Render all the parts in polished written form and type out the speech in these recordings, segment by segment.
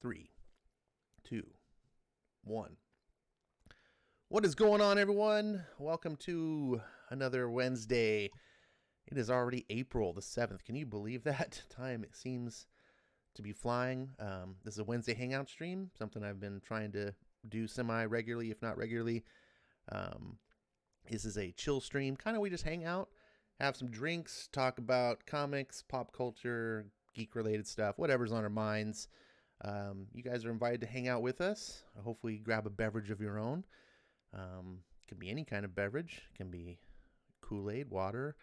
3, 2, 1. What is going on, everyone? Welcome to another Wednesday. It is already April the 7th. Can you believe that? Time it seems to be flying. This is a Wednesday Hangout stream, something I've been trying to do semi-regularly, if not regularly. This is a chill stream. Kind of we just hang out, have some drinks, talk about comics, pop culture, geek-related stuff, whatever's on our minds. You guys are invited to hang out with us. Hopefully grab a beverage of your own. Can be any kind of beverage. It can be Kool-Aid, water.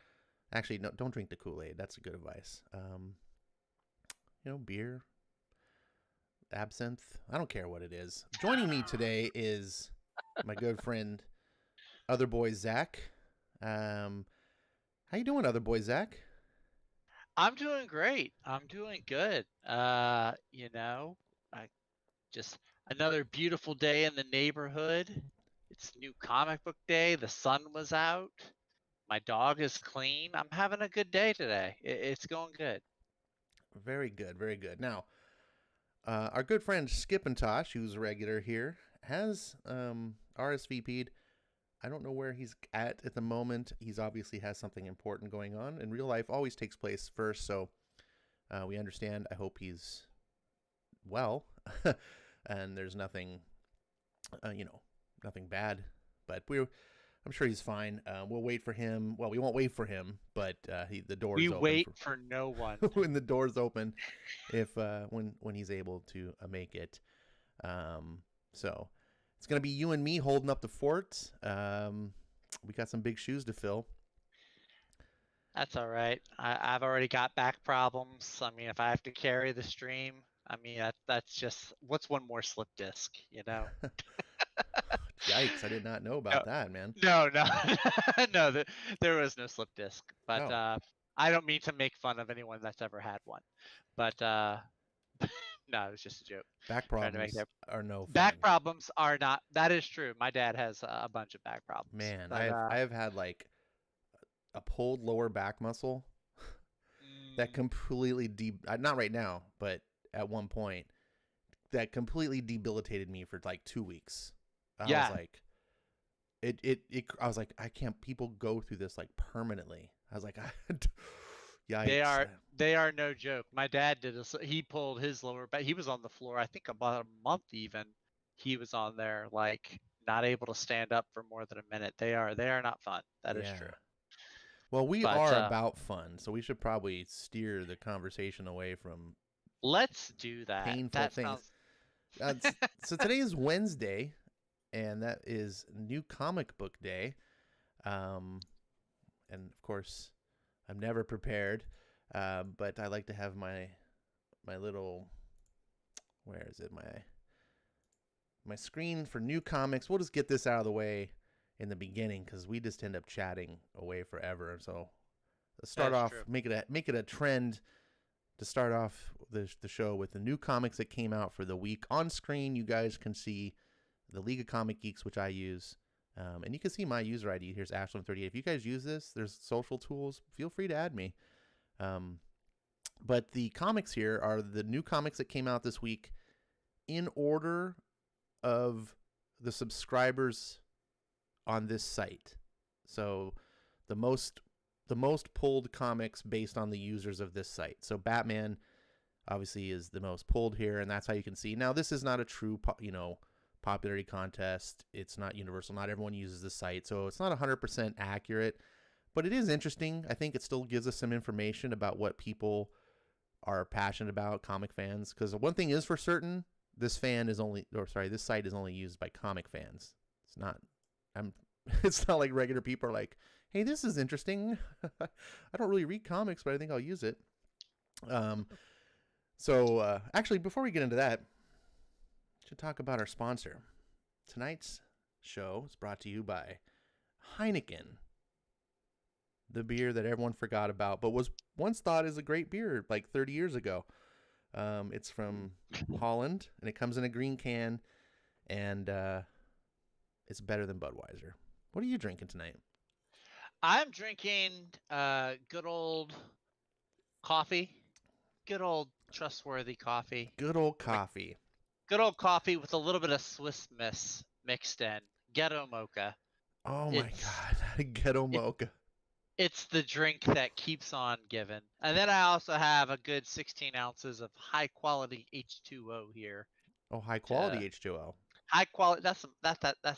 Actually, no, don't drink the Kool-Aid. That's a good advice. Beer, absinthe. I don't care what it is. Joining me today is my good friend, other boy Zach. How you doing, other boy Zach? I'm doing great. I'm doing good. I just another beautiful day in the neighborhood. It's new comic book day. The sun was out. My dog is clean. I'm having a good day today. It's going good. Very good, very good. Now, our good friend SkipNTosh, who's a regular here, has RSVP'd. I don't know where he's at the moment. He's obviously has something important going on. And real life always takes place first, so we understand. I hope he's well, and there's nothing, nothing bad. But I'm sure he's fine. We'll wait for him. Well, we won't wait for him, but the door's We open. wait for no one. When the door's open, if when he's able to make it. So it's gonna be you and me holding up the fort. We got some big shoes to fill. That's all right. I've already got back problems. I mean, if I have to carry the stream, I mean, that's just, what's one more slip disc, Yikes, I did not know about that, man. No, no, there was no slip disc. But Oh. I don't mean to make fun of anyone that's ever had one. But no, it was just a joke. Back problems are no fun. Back problems are not. That is true. My dad has a bunch of back problems. Man, but, I have had like a pulled lower back muscle that completely not right now, but at one point that completely debilitated me for like 2 weeks. I was like, I was like, I can't. People go through this like permanently. I was like, yikes. They are no joke. My dad did he pulled his lower back. He was on the floor, I think about a month even. He was on there like not able to stand up for more than a minute. They are not fun. That is true. Well, we are about fun, so we should probably steer the conversation away from let's do that. Painful things. So today is Wednesday, and that is New Comic Book Day. And of course, I'm never prepared, but I like to have my little, where is it, my screen for new comics. We'll just get this out of the way in the beginning because we just end up chatting away forever. So let's start off, make it a trend to start off the show with the new comics that came out for the week. On screen, you guys can see the League of Comic Geeks, which I use. And you can see my user ID. Here's Ashland38. If you guys use this, there's social tools. Feel free to add me. But the comics here are the new comics that came out this week in order of the subscribers on this site. So the most pulled comics based on the users of this site. So Batman obviously is the most pulled here, and that's how you can see. Now, this is not a true, popularity contest. It's not universal. Not everyone uses this site, so it's not 100% accurate, but it is interesting. I think it still gives us some information about what people are passionate about, comic fans, because one thing is for certain, this site is only used by comic fans. It's not like regular people are like, hey, this is interesting. I don't really read comics, but I think I'll use it. So actually, before we get into that, should talk about our sponsor. Tonight's show is brought to you by Heineken, the beer that everyone forgot about, but was once thought as a great beer like 30 years ago. It's from Holland, and it comes in a green can, and it's better than Budweiser. What are you drinking tonight? I'm drinking good old coffee. Good old trustworthy coffee. Good old coffee. Good old coffee with a little bit of Swiss Miss mixed in. Ghetto mocha. Oh my It's God, ghetto it, mocha. it's the drink that keeps on giving. And then I also have a good 16 ounces of high quality H2O here. Oh, high quality H2O. High quality. That's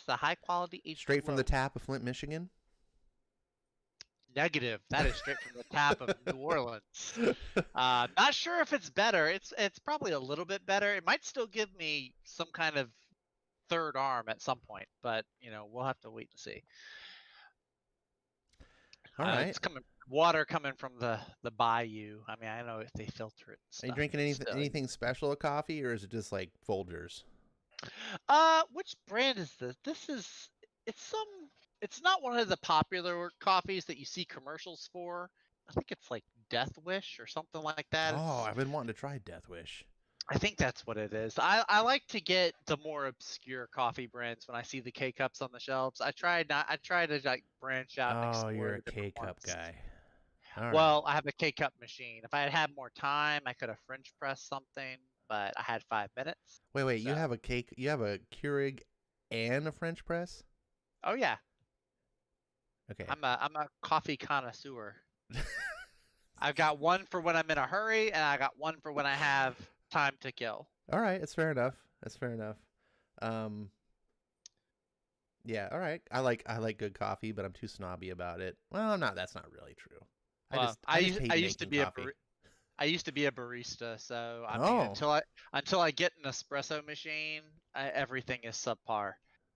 the high quality Straight from H2O. the tap of Flint, Michigan. Negative. That is straight from the tap of New Orleans. Not sure if it's better. It's probably a little bit better. It might still give me some kind of third arm at some point, but we'll have to wait and see. All right. It's water coming from the bayou. I mean, I know if they filter it. And stuff, Are you drinking anything special of coffee, or is it just like Folgers? Which brand is this? It's not one of the popular coffees that you see commercials for. I think it's like Death Wish or something like that. Oh, I've been wanting to try Death Wish. I think that's what it is. I like to get the more obscure coffee brands when I see the K cups on the shelves. I try to like branch out and explore. Oh, you're a the different K-cup ones. guy. All Well, I have a K cup machine. If I had had more time, I could have French pressed something, but I had 5 minutes. Wait, you have a Keurig and a French press? Oh yeah. Okay. I'm a coffee connoisseur. I've got one for when I'm in a hurry, and I got one for when I have time to kill. All right, that's fair enough. Yeah, all right. I like good coffee, but I'm too snobby about it. Well, I'm not. That's not really true. I used to be coffee. I used to be a barista, so I mean, until I get an espresso machine, everything is subpar.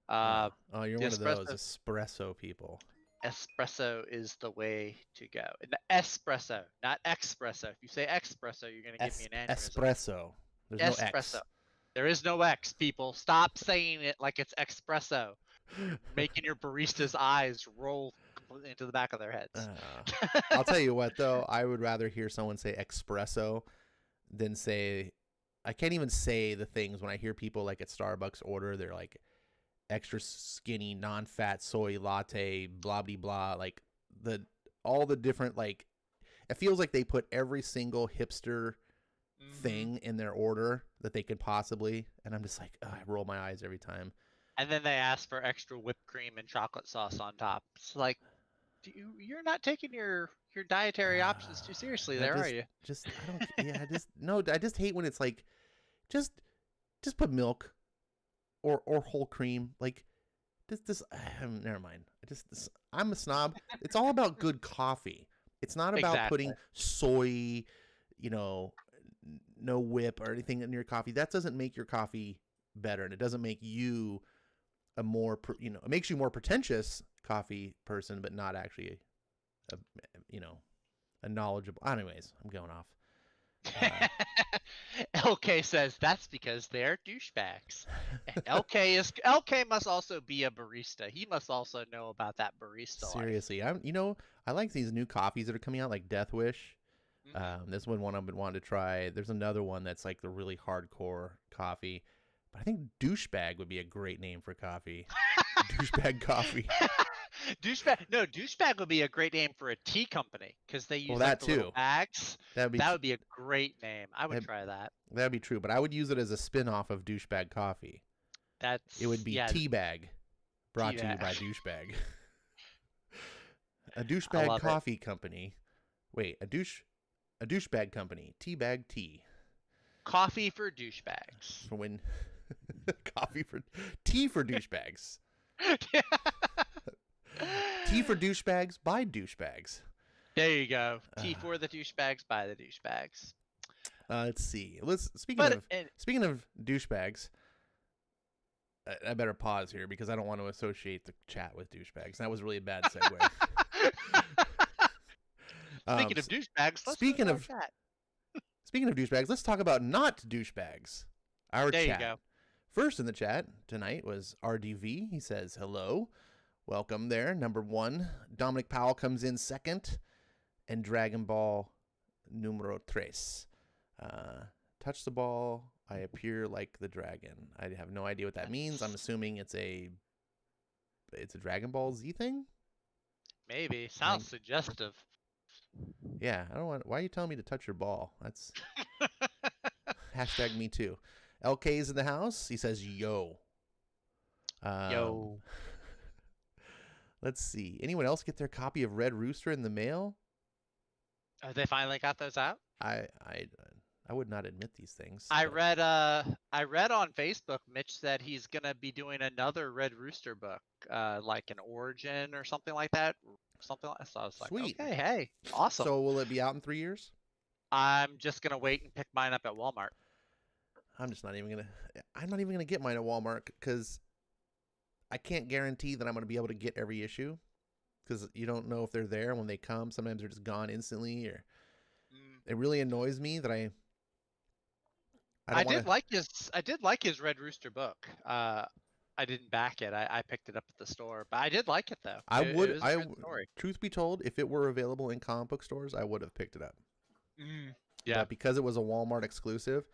You're one of those espresso people. Espresso is the way to go. Espresso, not espresso. If you say espresso, you're gonna give me an aneurysm. Espresso. There's no X. There is no X, people. Stop saying it like it's espresso. Making your barista's eyes roll completely into the back of their heads. I'll tell you what, though. I would rather hear someone say espresso than say... I can't even say the things when I hear people like at Starbucks order. They're like extra skinny, non-fat soy latte, blah, blah, blah. Like all the different, like... It feels like they put every single hipster thing in their order that they could possibly. And I'm just like, I roll my eyes every time. And then they ask for extra whipped cream and chocolate sauce on top. It's like, you're not taking your dietary options too seriously there, are you? I just hate when it's like, just put milk or whole cream. Like, never mind. I'm a snob. It's all about good coffee. It's not about putting soy, no whip or anything in your coffee. That doesn't make your coffee better, and it doesn't make you a more, it makes you more pretentious coffee person, but not actually a knowledgeable. Anyways, I'm going off. LK says that's because they're douchebags. And LK must also be a barista. He must also know about that barista Seriously, life. I like these new coffees that are coming out, like Death Wish. This one I've been wanting to try. There's another one that's like the really hardcore coffee. But I think douchebag would be a great name for coffee. Douchebag coffee. Douchebag would be a great name for a tea company because they use the little bags. That would be a great name. I would try that. That'd be true, but I would use it as a spin-off of douchebag coffee. It would be Teabag, brought to you by Douchebag. A douchebag coffee company. Wait, a douchebag company. Teabag tea. Coffee for douchebags. For when tea for douchebags. Tea for douchebags by douchebags. There you go. Tea for the douchebags by the douchebags. Let's see. Speaking of douchebags, I better pause here because I don't want to associate the chat with douchebags. That was really a bad segue. Speaking of douchebags, Speaking of douchebags, let's talk about not douchebags. Our there chat. You go. First in the chat tonight was RDV. He says, hello. Welcome there. Number 1. Dominic Powell comes in second. And Dragon Ball numero 3. Touch the ball. I appear like the dragon. I have no idea what that means. I'm assuming it's a Dragon Ball Z thing? Maybe. Sounds suggestive. Yeah, I don't want. Why are you telling me to touch your ball? That's hashtag me too. LK's in the house. He says, yo. Yo. Let's see. Anyone else get their copy of Red Rooster in the mail? They finally got those out? I would not admit these things. I read on Facebook, Mitch said he's gonna be doing another Red Rooster book, like an origin or something like that. Something like that. So I was like, Sweet. okay, hey, awesome. So will it be out in 3 years? I'm just gonna wait and pick mine up at Walmart. I'm not even gonna get mine at Walmart because I can't guarantee that I'm gonna be able to get every issue because you don't know if they're there when they come. Sometimes they're just gone instantly, or it really annoys me that I did like his Red Rooster book. I didn't back it. I picked it up at the store, but I did like it though. It was a good story. Truth be told, if it were available in comic book stores, I would have picked it up. Yeah. But because it was a Walmart exclusive,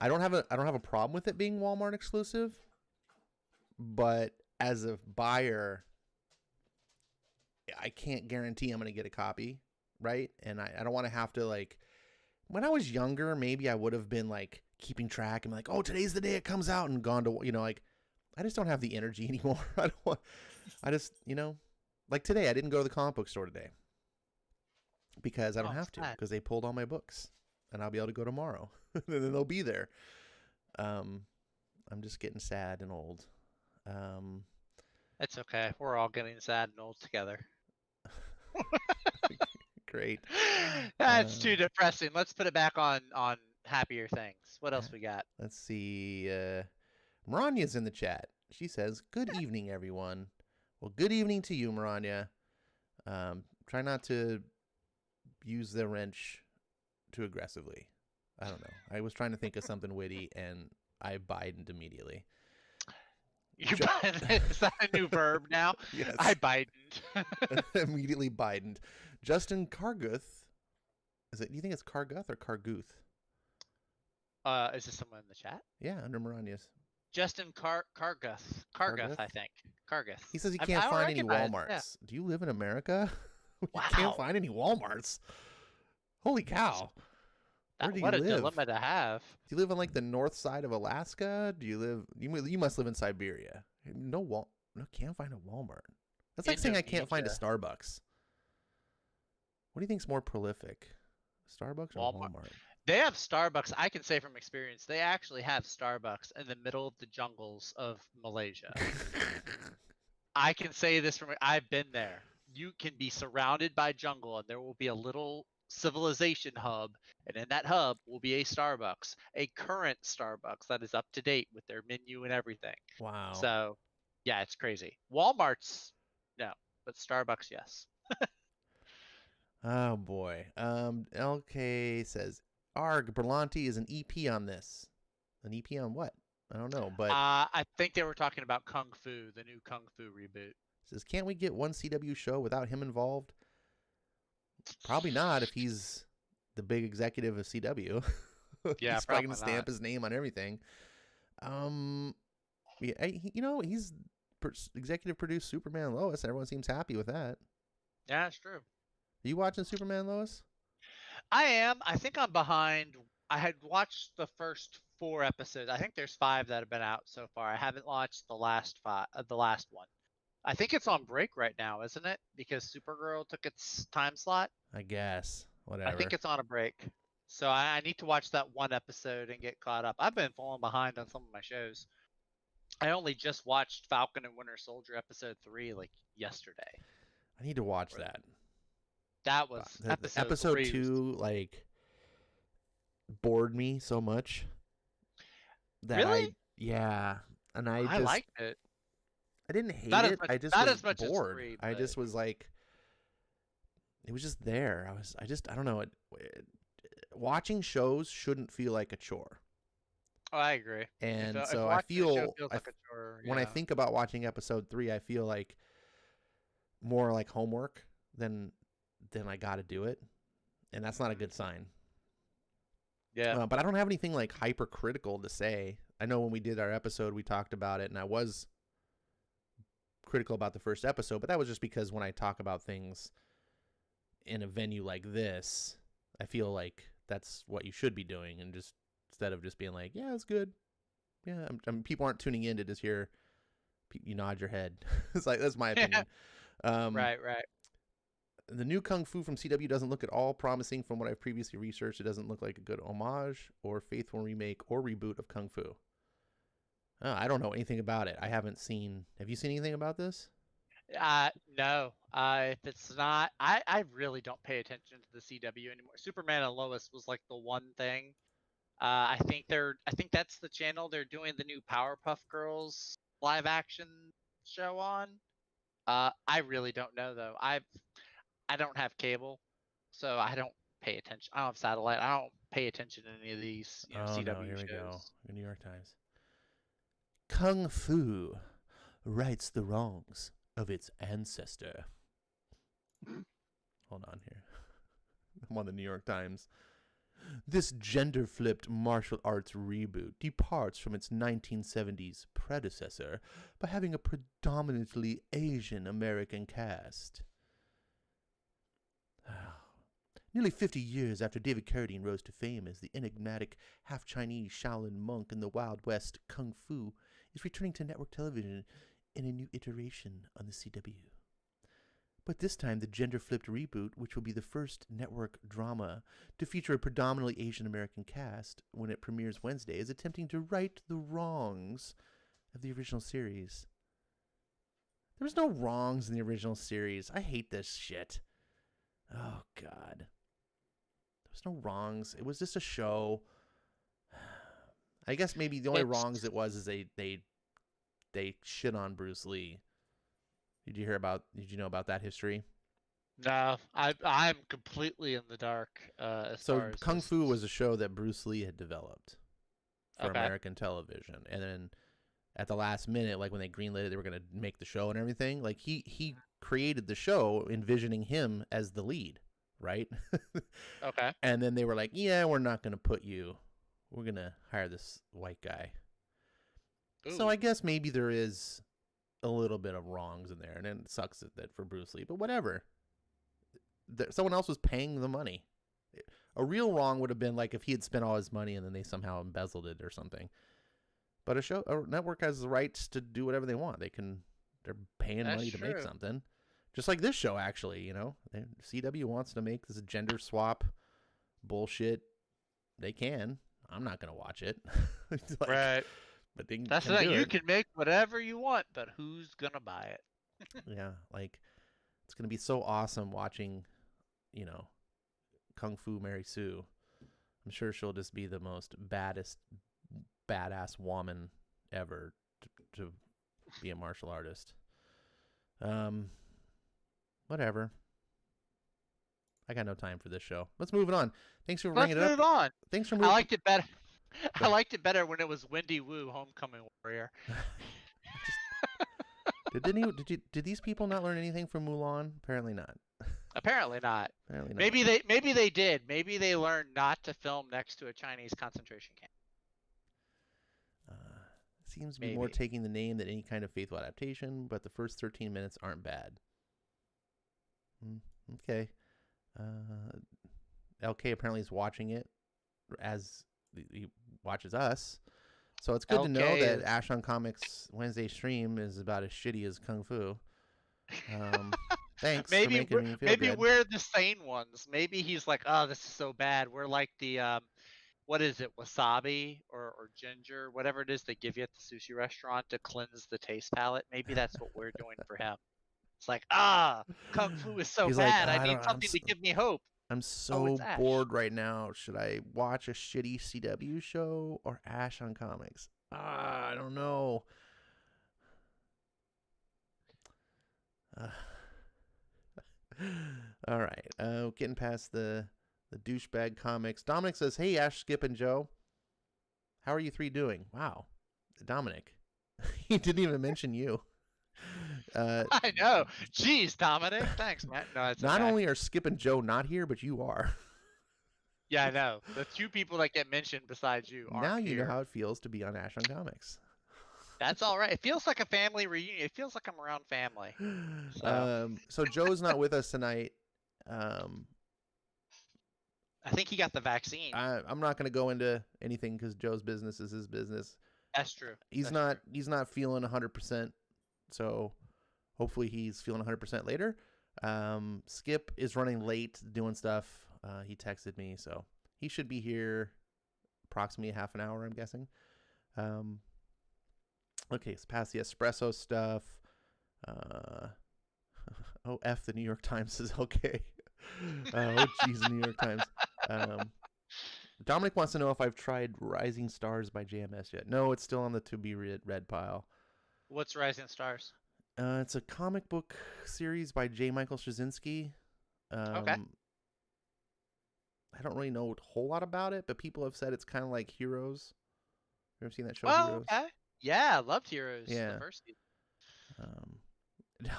I don't have a problem with it being Walmart exclusive. But as a buyer, I can't guarantee I'm going to get a copy, right? And I don't want to have to, like, when I was younger, maybe I would have been like keeping track and like, oh, today's the day it comes out, and gone to, like, I just don't have the energy anymore. Like today, I didn't go to the comic book store today because I don't have to, because they pulled all my books, and I'll be able to go tomorrow and then they'll be there. I'm just getting sad and old. It's okay. We're all getting sad and old together. Great. That's too depressing. Let's put it back on happier things. What else we got? Let's see. Miranya's in the chat. She says, good evening, everyone. Well, good evening to you, Miranya. Try not to use the wrench too aggressively. I don't know. I was trying to think of something witty, and I Bidened immediately. Is that a new verb now? Yes. I Bidened. Immediately Bidened. Justin Carguth. Do you think it's Carguth or Carguth? Is this someone in the chat? Yeah, under Miranya's. Justin Carguth, I think. Carguth. He says he can't find any Walmarts. Yeah. Do you live in America? Wow. You can't find any Walmarts. Holy cow. Where do you live? What a dilemma to have. Do you live on like the north side of Alaska? Do you live? You must live in Siberia. No, can't find a Walmart. That's like saying I can't find a Starbucks. What do you think's more prolific, Starbucks or Walmart? They have Starbucks. I can say from experience, they actually have Starbucks in the middle of the jungles of Malaysia. I can say this I've been there. You can be surrounded by jungle, and there will be a little civilization hub, and in that hub will be a Starbucks, a current Starbucks that is up to date with their menu and everything. Wow. So, yeah, it's crazy. Walmart's no, but Starbucks, yes. Oh boy. LK says, "Arg, Berlanti is an EP on this. An EP on what? I don't know, but I think they were talking about Kung Fu, the new Kung Fu reboot. Says, can't we get one CW show without him involved? Probably not if he's the big executive of CW. Yeah, he's probably gonna stamp his name on everything. Yeah, he's executive produced Superman and Lois, and everyone seems happy with that. Yeah, it's true. Are you watching Superman and Lois? I am. I think I'm behind. I had watched the first 4 episodes. I think there's 5 that have been out so far. I haven't watched the last one. I think it's on break right now, isn't it? Because Supergirl took its time slot. I guess. Whatever. I think it's on a break. So I need to watch that 1 episode and get caught up. I've been falling behind on some of my shows. I only just watched Falcon and Winter Soldier episode 3 like yesterday. I need to watch that. That was episode 2 like bored me so much that really? And I liked it. I didn't hate it. I just was bored. 3, I just was like, it was just there. I don't know. Watching shows shouldn't feel like a chore. Oh, I agree. And so I feel when I think about watching episode 3, I feel like more like homework than I got to do it, and that's not a good sign. Yeah. But I don't have anything like hypercritical to say. I know when we did our episode, we talked about it, and I was critical about the first episode, but that was just because when I talk about things in a venue like this, I feel like that's what you should be doing and just instead of just being like, yeah, it's good. Yeah, people aren't tuning in to just hear you nod your head. It's like, that's my opinion. Right. The new Kung Fu from CW doesn't look at all promising from what I've previously researched. It doesn't look like a good homage or faithful remake or reboot of Kung Fu. I don't know anything about it. I haven't seen. Have you seen anything about this? No. If it's not, I really don't pay attention to the CW anymore. Superman and Lois was like the one thing. I think that's the channel they're doing the new Powerpuff Girls live action show on. I really don't know though. I don't have cable, so I don't pay attention. I don't have satellite. I don't pay attention to any of these, Oh no, CW here we shows. go. The New York Times. Kung Fu rights the wrongs of its ancestor. Hold on here. I'm on the New York Times. This gender-flipped martial arts reboot departs from its 1970s predecessor by having a predominantly Asian American cast. Nearly 50 years after David Carradine rose to fame as the enigmatic half-Chinese Shaolin monk in the Wild West, Kung Fu is returning to network television in a new iteration on the CW. But this time, the gender-flipped reboot, which will be the first network drama to feature a predominantly Asian American cast when it premieres Wednesday, is attempting to right the wrongs of the original series. There was no wrongs in the original series. I hate this shit. Oh, God. There was no wrongs. It was just a show. I guess maybe the only wrongs it was is they shit on Bruce Lee. Did you know about that history? No, I'm completely in the dark. As far as Kung Fu was a show that Bruce Lee had developed for American television, and then at the last minute, like when they greenlit it, they were going to make the show and everything. Like he created the show, envisioning him as the lead, right? Okay. And then they were like, "Yeah, we're not going to put you. We're going to hire this white guy." Ooh. So I guess maybe there is a little bit of wrongs in there, and it sucks that for Bruce Lee, but whatever. Someone else was paying the money. A real wrong would have been like if he had spent all his money and then they somehow embezzled it or something. But a network has the rights to do whatever they want. They're paying money to make something, just like this show. Actually, CW wants to make this gender swap bullshit. They can. I'm not gonna watch it. Like, right. But that's that you can make whatever you want, but who's gonna buy it? Yeah, like it's gonna be so awesome watching, Kung Fu Mary Sue. I'm sure she'll just be the most badass woman ever to be a martial artist. Whatever. I got no time for this show. Let's move it on. Thanks for bringing it up. Let's move on. Thanks for moving. I liked it better. I liked it better when it was Wendy Wu, Homecoming Warrior. Did these people not learn anything from Mulan? Apparently not. Apparently not. Apparently not. Maybe they did. Maybe they learned not to film next to a Chinese concentration camp. Seems to be more taking the name than any kind of faithful adaptation, but the first 13 minutes aren't bad. Okay. LK apparently is watching it as he watches us. So it's good to know that Ash on Comics Wednesday stream is about as shitty as Kung Fu. Thanks for making me feel good. Maybe we're the sane ones. Maybe he's like, oh, this is so bad. We're like the, what is it, wasabi or ginger, whatever it is they give you at the sushi restaurant to cleanse the taste palate. Maybe that's what we're doing for him. It's like, Kung Fu is so bad. I need something to give me hope. I'm so bored right now. Should I watch a shitty CW show or Ash on Comics? I don't know. All right. Getting past the douchebag comics. Dominic says, "Hey, Ash, Skip, and Joe. How are you three doing?" Wow. Dominic. He didn't even mention you. I know. Jeez, Dominic. Thanks, man. No, it's not only are Skip and Joe not here, but you are. Yeah, I know. The two people that get mentioned besides you aren't now you here. know how it feels to be on Ash on Comics. That's all right. It feels like a family reunion. It feels like I'm around family. So Joe's not with us tonight. I think he got the vaccine. I'm not going to go into anything because Joe's business is his business. That's true. He's not feeling 100%. So hopefully he's feeling 100% later. Skip is running late doing stuff. He texted me, so he should be here approximately half an hour, I'm guessing. Okay, so past the espresso stuff. Oh, F the New York Times is okay. Oh, geez, the New York Times. Dominic wants to know if I've tried Rising Stars by JMS yet. No, it's still on the to be read pile. What's Rising Stars? It's a comic book series by J. Michael Straczynski. Okay. I don't really know a whole lot about it, but people have said it's kind of like Heroes. You ever seen that show, Oh, Heroes? okay. Yeah, I loved Heroes. Yeah. The first season.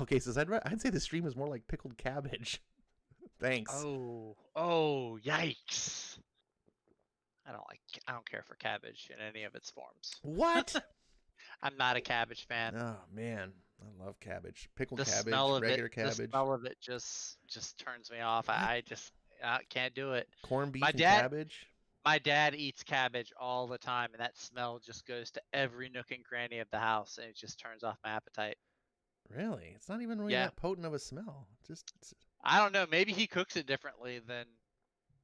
Okay, so I'd say the stream is more like pickled cabbage. Thanks. Oh, yikes! I don't care for cabbage in any of its forms. What? I'm not a cabbage fan. Oh man, I love cabbage. Pickled The cabbage, smell of regular it, cabbage. The smell of it just turns me off. I can't do it. Corned beef and cabbage. My dad eats cabbage all the time, and that smell just goes to every nook and cranny of the house, and it just turns off my appetite. Really? It's not even really that potent of a smell. I don't know. Maybe he cooks it differently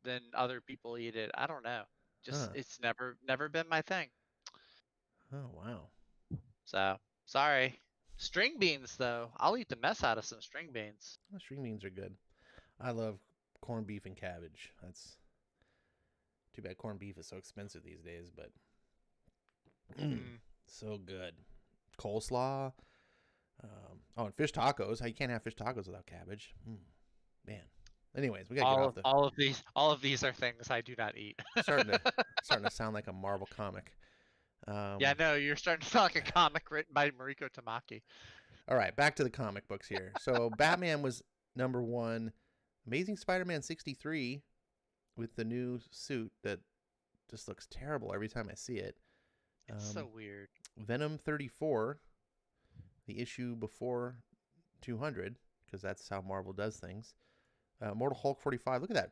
than other people eat it. I don't know. It's never been my thing. Oh wow. So sorry. String beans though, I'll eat the mess out of some string beans. Well, string beans are good. I love corned beef and cabbage. That's too bad corned beef is so expensive these days, but so good. Coleslaw. And fish tacos. How you can't have fish tacos without cabbage? Man. Anyways, we gotta get off the. All of these are things I do not eat. starting to sound like a Marvel comic. Yeah, no, you're starting to sound like a comic written by Mariko Tamaki. All right, back to the comic books here. So Batman was number 1. Amazing Spider-Man 63 with the new suit that just looks terrible every time I see it. It's so weird. Venom 34, the issue before 200, because that's how Marvel does things. Mortal Hulk 45. Look at that.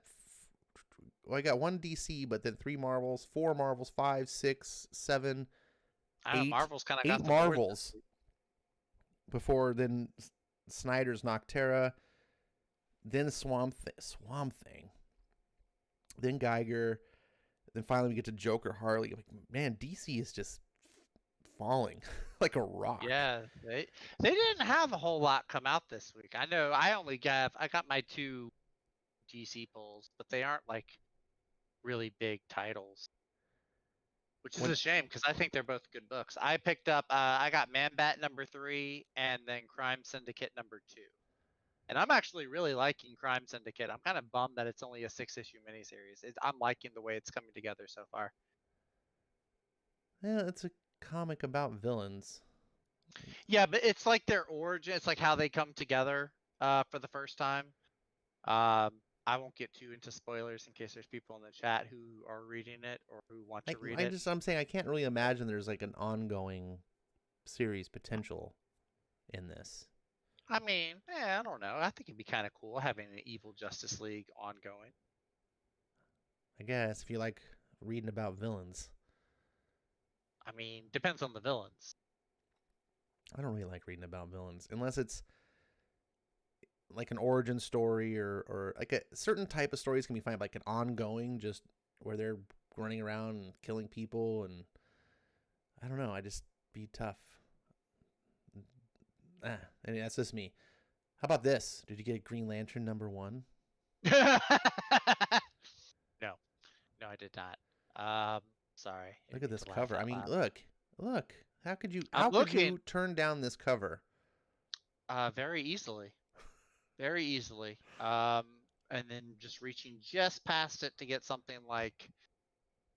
Well, I got 1 DC, but then 3 Marvels, 4 Marvels, 5, 6, 7, 8. Marvel's kind of 8 got the Marvels before then Snyder's Noctera, then Swamp Thing, then Geiger, then finally we get to Joker Harley. Like, man, DC is just falling like a rock. Yeah, they didn't have a whole lot come out this week. I know I got my 2 DC pulls, but they aren't like really big titles, which is a shame because I think they're both good books. I picked up I got Man Bat number 3 and then Crime Syndicate number 2, and I'm actually really liking Crime Syndicate. I'm kind of bummed that it's only a 6-issue miniseries. I'm liking the way it's coming together so far. Yeah, it's a comic about villains. Yeah, but it's like their origin. It's like how they come together for the first time. I won't get too into spoilers in case there's people in the chat who are reading it or who want to read it. I'm saying I can't really imagine there's like an ongoing series potential in this. I mean, I don't know. I think it'd be kind of cool having an Evil Justice League ongoing. I guess if you like reading about villains. I mean, depends on the villains. I don't really like reading about villains unless it's like an origin story or like a certain type of stories can be fine, like an ongoing, just where they're running around and killing people, and I don't know, I just be tough. I mean, that's just me. How about this? Did you get Green Lantern number 1? No, I did not. Sorry. Look at this cover. I mean, look. How could you turn down this cover? Very easily. Very easily. And then just reaching just past it to get something like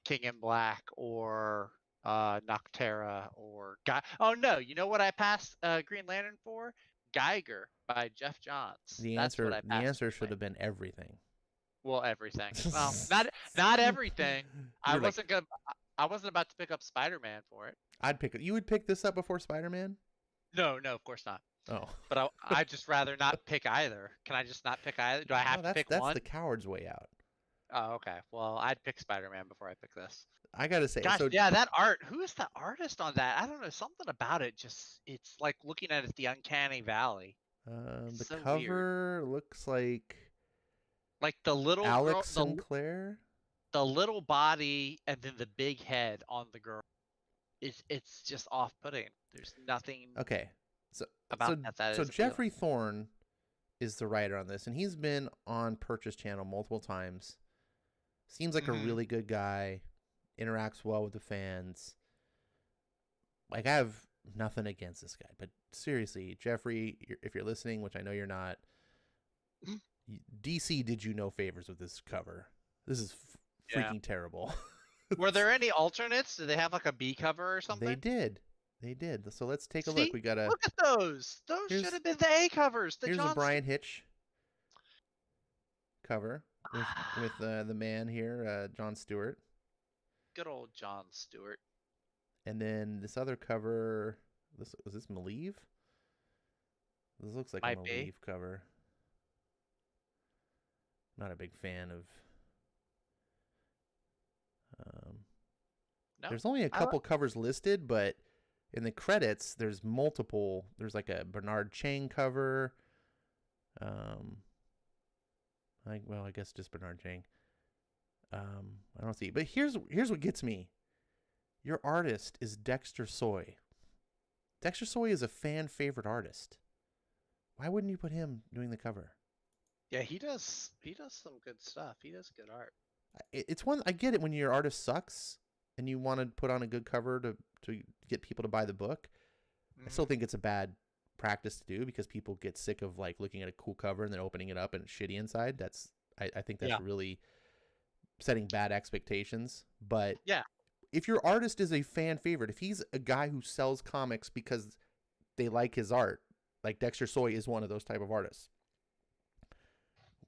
King in Black or Noctera or Oh no, you know what I passed Green Lantern for? Geiger by Jeff Johns. The answer should have been everything. Well, everything. Well, not everything. I wasn't about to pick up Spider-Man for it. I'd pick it. You would pick this up before Spider-Man? No, of course not. Oh. But I'd just rather not pick either. Can I just not pick either? Do I have to pick one? That's the coward's way out. Oh, okay. Well, I'd pick Spider-Man before I pick this. I gotta say, Gosh, so yeah, that art. Who is the artist on that? I don't know. Something about it it's like looking at it, the uncanny valley. It's the so weird. cover looks like Like the little girl, Alex Sinclair. the little body, and then the big head on the girl. It's just off-putting. There's nothing Okay, so about so that so is appealing. Jeffrey Thorne is the writer on this, and he's been on Purchase Channel multiple times. Seems like a Mhm. really good guy, interacts well with the fans. Like, I have nothing against this guy, but seriously, Jeffrey, if you're listening, which I know you're not, DC did you no favors with this cover. This is Yeah. freaking terrible. Were there any alternates? Did they have like a B cover or They something? did. They did. So let's take a See? look. We got a Look at those. Those here's should have been the A covers. The here's a John Brian Hitch cover with the man here, John Stewart. Good old John Stewart. And then this other cover, was this Malieve? This looks like Might a be. Malieve cover. Not a big fan of. No, There's only a couple covers listed, but in the credits, there's multiple. There's like a Bernard Chang cover. I guess just Bernard Chang. I don't see. But here's what gets me. Your artist is Dexter Soy. Dexter Soy is a fan favorite artist. Why wouldn't you put him doing the cover? Yeah, he does some good stuff. He does good art. It's one, I get it when your artist sucks and you want to put on a good cover to get people to buy the book. I still think it's a bad practice to do because people get sick of like looking at a cool cover and then opening it up and it's shitty inside. I think that's really setting bad expectations. But yeah, if your artist is a fan favorite, if he's a guy who sells comics because they like his art, like Dexter Soy is one of those type of artists,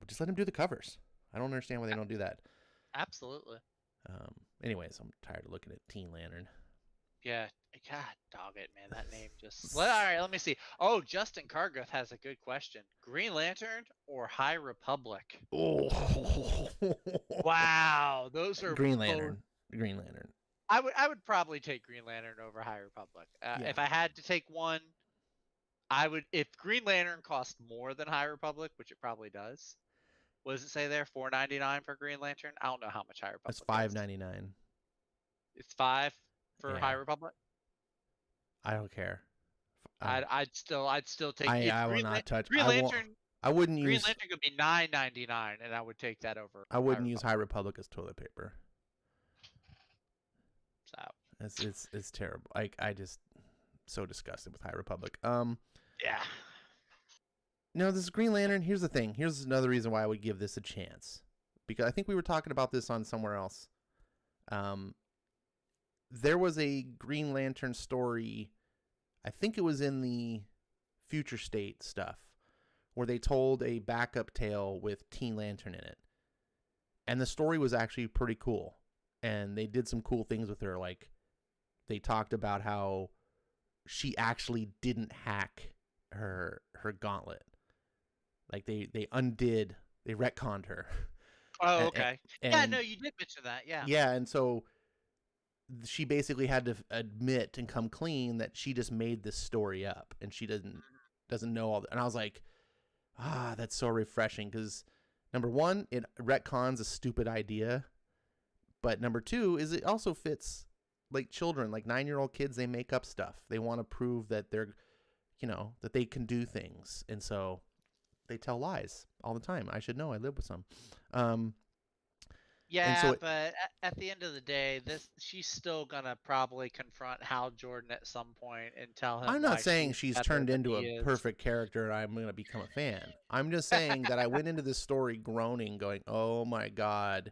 just let him do the covers. I don't understand why they don't do that. absolutely. Anyways, I'm tired of looking at Teen Lantern. Yeah, God dog it, man. That name just. All right, let me see. Oh, Justin Carguth has a good question. Green Lantern or High Republic? Oh, wow, those are Green Lantern. Green Lantern. I would probably take Green Lantern over High Republic. If I had to take one, I would. If Green Lantern cost more than High Republic, which it probably does. What does it say there? $4.99 for Green Lantern. I don't know how much High Republic. That's $5.99. It's $5 for High Republic. I don't care. I'd still take. I will not touch Green Lantern. I wouldn't Green use. Lantern could be $9.99, and I would take that over. I wouldn't use High Republic as toilet paper. So it's terrible. I just so disgusted with High Republic. Yeah. No, this is Green Lantern. Here's the thing. Here's another reason why I would give this a chance, because I think we were talking about this on somewhere else. There was a Green Lantern story, I think it was in the Future State stuff, where they told a backup tale with Teen Lantern in it. And the story was actually pretty cool. And they did some cool things with her. Like, they talked about how she actually didn't hack her gauntlet. Like, they retconned her. Oh, okay. And, yeah, no, you did mention that. Yeah. Yeah, and so she basically had to admit and come clean that she just made this story up and she doesn't know all that. And I was like, that's so refreshing, because number one, it retcons a stupid idea, but number two is it also fits like children, like 9-year-old kids. They make up stuff. They want to prove that they're, that they can do things, and so they tell lies all the time. I should know. I live with some. Yeah, so but at the end of the day, she's still gonna probably confront Hal Jordan at some point and tell him. I'm not saying she's turned into a perfect character and I'm going to become a fan. I'm just saying that I went into this story groaning, going, oh my God,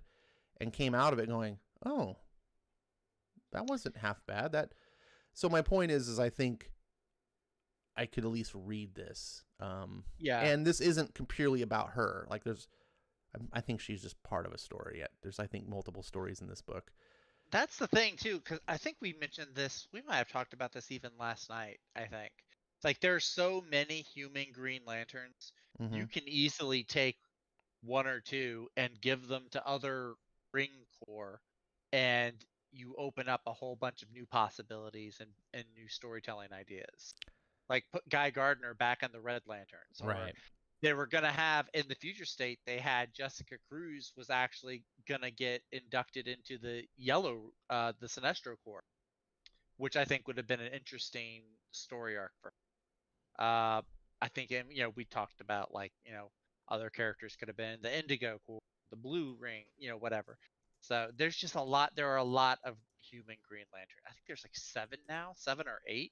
and came out of it going, oh, that wasn't half bad. So my point is I think I could at least read this. Yeah. And this isn't purely about her. Like, I think she's just part of a story. There's, I think, multiple stories in this book. That's the thing, too, because I think we mentioned this. We might have talked about this even last night, I think. It's like there's so many human Green Lanterns. Mm-hmm. You can easily take one or two and give them to other Ring Corps, and you open up a whole bunch of new possibilities and new storytelling ideas. Like put Guy Gardner back in the Red Lanterns, or Right. they were gonna have in the future state. They had Jessica Cruz was actually gonna get inducted into the the Sinestro Corps, which I think would have been an interesting story arc for her. I think, and we talked about like other characters could have been the Indigo Corps, the Blue Ring, whatever. So there's just a lot. There are a lot of human Green Lantern. I think there's like 7 now, 7 or 8.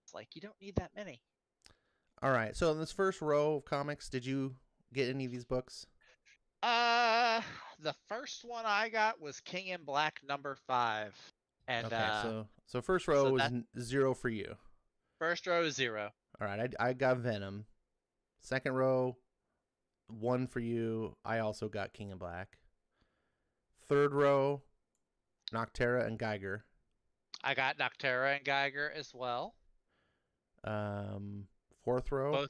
It's like you don't need that many. All right. So in this first row of comics, did you get any of these books? The first one I got was King in Black #5, and Okay. So first row so was that 0 for you. first row is 0. All right. I got Venom. Second row, 1 for you. I also got King in Black. Third row, Noctera and Geiger. I got Noctera and Geiger as well. Fourth row. Both.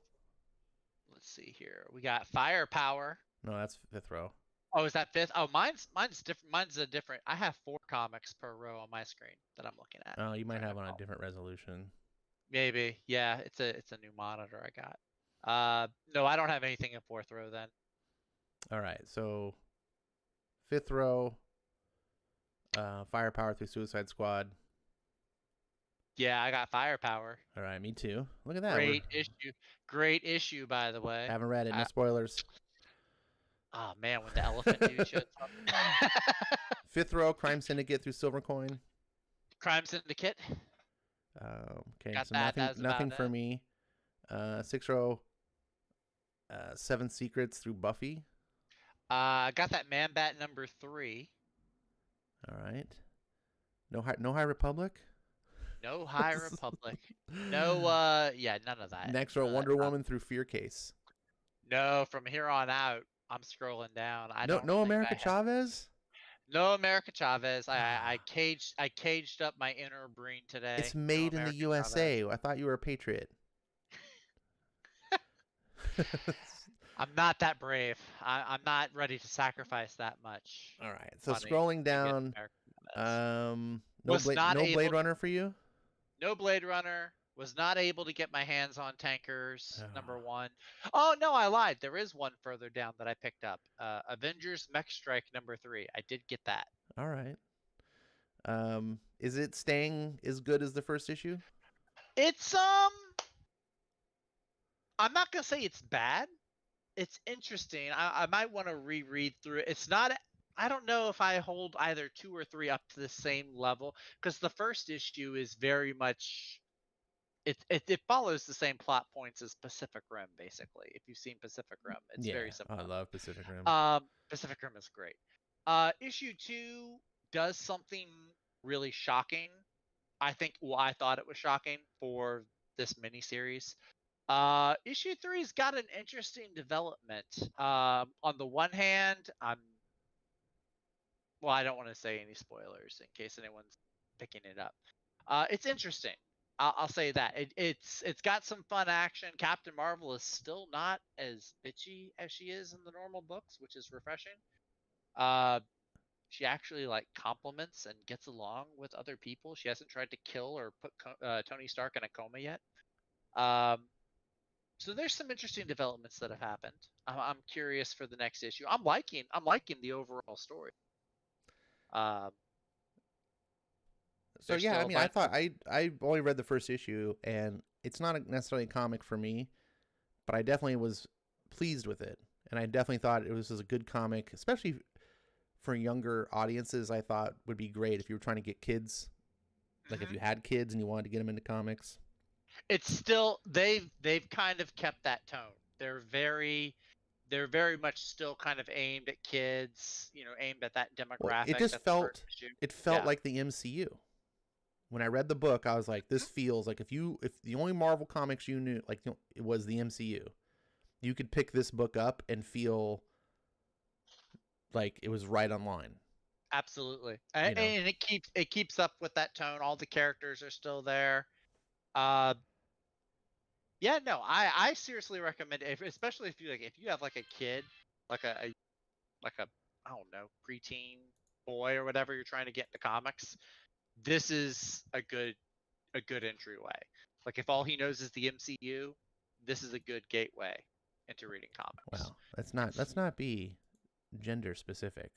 Let's see here. We got Firepower. No, that's fifth row. Oh, is that fifth? Oh, mine's different. Mine's a different. I have 4 comics per row on my screen that I'm looking at. Oh, you might have on a different resolution. Maybe. Yeah, it's a new monitor I got. No, I don't have anything in 4th row then. All right, so fifth row, Firepower through Suicide Squad. Yeah, I got Firepower. All right, me too. Look at that. Great issue. Great issue, by the way. Haven't read it. No spoilers. Oh man, when the elephant dude shows up. Fifth row, Crime Syndicate through Silver Coin. Crime Syndicate. Okay, Got so that. nothing for me. Sixth row, Seven Secrets through Buffy. I got that Man Bat #3. All right. No High Republic. No High Republic. No, none of that. Next row, Wonder Woman through Fear Case. No, from here on out, I'm scrolling down. No America Chavez. No America Chavez. I caged up my inner brain today. It's made in the USA. Chavez. I thought you were a patriot. I'm not that brave. I'm not ready to sacrifice that much. All right. So scrolling down, no Blade Runner for you. No Blade Runner. Was not able to get my hands on Tankers #1. Oh no, I lied. There is one further down that I picked up. Avengers Mech Strike #3. I did get that. All right. Is it staying as good as the first issue? It's I'm not gonna say it's bad. It's interesting. I might want to reread through it. It's not. I don't know if I hold either 2 or 3 up to the same level, because the first issue is very much. It follows the same plot points as Pacific Rim, basically. If you've seen Pacific Rim, it's very similar. I love Pacific Rim. Pacific Rim is great. Issue 2 does something really shocking. I thought it was shocking for this miniseries. Issue 3's got an interesting development. On the one hand, I don't want to say any spoilers in case anyone's picking it up. It's interesting. I'll say that it's got some fun action. Captain Marvel is still not as bitchy as she is in the normal books, which is refreshing. She actually compliments and gets along with other people. She hasn't tried to kill or put Tony Stark in a coma yet. So there's some interesting developments that have happened. I'm curious for the next issue. I'm liking the overall story. So yeah, I mean, I thought I only read the first issue, and it's not necessarily a comic for me, but I definitely was pleased with it, and I definitely thought it was a good comic, especially for younger audiences. I thought would be great if you were trying to get kids, like if you had kids and you wanted to get them into comics. It's still they've kind of kept that tone. They're very much still kind of aimed at kids, aimed at that demographic. Well, it felt like the MCU. When I read the book, I was like, this feels like if the only Marvel comics you knew, it was the MCU, you could pick this book up and feel like it was right on line. Absolutely. And it keeps up with that tone. All the characters are still there. I seriously recommend it, especially if you have a kid. like a I don't know, preteen boy or whatever you're trying to get into comics, this is a good entryway. Like if all he knows is the MCU, this is a good gateway into reading comics. Wow, let's not be gender specific.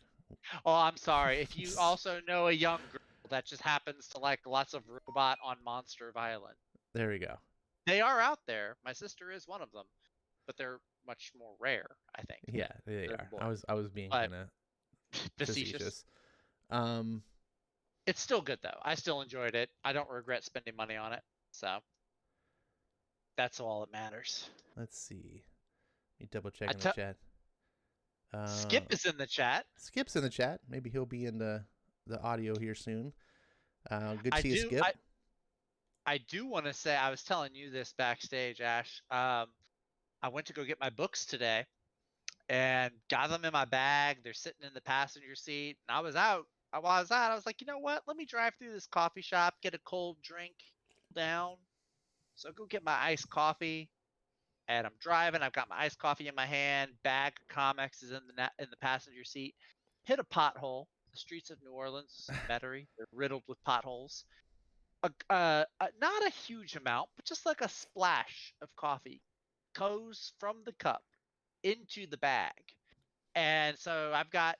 Oh, I'm sorry. If you also know a young girl that just happens to like lots of robot on monster violence, There we go. they are out there. My sister is one of them, but they're much more rare, I think. Yeah, they are. Boy. I was being But kind of facetious. Um, It's still good though. I still enjoyed it. I don't regret spending money on it. So that's all that matters. let's see. Let me double check in the chat. Skip is in the chat. Skip's in the chat. Maybe he'll be in the audio here soon. Good to see you, Skip. I do want to say, I was telling you this backstage, Ash. I went to go get my books today and got them in my bag. They're sitting in the passenger seat. And I was out. I was like, you know what? Let me drive through this coffee shop, get a cold drink down. So I go get my iced coffee. And I'm driving. I've got my iced coffee in my hand. Bag of comics is in the passenger seat. Hit a pothole. The streets of New Orleans, Metairie, they're riddled with potholes. Not a huge amount, but just like a splash of coffee goes from the cup into the bag. And so I've got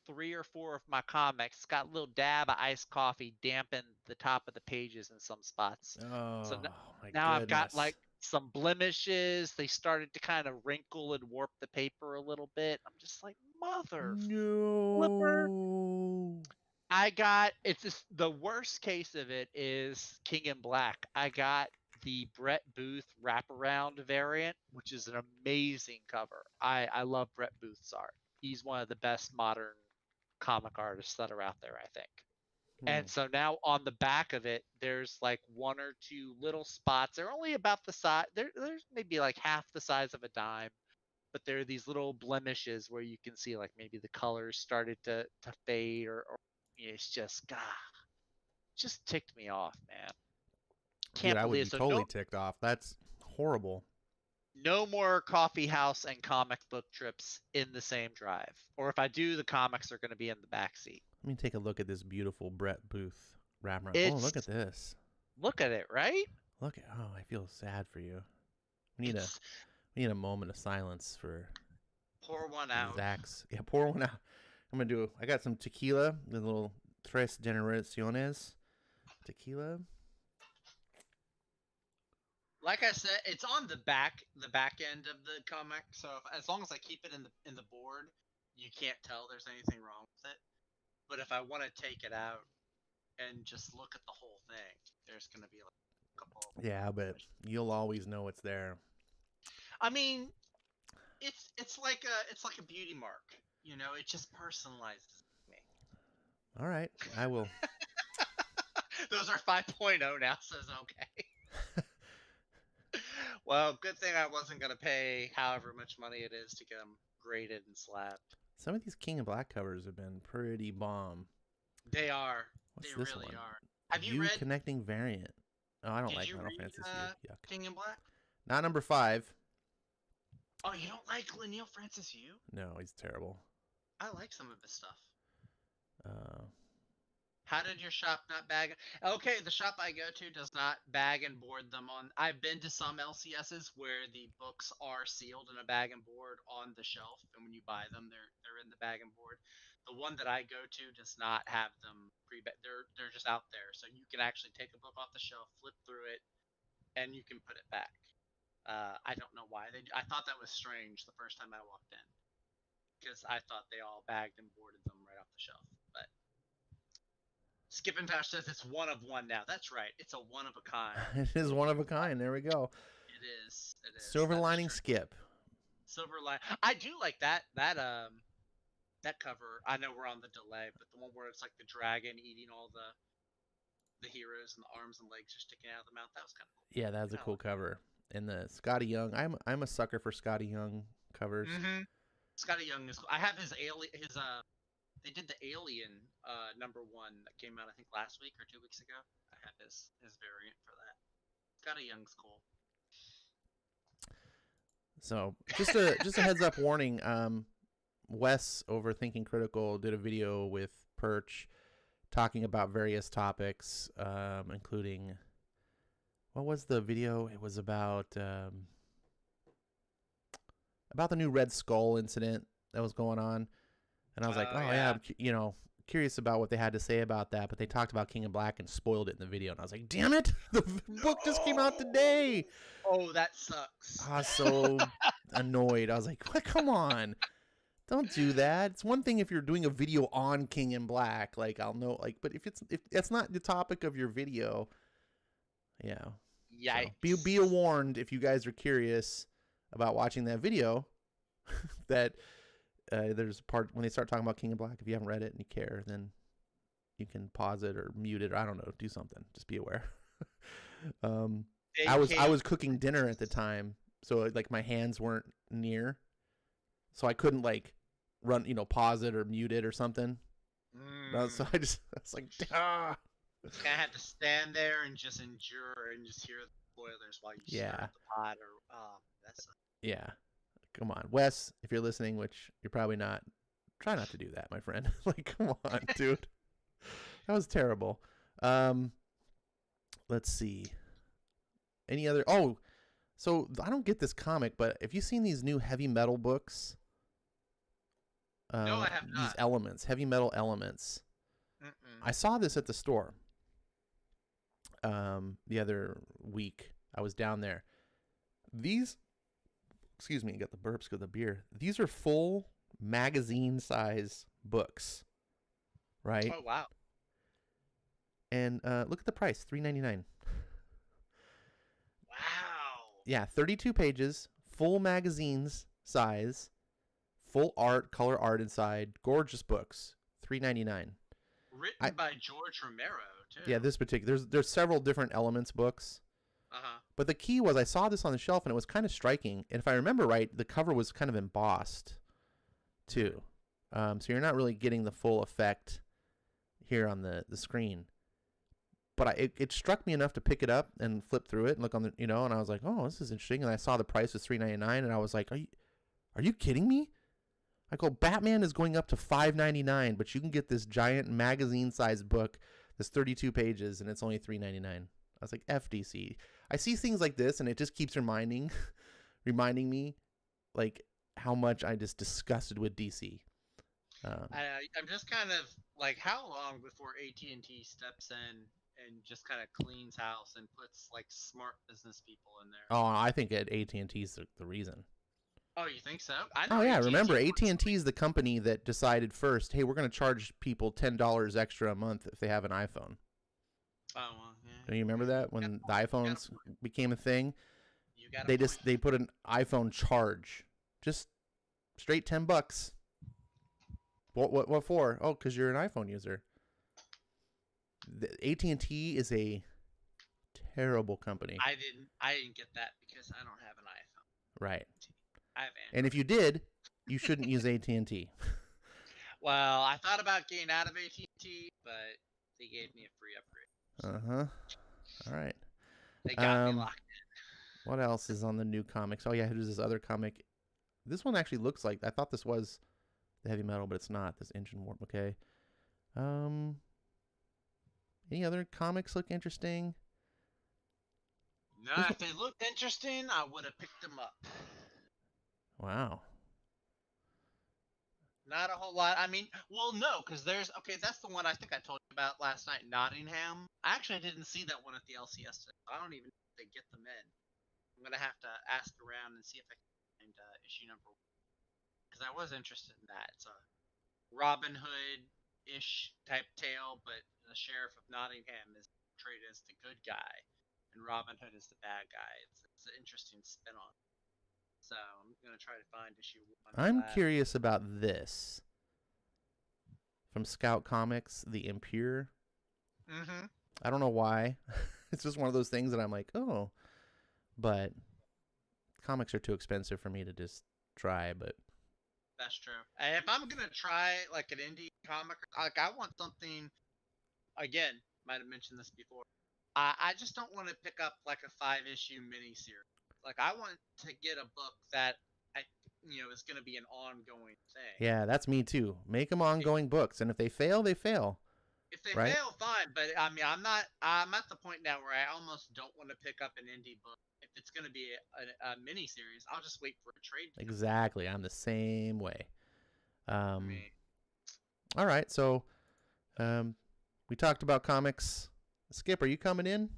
3 or 4 of my comics. It's got a little dab of iced coffee dampen the top of the pages in some spots. Oh, so my now goodness. I've got like some blemishes. They started to kind of wrinkle and warp the paper a little bit. I'm just like, mother flipper. It's just, the worst case of it is King in Black. I got the Brett Booth wraparound variant, which is an amazing cover. I love Brett Booth's art. He's one of the best modern comic artists that are out there, I think. And so now on the back of it, there's like 1 or 2 little spots. They're only about the size. There's maybe like half the size of a dime, but there are these little blemishes where you can see like maybe the colors started to fade or it's just just ticked me off, man. Dude, I would be totally ticked off. That's horrible. No more coffee house and comic book trips in the same drive. Or if I do, the comics are going to be in the back seat. Let me take a look at this beautiful Brett Booth wraparound. Oh, look at this. Look at it, right? I feel sad for you. We need a moment of silence for pour one out. Zach's. Yeah, pour one out. I got some tequila, the little Tres Generaciones tequila. Like I said, it's on the back end of the comic. So as long as I keep it in the board, you can't tell there's anything wrong with it. But if I want to take it out and just look at the whole thing, there's going to be like a couple. Yeah, but you'll always know it's there. I mean, it's like a beauty mark. You know, it just personalizes me. All right, I will. Those are 5.0 now, says okay. Well, good thing I wasn't going to pay however much money it is to get them graded and slabbed. Some of these King of Black covers have been pretty bomb. They are. What's they this really one? are. Have you read Connecting Variant? Oh, I don't like Final read, Fantasy. Yuck. King in Black? Not number 5. Oh, you don't like Neil Francis Yu? No, he's terrible. I like some of his stuff. How did your shop not bag? Okay, the shop I go to does not bag and board them on. I've been to some LCSs where the books are sealed in a bag and board on the shelf, and when you buy them, they're in the bag and board. The one that I go to does not have them they're just out there, so you can actually take a book off the shelf, flip through it, and you can put it back. I don't know why I thought that was strange the first time I walked in, because I thought they all bagged and boarded them right off the shelf. But SkipNTosh says it's one of one now. That's right. It's a one of a kind. It is one of a kind. There we go. It is. Silver Lining Skip. Silver Lining. I do like that cover. I know we're on the delay, but the one where it's like the dragon eating all the heroes and the arms and legs are sticking out of the mouth. That was kind of cool. Yeah, that was a cool cover. And the Scotty Young. I'm a sucker for Scotty Young covers. Mm-hmm. Scotty Young is cool. I have his they did the Alien #1 that came out I think last week or 2 weeks ago. I have his variant for that. Scotty Young's cool. So just a heads up warning. Wes over Thinking Critical did a video with Perch talking about various topics, including, what was the video? It was about the new Red Skull incident that was going on. And I was like, oh, yeah, I'm curious about what they had to say about that. But they talked about King in Black and spoiled it in the video. And I was like, damn it, the book just came out today. Oh, that sucks. I was so annoyed. I was like, what? Come on. Don't do that. It's one thing if you're doing a video on King in Black, like I'll know, like, but if that's not the topic of your video, yeah. Yikes. So be warned if you guys are curious about watching that video that there's a part when they start talking about King in Black. If you haven't read it and you care, then you can pause it or mute it. Or I don't know, do something. Just be aware. I was cooking dinner at the time, so like my hands weren't near, so I couldn't like run, pause it or mute it or something. So I was like, ah. I had to stand there and just endure and just hear the spoilers while you stir up the pot. Yeah. Come on, Wes, if you're listening, which you're probably not, try not to do that, my friend. Like, come on, dude. That was terrible. Let's see. Any other? Oh, so I don't get this comic, but have you seen these new heavy metal books? No, I have not. These elements, heavy metal elements. I saw this at the store the other week. I was down there. These, excuse me, I got the burps because of the beer. These are full magazine size books, right? Oh, wow. And look at the price, $3.99. Wow. Yeah, 32 pages, full magazines size, full art, color art inside, gorgeous books, $3.99. Written by George Romero too. Yeah, this particular there's several different Elements books. But the key was I saw this on the shelf and it was kind of striking. And if I remember right, the cover was kind of embossed too. So you're not really getting the full effect here on the screen. But it struck me enough to pick it up and flip through it and look on the, and I was like, oh, this is interesting. And I saw the price was $3.99 and I was like, are you kidding me? I go, Batman is going up to $5.99, but you can get this giant magazine-sized book that's 32 pages, and it's only $3.99. I was like, FDC. I see things like this, and it just keeps reminding me, like, how much I just disgusted with DC. I'm just kind of like, how long before AT&T steps in and just kind of cleans house and puts like smart business people in there? Oh, I think AT&T is the reason. Oh, you think so? I know. Oh yeah, remember AT&T is the company that decided first, hey, we're going to charge people $10 extra a month if they have an iPhone. Oh, well, yeah. Do you remember that when the iPhones became a thing? They put an iPhone charge, just straight $10. What for? Oh, because you're an iPhone user. AT&T is a terrible company. I didn't get that because I don't have an iPhone. Right. I have Android. And if you did, you shouldn't use AT&T. Well, I thought about getting out of AT&T, but they gave me a free upgrade. All right. They got me locked in. What else is on the new comics? Oh yeah, there's this other comic. This one actually looks like, I thought this was the heavy metal, but it's not. This Engine Warp. Okay. Any other comics look interesting? No, if they looked interesting, I would have picked them up. Wow. Not a whole lot. I mean, well, no, because that's the one I think I told you about last night, Nottingham. I actually didn't see that one at the LCS today. I don't even know if they get them in. I'm going to have to ask around and see if I can find issue number 1. Because I was interested in that. It's a Robin Hood-ish type tale, but the sheriff of Nottingham is portrayed as the good guy, and Robin Hood is the bad guy. It's an interesting spin on it. So I'm going to try to find issue 1. I'm curious about this. From Scout Comics, The Impure. Mm-hmm. I don't know why. It's just one of those things that I'm like, oh. But comics are too expensive for me to just try, but... That's true. And if I'm going to try like an indie comic, like I want something, again, might have mentioned this before. I just don't want to pick up like a 5-issue miniseries. Like I want to get a book that is going to be an ongoing thing. Yeah, that's me too. Make them ongoing books, and if they fail, they fail. If they right? fail, fine. But I mean, I'm at the point now where I almost don't want to pick up an indie book. If it's going to be a mini series, I'll just wait for a trade. Exactly. I'm the same way. I mean, all right. So, we talked about comics. Skip, are you coming in?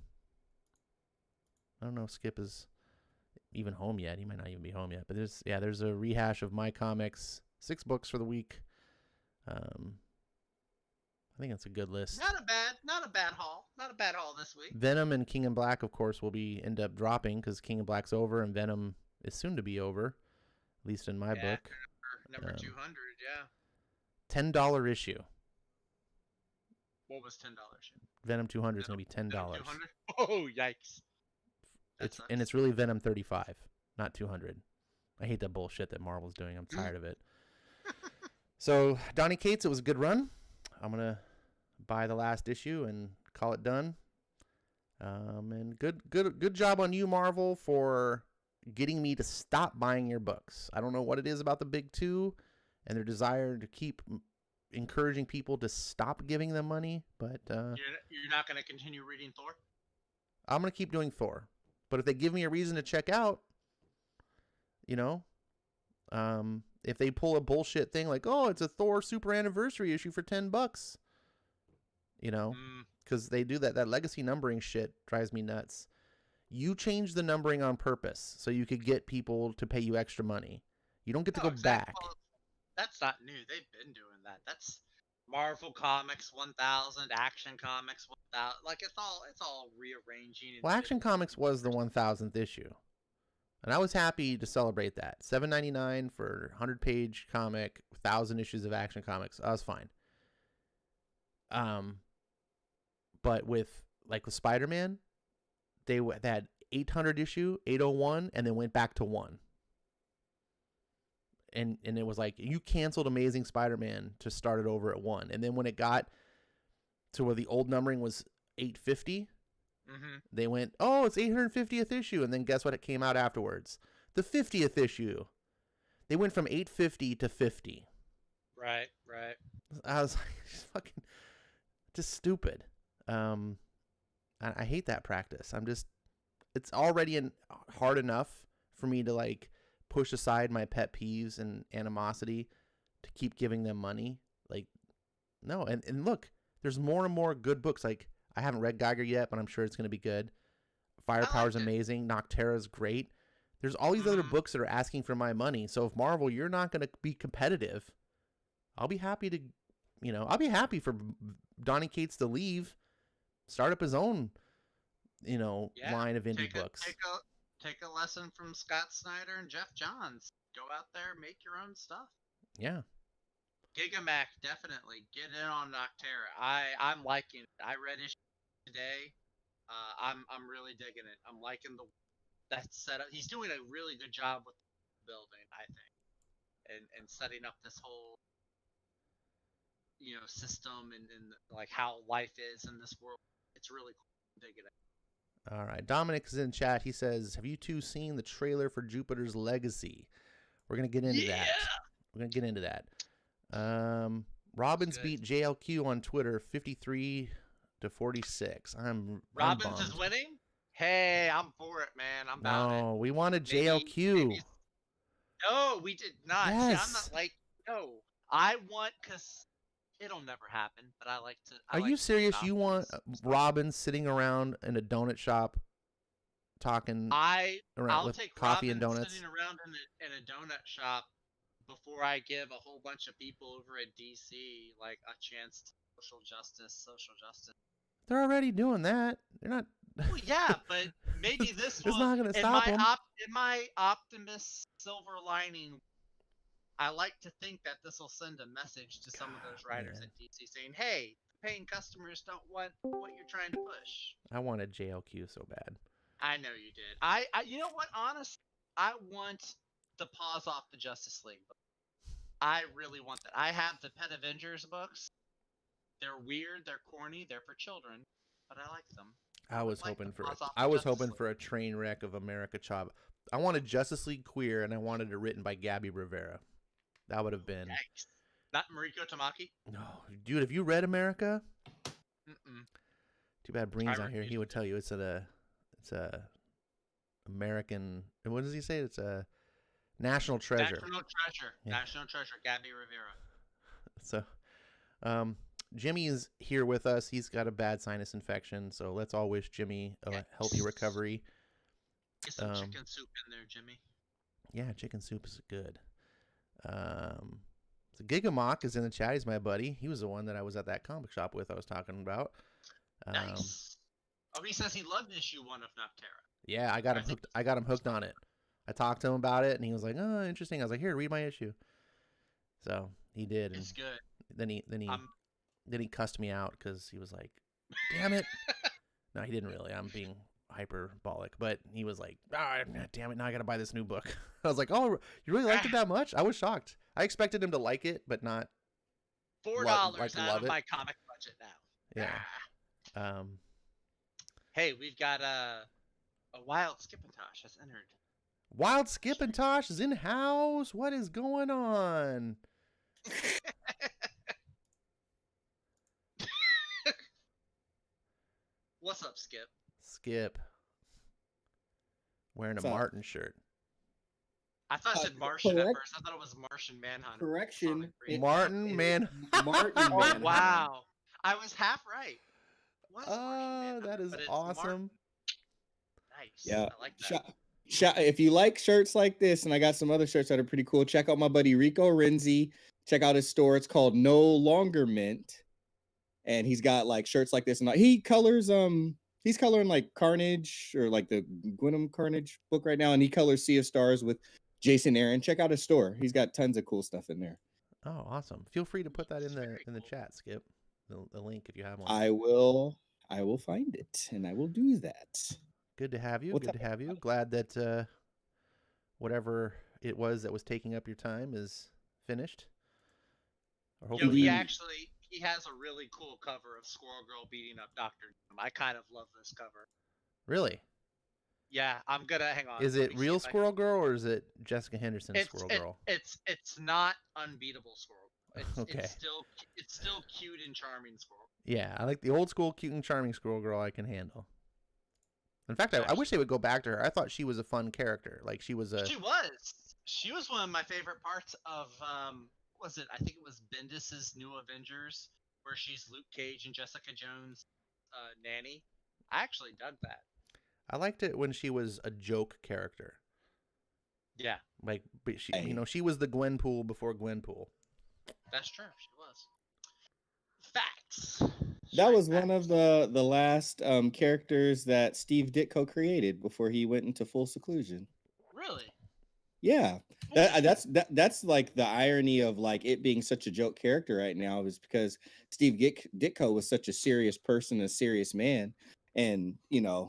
I don't know if Skip is even home yet. He might not even be home yet. But there's a rehash of my comics. 6 books for the week. I think that's a good list. Not a bad haul. Not a bad haul this week. Venom and King in Black, of course, will end up dropping because King in Black's over and Venom is soon to be over, at least in my book. Number 200, yeah. $10 issue. What was $10 issue? Venom 200 is going to be $10. Venom 200? Oh, yikes. It's really Venom 35, not 200. I hate that bullshit that Marvel's doing. I'm tired of it. So, Donny Cates, it was a good run. I'm going to buy the last issue and call it done. And good job on you, Marvel, for getting me to stop buying your books. I don't know what it is about the big two and their desire to keep encouraging people to stop giving them money, but you're not going to continue reading Thor? I'm going to keep doing Thor. But if they give me a reason to check out, if they pull a bullshit thing like, oh, it's a Thor super anniversary issue for $10, because they do that legacy numbering shit drives me nuts. You change the numbering on purpose so you could get people to pay you extra money. You don't get to go back. Well, that's not new. They've been doing that. That's Marvel Comics 1000, Action Comics 1000. Like it's all rearranging. Well, Action Comics was the 1000th issue. And I was happy to celebrate that. $7.99 for a 100-page comic, 1,000 issues of Action Comics. I was fine. But with Spider-Man, they had 800 issue, 801, and then went back to 1. And it was like, you canceled Amazing Spider-Man to start it over at 1. And then when it got to where the old numbering was 850, they went, oh, it's 850th issue. And then guess what? It came out afterwards. The 50th issue. They went from 850 to 50. Right. I was like, just stupid. I hate that practice. It's already hard enough for me to push aside my pet peeves and animosity to keep giving them money. No. And look, there's more and more good books. I haven't read Geiger yet, but I'm sure it's going to be good. Firepower's amazing. Noctera's great. There's all these other books that are asking for my money. So if Marvel, you're not going to be competitive, I'll be happy to, I'll be happy for Donny Cates to leave, start up his own, line of indie books. Take a lesson from Scott Snyder and Jeff Johns. Go out there, make your own stuff. Yeah. Gigamac, definitely get in on Noctera. I'm liking it. I read issue today. I'm really digging it. I'm liking that setup. He's doing a really good job with the building, I think, and setting up this whole system and how life is in this world. It's really cool. I'm digging it. All right, Dominic is in chat. He says, "Have you two seen the trailer for Jupiter's Legacy?" We're gonna get into that. We're gonna get into that. Robbins beat JLQ on Twitter 53-46. Robbins is winning? Hey, I'm for it, man. I'm about it. No, we wanted JLQ. No, we did not. Yes. See, I'm not no. I want, because it'll never happen, but I like to. Are you serious? You want Robbins sitting around in a donut shop talking I'll with take coffee Robbins and donuts? sitting around in a donut shop before I give a whole bunch of people over at DC a chance to social justice. They're already doing that. They're not. Well, yeah, but maybe this it's not going to stop them. In my optimist silver lining, I like to think that this will send a message to some of those writers at DC saying, hey, paying customers don't want what you're trying to push. I wanted JLQ so bad. I know you did. I you know what? Honestly, I want the pause off the Justice League book. I really want that. I have the Pet Avengers books. They're weird, they're corny, they're for children, but I like them. I was hoping for a train wreck of America I wanted Justice League Queer, and I wanted it written by Gabby Rivera. That would have been. Yikes. Not Mariko Tamaki? No, dude. Have you read America? Mm-mm. Too bad Breen's I not here. He would tell you it's a American. What does he say? It's a national treasure. National treasure. Yeah. National treasure. Gabby Rivera. So, Jimmy is here with us. He's got a bad sinus infection, so let's all wish Jimmy a healthy recovery. Get some chicken soup in there, Jimmy. Yeah, chicken soup is good. So Gigamock is in the chat. He's my buddy. He was the one that I was at that comic shop with. I was talking about. Nice. Oh, he says he loved issue 1 of Noctera. Yeah, I got him hooked. I got him hooked on it. I talked to him about it, and he was like, "Oh, interesting." I was like, "Here, read my issue." So he did. And it's good. Then he cussed me out because he was like, "Damn it!" No, he didn't really. I'm being hyperbolic, but he was like, damn it, now I gotta buy this new book. I was like, oh, you really liked it that much? I was shocked. I expected him to like it, but not $4 out of my comic budget now. Yeah. Hey, we've got a wild SkipNTosh has entered. Wild SkipNTosh is in house. What is going on? What's up, Skip? Skip. Wearing a Martin shirt. I thought it said Martian at first. I thought it was Martian Manhunter. Correction. Martin Man. Martin Oh, Manhunter. wow. I was half right. Oh, that is awesome. Nice. Yeah. I like that. If you like shirts like this, and I got some other shirts that are pretty cool, check out my buddy Rico Renzi. Check out his store. It's called No Longer Mint. And he's got like shirts like this. And he colors, he's coloring like Carnage or like the Gwynnum Carnage book right now. And he colors Sea of Stars with Jason Aaron. Check out his store. He's got tons of cool stuff in there. Oh, awesome. Feel free to put that in the chat, Skip. The link if you have one. I will find it and I will do that. Good to have you. Good to have you. Glad that whatever it was that was taking up your time is finished. Or hopefully he has a really cool cover of Squirrel Girl beating up Dr. Doom. I kind of love this cover. Really? Yeah, I'm gonna hang on. Is it real Squirrel Girl or is it Jessica Henderson's Squirrel Girl? It's not unbeatable Squirrel Girl. Okay. It's still cute and charming Squirrel. Yeah, I like the old school cute and charming Squirrel Girl. I can handle. In fact, I wish they would go back to her. I thought she was a fun character. Like she was one of my favorite parts of was it? I think it was Bendis's New Avengers, where she's Luke Cage and Jessica Jones' nanny. I actually dug that. I liked it when she was a joke character. Yeah. Like she, she was the Gwenpool before Gwenpool. That's true. She was. Facts. That was one of the last characters that Steve Ditko created before he went into full seclusion. Really? Yeah. That's like the irony of like it being such a joke character right now is because Steve Ditko was such a serious person, a serious man. And,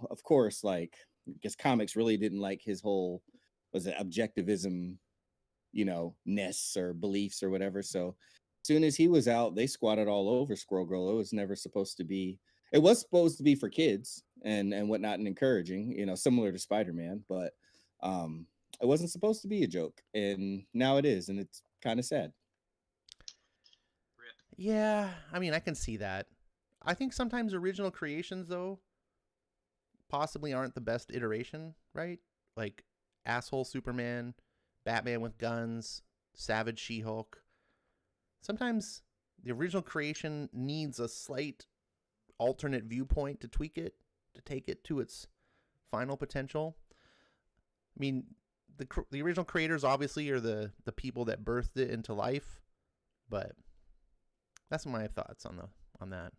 of course, like, I guess comics really didn't like his whole, objectivism, ness or beliefs or whatever. So as soon as he was out, they squatted all over Squirrel Girl. It was never supposed to be. It was supposed to be for kids and whatnot and encouraging, similar to Spider-Man. But it wasn't supposed to be a joke. And now it is. And it's kind of sad. Yeah, I mean, I can see that. I think sometimes original creations, though, possibly aren't the best iteration, right? Like asshole Superman, Batman with guns, Savage She-Hulk. Sometimes the original creation needs a slight alternate viewpoint to tweak it, to take it to its final potential. I mean, the original creators obviously are the people that birthed it into life, but that's my thoughts on that.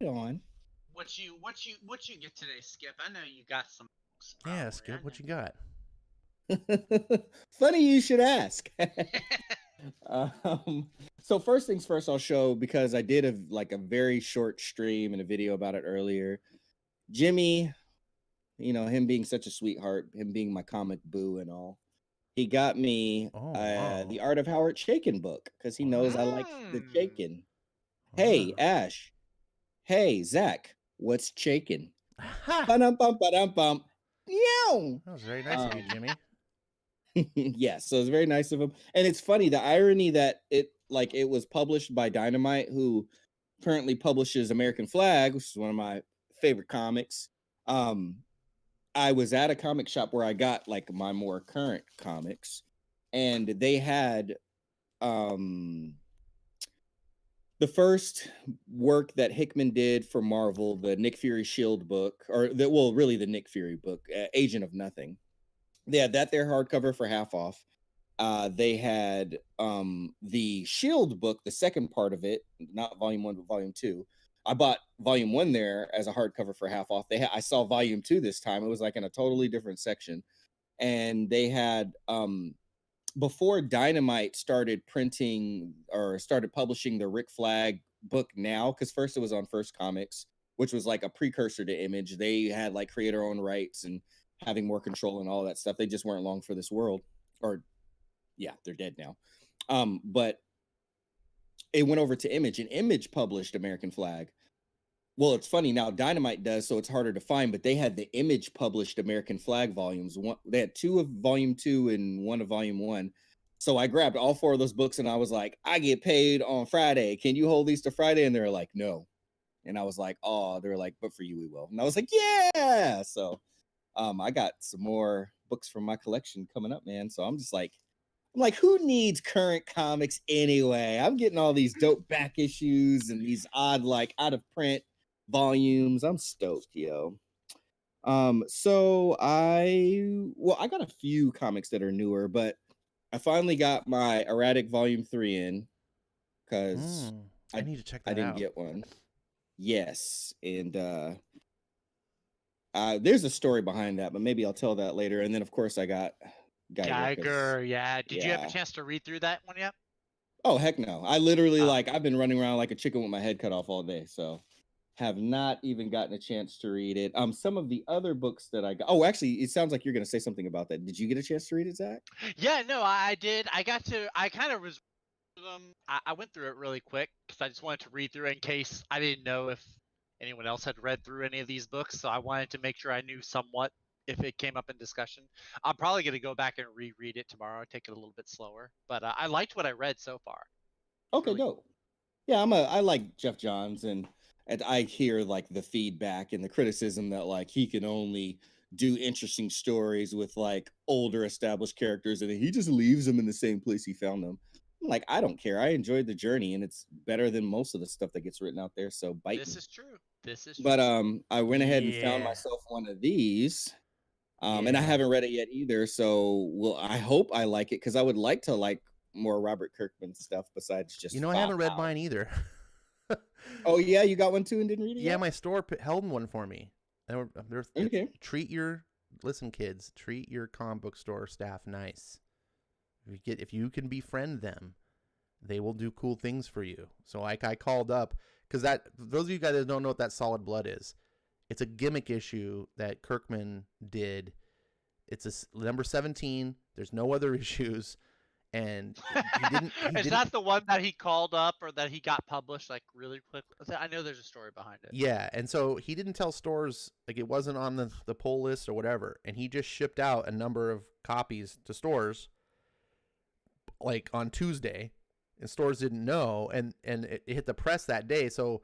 On. What you get today, Skip? I know you got some. Yeah, Skip, what you got? Funny you should ask. So first things first, I'll show, because I did a very short stream and a video about it earlier. Jimmy, him being such a sweetheart, him being my comic boo and all, he got me the Art of Howard Chaykin book because he knows I like the Chaykin. Hey, Ash. Hey, Zach, what's Chaykin? Ha! Ba-dum-bum, ba-dum-bum. Meow. That was very nice of you, Jimmy. Yes, so it's very nice of him. And it's funny, the irony that it was published by Dynamite, who currently publishes American Flag, which is one of my favorite comics. I was at a comic shop where I got like my more current comics, and they had the first work that Hickman did for Marvel, the Nick Fury Shield book, or really the Nick Fury book, Agent of Nothing. They had that there hardcover for half off. They had the Shield book, the second part of it, not volume 1 but volume 2. I bought volume 1 there as a hardcover for half off. I saw volume 2 this time. It was like in a totally different section. And they had before Dynamite started printing or started publishing the Rick Flag book now, because first it was on First Comics, which was like a precursor to Image. They had like creator-owned rights and having more control and all that stuff. They just weren't long for this world. Or yeah, they're dead now. But it went over to Image, and Image published American Flag. Well, it's funny now, Dynamite does, so it's harder to find, but they had the Image published American Flag volumes. They had 2 of volume 2 and 1 of volume 1. So I grabbed all 4 of those books and I was like, I get paid on Friday. Can you hold these to Friday? And they're like, no. And I was like, oh, they're like, but for you, we will. And I was like, yeah. So I got some more books from my collection coming up, man. So I'm like, who needs current comics anyway? I'm getting all these dope back issues and these odd, like out of print volumes. I'm stoked, yo. So I got a few comics that are newer, but I finally got my Erratic Volume 3 in because I need to check that I didn't out. get one. Yes, and there's a story behind that, but maybe I'll tell that later. And then of course I got Geiger, yeah. Did you have a chance to read through that one yet? Oh heck no. I literally I've been running around like a chicken with my head cut off all day, so have not even gotten a chance to read it. Some of the other books that I got. Oh, actually, it sounds like you're going to say something about that. Did you get a chance to read it, Zach? Yeah, no, I did. I kind of was. I went through it really quick because I just wanted to read through in case I didn't know if anyone else had read through any of these books. So I wanted to make sure I knew somewhat if it came up in discussion. I'm probably going to go back and reread it tomorrow. Take it a little bit slower, but I liked what I read so far. Okay, really dope. Yeah, I like Jeff Johns, and I hear like the feedback and the criticism that like he can only do interesting stories with like older established characters, and he just leaves them in the same place he found them. I'm like, I don't care. I enjoyed the journey, and it's better than most of the stuff that gets written out there. So bite This me. is true. This is true. But I went ahead and found myself one of these. And I haven't read it yet either. So I hope I like it, because I would like to like more Robert Kirkman stuff besides just. I haven't read mine either. Oh yeah, you got one too and didn't read it yet? Yeah, my store held one for me. Okay. Listen, kids, treat your comic book store staff nice. If you can befriend them, they will do cool things for you. So like I called up, because those of you guys that don't know what that Solid Blood is, it's a gimmick issue that Kirkman did. It's a number 17. There's no other issues. And it's not the one that he called up or that he got published like really quick. I know there's a story behind it. Yeah, and so he didn't tell stores, like it wasn't on the pull list or whatever, and he just shipped out a number of copies to stores like on Tuesday, and stores didn't know, and it hit the press that day. So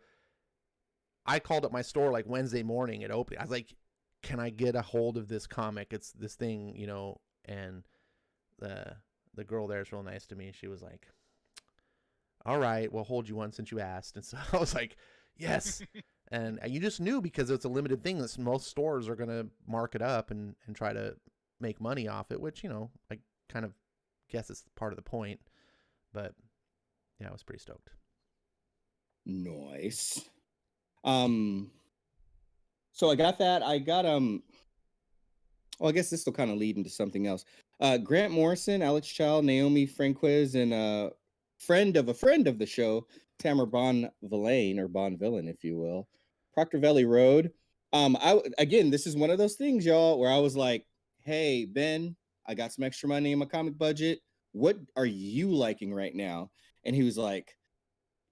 I called up my store like Wednesday morning at opening. I was like, can I get a hold of this comic? It's this thing, and the girl there is real nice to me. She was like, all right, we'll hold you one since you asked. And so I was like, yes. And you just knew, because it's a limited thing, that most stores are going to mark it up and try to make money off it, which, I kind of guess it's part of the point. But yeah, I was pretty stoked. Nice. So I got that. I got, well, I guess this will kind of lead into something else. Grant Morrison, Alex Child, Naomi Franquez, and a friend of the show, Tamara Bonvillain, or Bonvillain, if you will, Proctor Valley Road. Again, this is one of those things, y'all, where I was like, hey, Ben, I got some extra money in my comic budget. What are you liking right now? And he was like,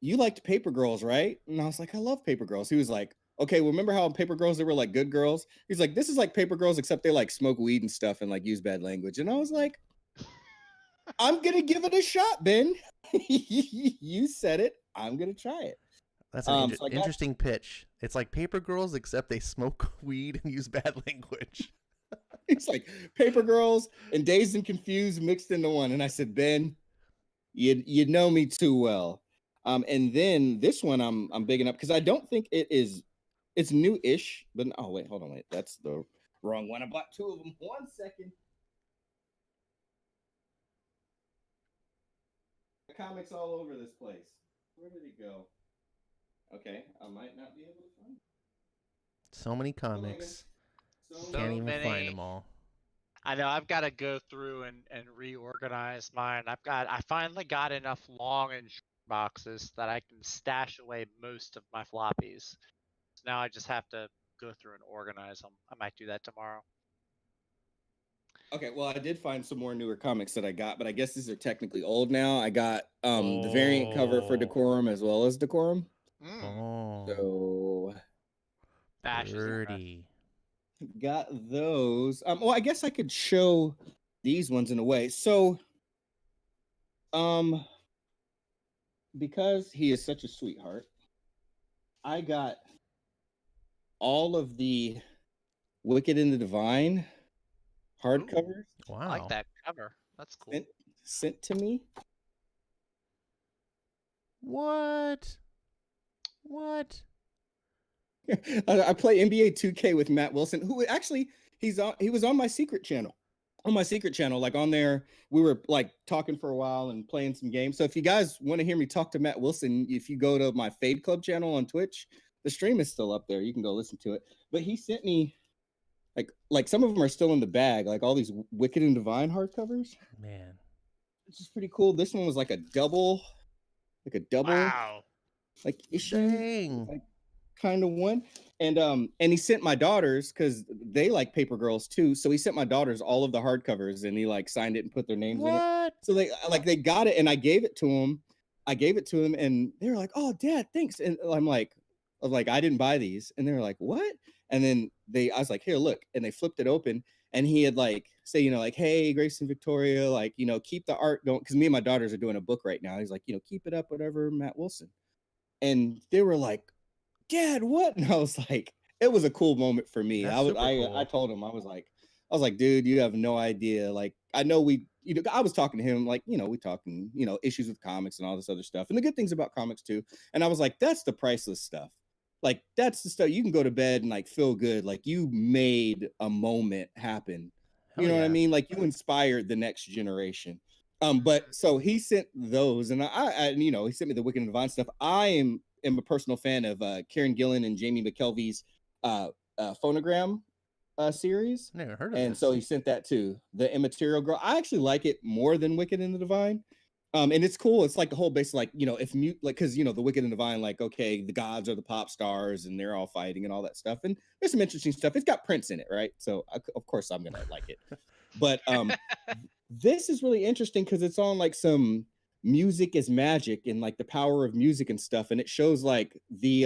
you liked Paper Girls, right? And I was like, I love Paper Girls. He was like, okay, well, remember how in Paper Girls they were like good girls? He's like, this is like Paper Girls, except they like smoke weed and stuff and like use bad language. And I was like, I'm gonna give it a shot, Ben. You said it. I'm gonna try it. That's an So I got- interesting pitch. It's like Paper Girls, except they smoke weed and use bad language. It's like Paper Girls and Dazed and Confused mixed into one. And I said, Ben, you know me too well. And then this one I'm bigging up because I don't think it's new-ish, but oh wait, hold on, wait, that's the wrong one. I bought two of them. 1 second. The comics all over this place. Where did it go? Okay, I might not be able to find it. So many comics. So Can't even many. find them all. I know I've got to go through and reorganize mine. I finally got enough long and short boxes that I can stash away most of my floppies. So now I just have to go through and organize them. I might do that tomorrow. Okay, well, I did find some more newer comics that I got, but I guess these are technically old now. I got the variant cover for Decorum as well as Decorum. Oh, So Bash is dirty. got those. Well, I guess I could show these ones in a way. So because he is such a sweetheart, I got all of the Wicked and the Divine hardcovers Wow. I like that cover. That's cool. sent to me. What? I play NBA 2K with Matt Wilson, who actually he was on my secret channel. On my secret channel, like on there, we were like talking for a while and playing some games. So if you guys want to hear me talk to Matt Wilson, if you go to my Fade Club channel on Twitch, the stream is still up there. You can go listen to it. But he sent me like some of them are still in the bag, like all these Wicked and Divine hardcovers. Man. Which is pretty cool. This one was like a double Wow. like issue. Dang. Like, kind of one. And he sent my daughters, because they like Paper Girls too, so he sent my daughters all of the hardcovers and he like signed it and put their names in it. What? So they got it, and I gave it to them and they were like, oh Dad, thanks. And I'm like I didn't buy these. And they were like, what? And then I was like, here, look. And they flipped it open, and he had like say, like, hey, Grace and Victoria, like, keep the art going, because me and my daughters are doing a book right now. He's like, keep it up, whatever, Matt Wilson. And they were like, Dad, what? And I was like, it was a cool moment for me. That's I super cool. I told him, I was like, dude, you have no idea. Like, I know I was talking to him, like, we talking, issues with comics and all this other stuff and the good things about comics too. And I was like, that's the priceless stuff. Like, that's the stuff you can go to bed and like feel good. Like, you made a moment happen. Hell You know what I yeah. mean? Like, you inspired the next generation. But so he sent those, and I he sent me the Wicked and Divine stuff. I am a personal fan of Karen Gillan and Jamie McKelvey's Phonogram series. Never heard of And this. so he sent that too. The Immaterial Girl. I actually like it more than Wicked and the Divine. And it's cool. It's like the whole base, like, if because the Wicked and Divine, like, okay, the gods are the pop stars and they're all fighting and all that stuff. And there's some interesting stuff. It's got Prince in it, right? So of course I'm gonna like it. But this is really interesting because it's on like some music is magic and like the power of music and stuff, and it shows like the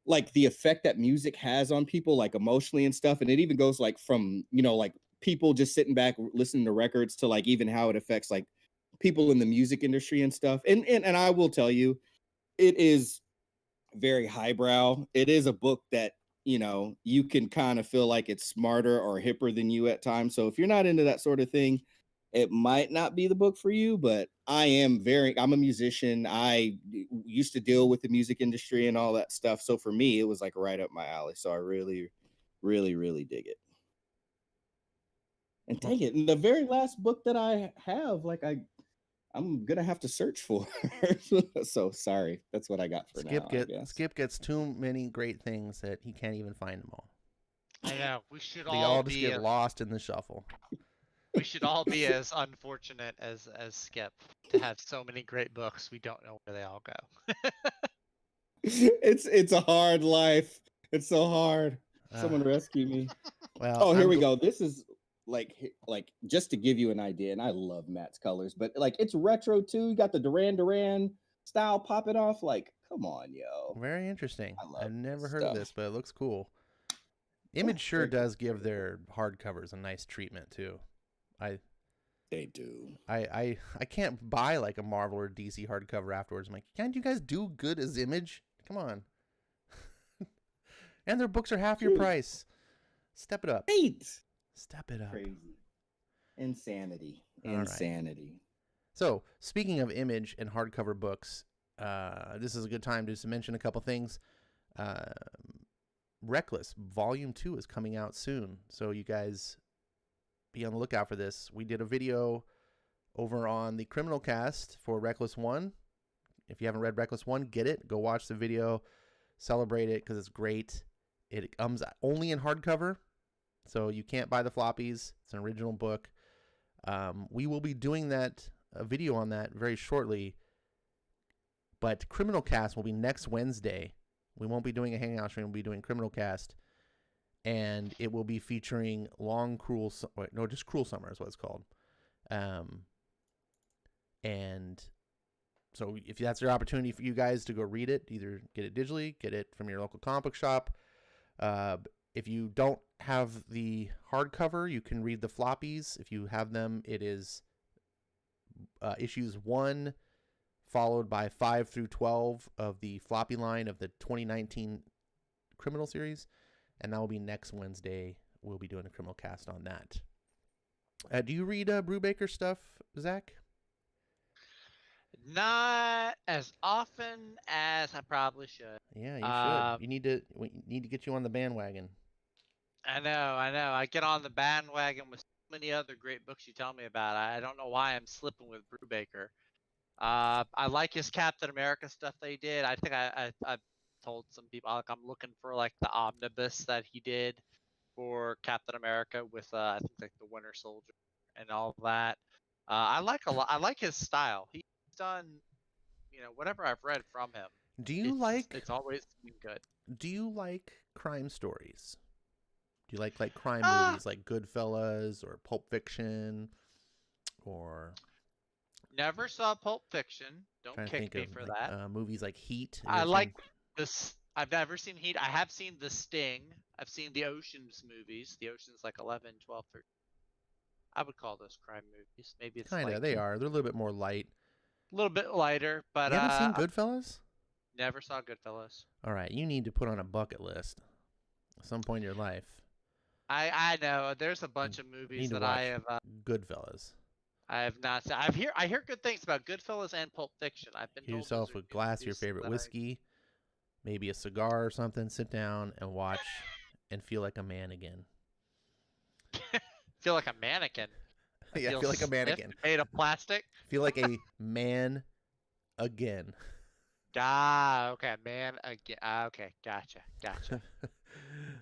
effect that music has on people, like emotionally and stuff. And it even goes like from like people just sitting back listening to records to like even how it affects like people in the music industry and stuff. And I will tell you, it is very highbrow. It is a book that you can kind of feel like it's smarter or hipper than you at times. So if you're not into that sort of thing, it might not be the book for you. But I'm a musician. I used to deal with the music industry and all that stuff. So for me, it was like right up my alley. So I really, really, really dig it. And dang it, and the very last book that I have, like I'm gonna have to search for. So sorry, that's what I got for now. Skip gets too many great things that he can't even find them all. I know. We should They all all just be get lost in the shuffle. we should all be as unfortunate as Skip to have so many great books. We don't know where they all go. It's a hard life. It's so hard. Someone rescue me. Well, Here we go. This is like just to give you an idea, and I love Matt's colors, but like it's retro too. You got the Duran Duran style popping off. Like, Come on, yo. Very interesting. I love I've never this heard of stuff. this, but it looks cool. Image sure very cool, does give very their hardcovers a nice treatment too. They do. I can't buy like a Marvel or DC hardcover afterwards. I'm like, can't you guys do good as Image? Come on. And their books are half your True. price. Step it up. Right. Step it up. Crazy. Insanity. All right. Insanity. So, speaking of Image and hardcover books, this is a good time to mention a couple things. Reckless Volume 2 is coming out soon, so you guys be on the lookout for this. We did a video over on the Criminal Cast for Reckless 1. If you haven't read Reckless 1, get it. Go watch the video. Celebrate it because it's great. It comes only in hardcover, so you can't buy the floppies. It's an original book. We will be doing a video on that very shortly, but Criminal Cast will be next Wednesday. We won't be doing a Hangout stream. We'll be doing Criminal Cast, and it will be featuring Cruel Summer is what it's called. And so if that's your opportunity for you guys to go read it, either get it digitally, get it from your local comic book shop. If you don't have the hardcover, you can read the floppies. If you have them, it is issues 1 followed by 5 through 12 of the floppy line of the 2019 Criminal series, and that will be next Wednesday. We'll be doing a Criminal Cast on that. Do you read Brubaker stuff, Zach? Not as often as I probably should. Yeah, you should. We need to get you on the bandwagon. I know. I get on the bandwagon with so many other great books you tell me about. I don't know why I'm slipping with Brubaker. I like his Captain America stuff that he did. I think I've told some people like I'm looking for like the omnibus that he did for Captain America with I think like the Winter Soldier and all that. I like his style. He's done, whatever I've read from him. It's always been good. Do you like crime stories? Do you like crime movies like Goodfellas or Pulp Fiction or? Never saw Pulp Fiction. Don't kick me for that. Movies like Heat. I like this. I've never seen Heat. I have seen The Sting. I've seen the Ocean's movies. The Ocean's like 11, 12, 13. I would call those crime movies. Maybe it's kind of. They are. They're a little bit more light. A little bit lighter, but you haven't seen Goodfellas? Never saw Goodfellas. All right, you need to put on a bucket list at some point in your life. I know. There's a bunch of movies that I have. Goodfellas. I have not seen. I hear good things about Goodfellas and Pulp Fiction. I've been. Get yourself a glass of your favorite whiskey, maybe a cigar or something. Sit down and watch, and feel like a man again. Feel like a mannequin. Yeah, feel like a mannequin. Made of plastic. Feel like a man again. Okay, man again. Okay, gotcha.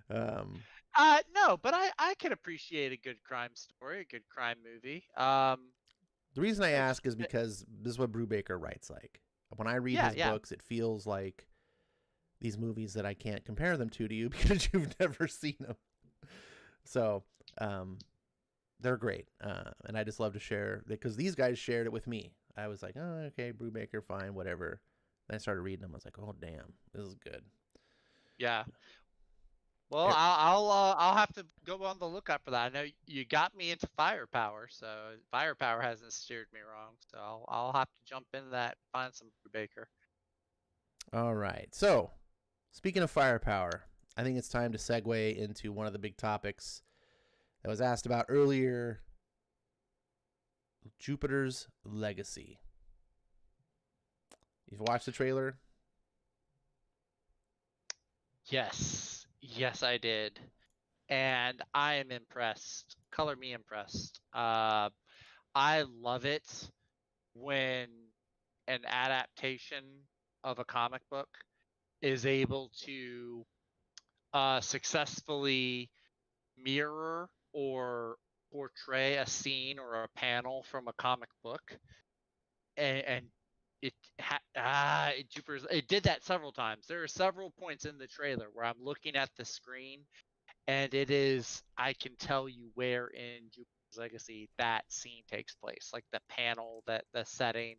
No, but I can appreciate a good crime story, a good crime movie. The reason I ask is because this is what Brubaker writes like. When I read his books, it feels like these movies that I can't compare them to you because you've never seen them. So, they're great. And I just love to share because these guys shared it with me. I was like, oh, okay, Brubaker, fine, whatever. Then I started reading them. I was like, oh, damn, this is good. Yeah. Well, I'll have to go on the lookout for that. I know you got me into Firepower, so Firepower hasn't steered me wrong. So I'll have to jump into that, find some Brubaker. All right. So, speaking of Firepower, I think it's time to segue into one of the big topics that was asked about earlier: Jupiter's Legacy. You've watched the trailer? Yes, I did, and I am impressed. Color me impressed. I love it when an adaptation of a comic book is able to successfully mirror or portray a scene or a panel from a comic book, and it did that several times. There are several points in the trailer where I'm looking at the screen and I can tell you where in Jupiter's Legacy, that scene takes place. Like the panel, the setting.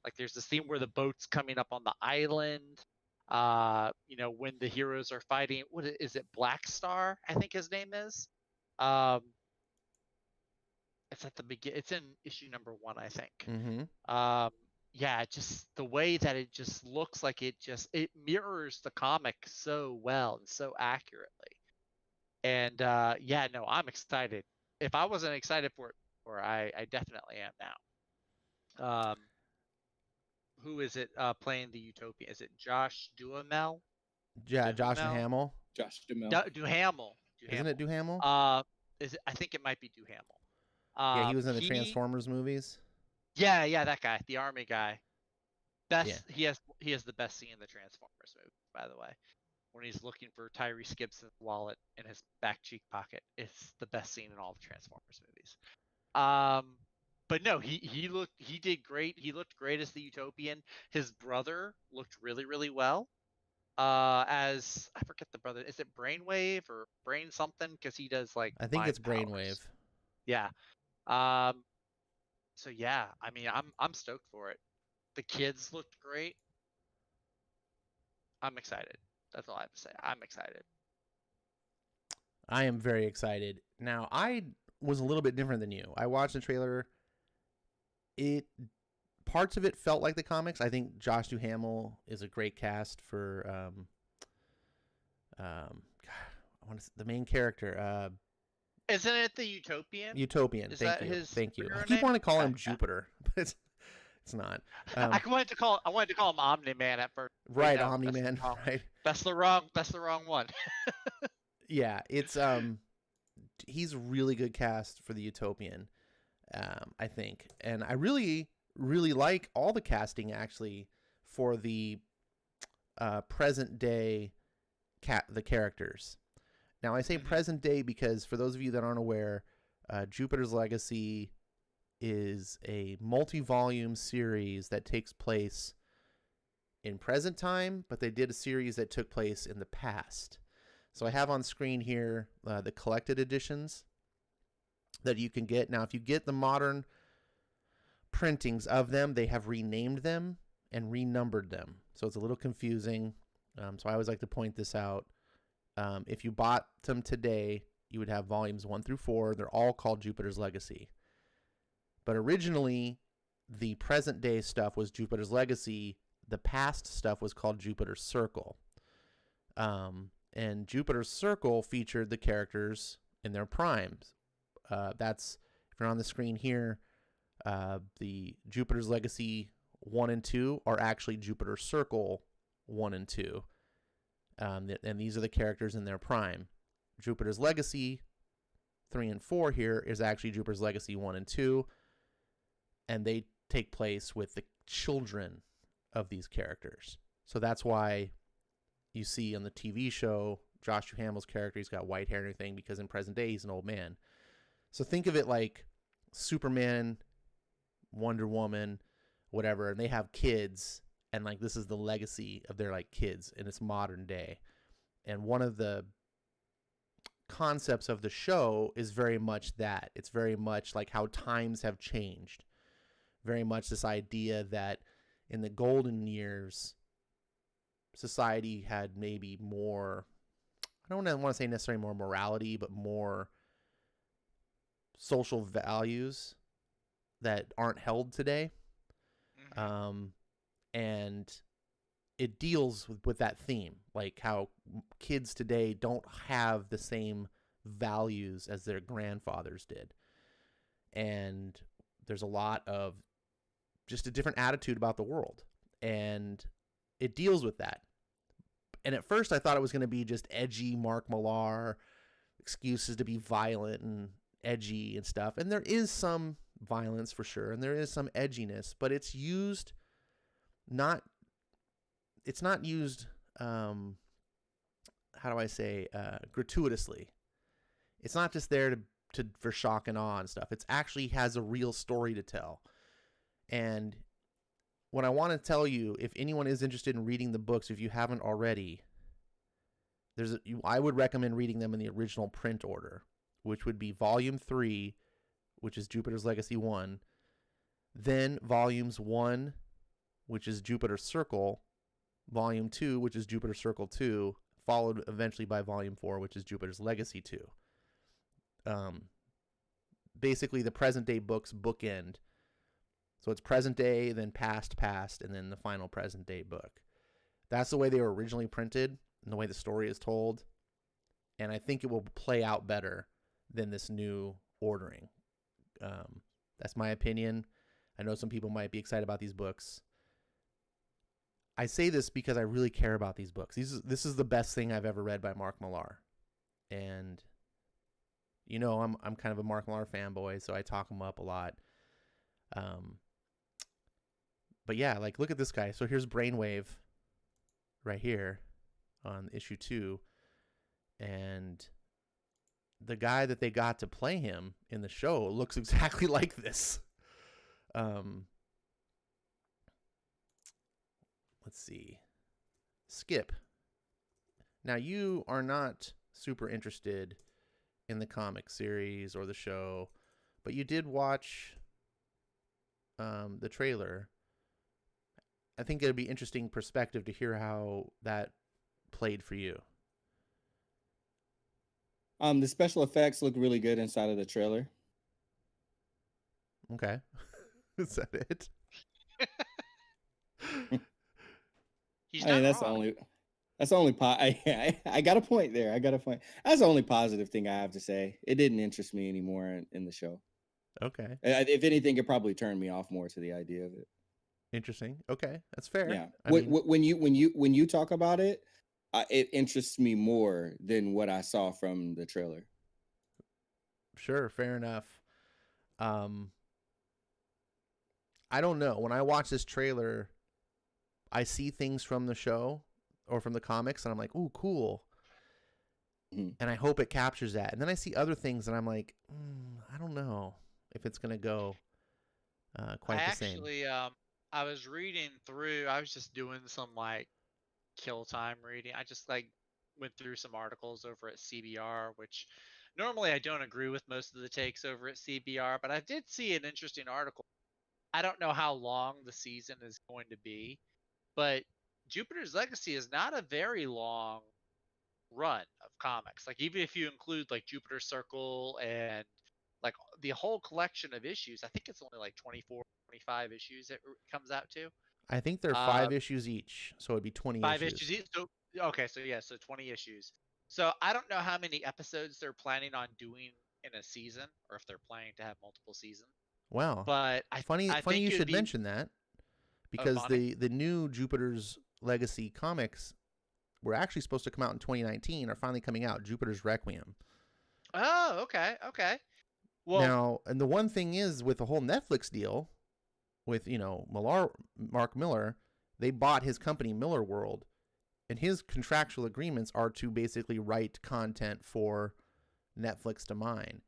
Like there's the scene where the boat's coming up on the island. When the heroes are fighting, what is it? Black Star, I think his name is. It's at the begin. It's in issue number 1, I think. Mm-hmm. Yeah, just the way that it just looks like it mirrors the comic so well and so accurately. And no, I'm excited. If I wasn't excited for it before, I definitely am now. Who is it playing the Utopia? Is it Josh Duhamel? Yeah, Josh Duhamel. Josh Duhamel. Duhamel. Isn't it Duhamel? I think it might be Duhamel. Yeah, he was in the Transformers movies. Yeah, that guy, the army guy. Yeah. He has the best scene in the Transformers movie, by the way. When he's looking for Tyrese Gibson's wallet in his back cheek pocket. It's the best scene in all the Transformers movies. But no, he did great. He looked great as the Utopian. His brother looked really, really well. As I forget the brother, is it Brainwave or Brain something? Because he does like I think it's powers. Brainwave. Yeah. So yeah, I mean, I'm stoked for it. The kids looked great. I'm excited. That's all I have to say. I'm excited. I am very excited. Now, I was a little bit different than you. I watched the trailer. Parts of it felt like the comics. I think Josh Duhamel is a great cast for the main character. Isn't it the Utopian? Utopian. Is Thank that you. his Thank you. I superhero keep name? wanting to call him Jupiter, but it's not. I wanted to call him Omni-Man at first. Right, No, Omni-Man. Right. That's the wrong one. Yeah, it's he's a really good cast for the Utopian, I think, and I really like all the casting actually for the present day the characters. Now I say present day because for those of you that aren't aware, Jupiter's Legacy is a multi-volume series that takes place in present time, but they did a series that took place in the past. So I have on screen here the collected editions that you can get. Now, if you get the modern printings of them, they have renamed them and renumbered them. So it's a little confusing. So I always like to point this out. If you bought them today, you would have volumes 1 through 4. They're all called Jupiter's Legacy. But originally, the present day stuff was Jupiter's Legacy. The past stuff was called Jupiter's Circle. And Jupiter's Circle featured the characters in their primes. That's, if you're on the screen here, the Jupiter's Legacy 1 and 2 are actually Jupiter's Circle 1 and 2. And these are the characters in their prime. Jupiter's Legacy 3 and 4 here is actually Jupiter's Legacy 1 and 2. And they take place with the children of these characters. So that's why you see on the TV show, Josh Duhamel's character, he's got white hair and everything, because in present day, he's an old man. So think of it like Superman, Wonder Woman, whatever, and they have kids, and like this is the legacy of their like kids, and it's modern day. And one of the concepts of the show is very much that. It's very much like how times have changed. Very much this idea that in the golden years, society had maybe more, I don't want to say necessarily more morality, but more social values that aren't held today. And it deals with that theme, like how kids today don't have the same values as their grandfathers did. And there's a lot of just a different attitude about the world. And it deals with that. And at first I thought it was going to be just edgy Mark Millar, excuses to be violent and edgy and stuff. And there is some violence for sure, and there is some edginess, but it's used it's not used, gratuitously. It's not just there for shock and awe and stuff. It actually has a real story to tell. And what I want to tell you, if anyone is interested in reading the books, if you haven't already, I would recommend reading them in the original print order, which would be Volume 3, which is Jupiter's Legacy 1, then Volumes 1, which is Jupiter's Circle, Volume 2, which is Jupiter's Circle 2, followed eventually by Volume 4, which is Jupiter's Legacy 2. Basically, the present day books bookend. So it's present day, then past, and then the final present day book. That's the way they were originally printed and the way the story is told. And I think it will play out better than this new ordering. That's my opinion. I know some people might be excited about these books. I say this because I really care about these books. This is the best thing I've ever read by Mark Millar. And you know, I'm kind of a Mark Millar fanboy, so I talk him up a lot. But yeah, like look at this guy. So here's Brainwave right here on issue 2, and the guy that they got to play him in the show looks exactly like this. Let's see. Skip. Now you are not super interested in the comic series or the show, but you did watch the trailer. I think it'd be interesting perspective to hear how that played for you. The special effects look really good inside of the trailer. Okay. Is that it? He's I not mean, that's wrong. the only I got a point there. I got a point. That's the only positive thing I have to say. It didn't interest me anymore in the show. Okay. If anything, it probably turned me off more to the idea of it. Interesting. Okay, that's fair. Yeah. I mean, When you talk about it, it interests me more than what I saw from the trailer. sure, fair enough. I don't know. When I watch this trailer, I see things from the show or from the comics, and I'm like, "Ooh, cool!" Mhm. And I hope it captures that. And then I see other things, and I'm like, I don't know if it's gonna go quite the same. Actually, I was reading through. I was just doing some like kill time reading. I just like went through some articles over at CBR, which normally I don't agree with most of the takes over at CBR, but I did see an interesting article. I don't know how long the season is going to be, but Jupiter's Legacy is not a very long run of comics. Like even if you include like Jupiter Circle and like the whole collection of issues, I think it's only like 24, 25 issues it comes out to. I think they're 5 issues each, so it'd be 20 5 issues. issues each. So okay, so yeah, so 20 issues. So I don't know how many episodes they're planning on doing in a season, or if they're planning to have multiple seasons. Wow. But Funny I think you it'd should be mention that, because funny. the new Jupiter's Legacy comics were actually supposed to come out in 2019 are finally coming out. Jupiter's Requiem. Oh, okay. Well, Now, and the one thing is with the whole Netflix deal with, Mark Miller, they bought his company Miller World, and his contractual agreements are to basically write content for Netflix to mine.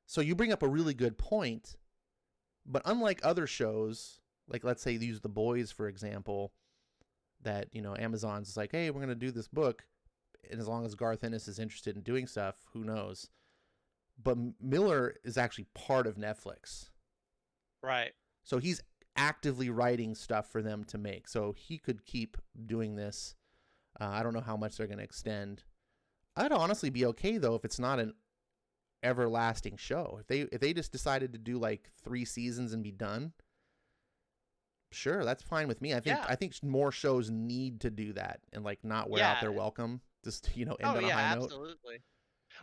So you bring up a really good point, but unlike other shows, like let's say use The Boys for example, that, Amazon's like, hey, we're going to do this book, and as long as Garth Ennis is interested in doing stuff, who knows? But Miller is actually part of Netflix. right. So he's actively writing stuff for them to make. So he could keep doing this. I don't know how much they're going to extend. I'd honestly be okay though if it's not an everlasting show. If they just decided to do like 3 seasons and be done, sure, that's fine with me. I think more shows need to do that and like not wear out their welcome. Just end on a high note. Absolutely.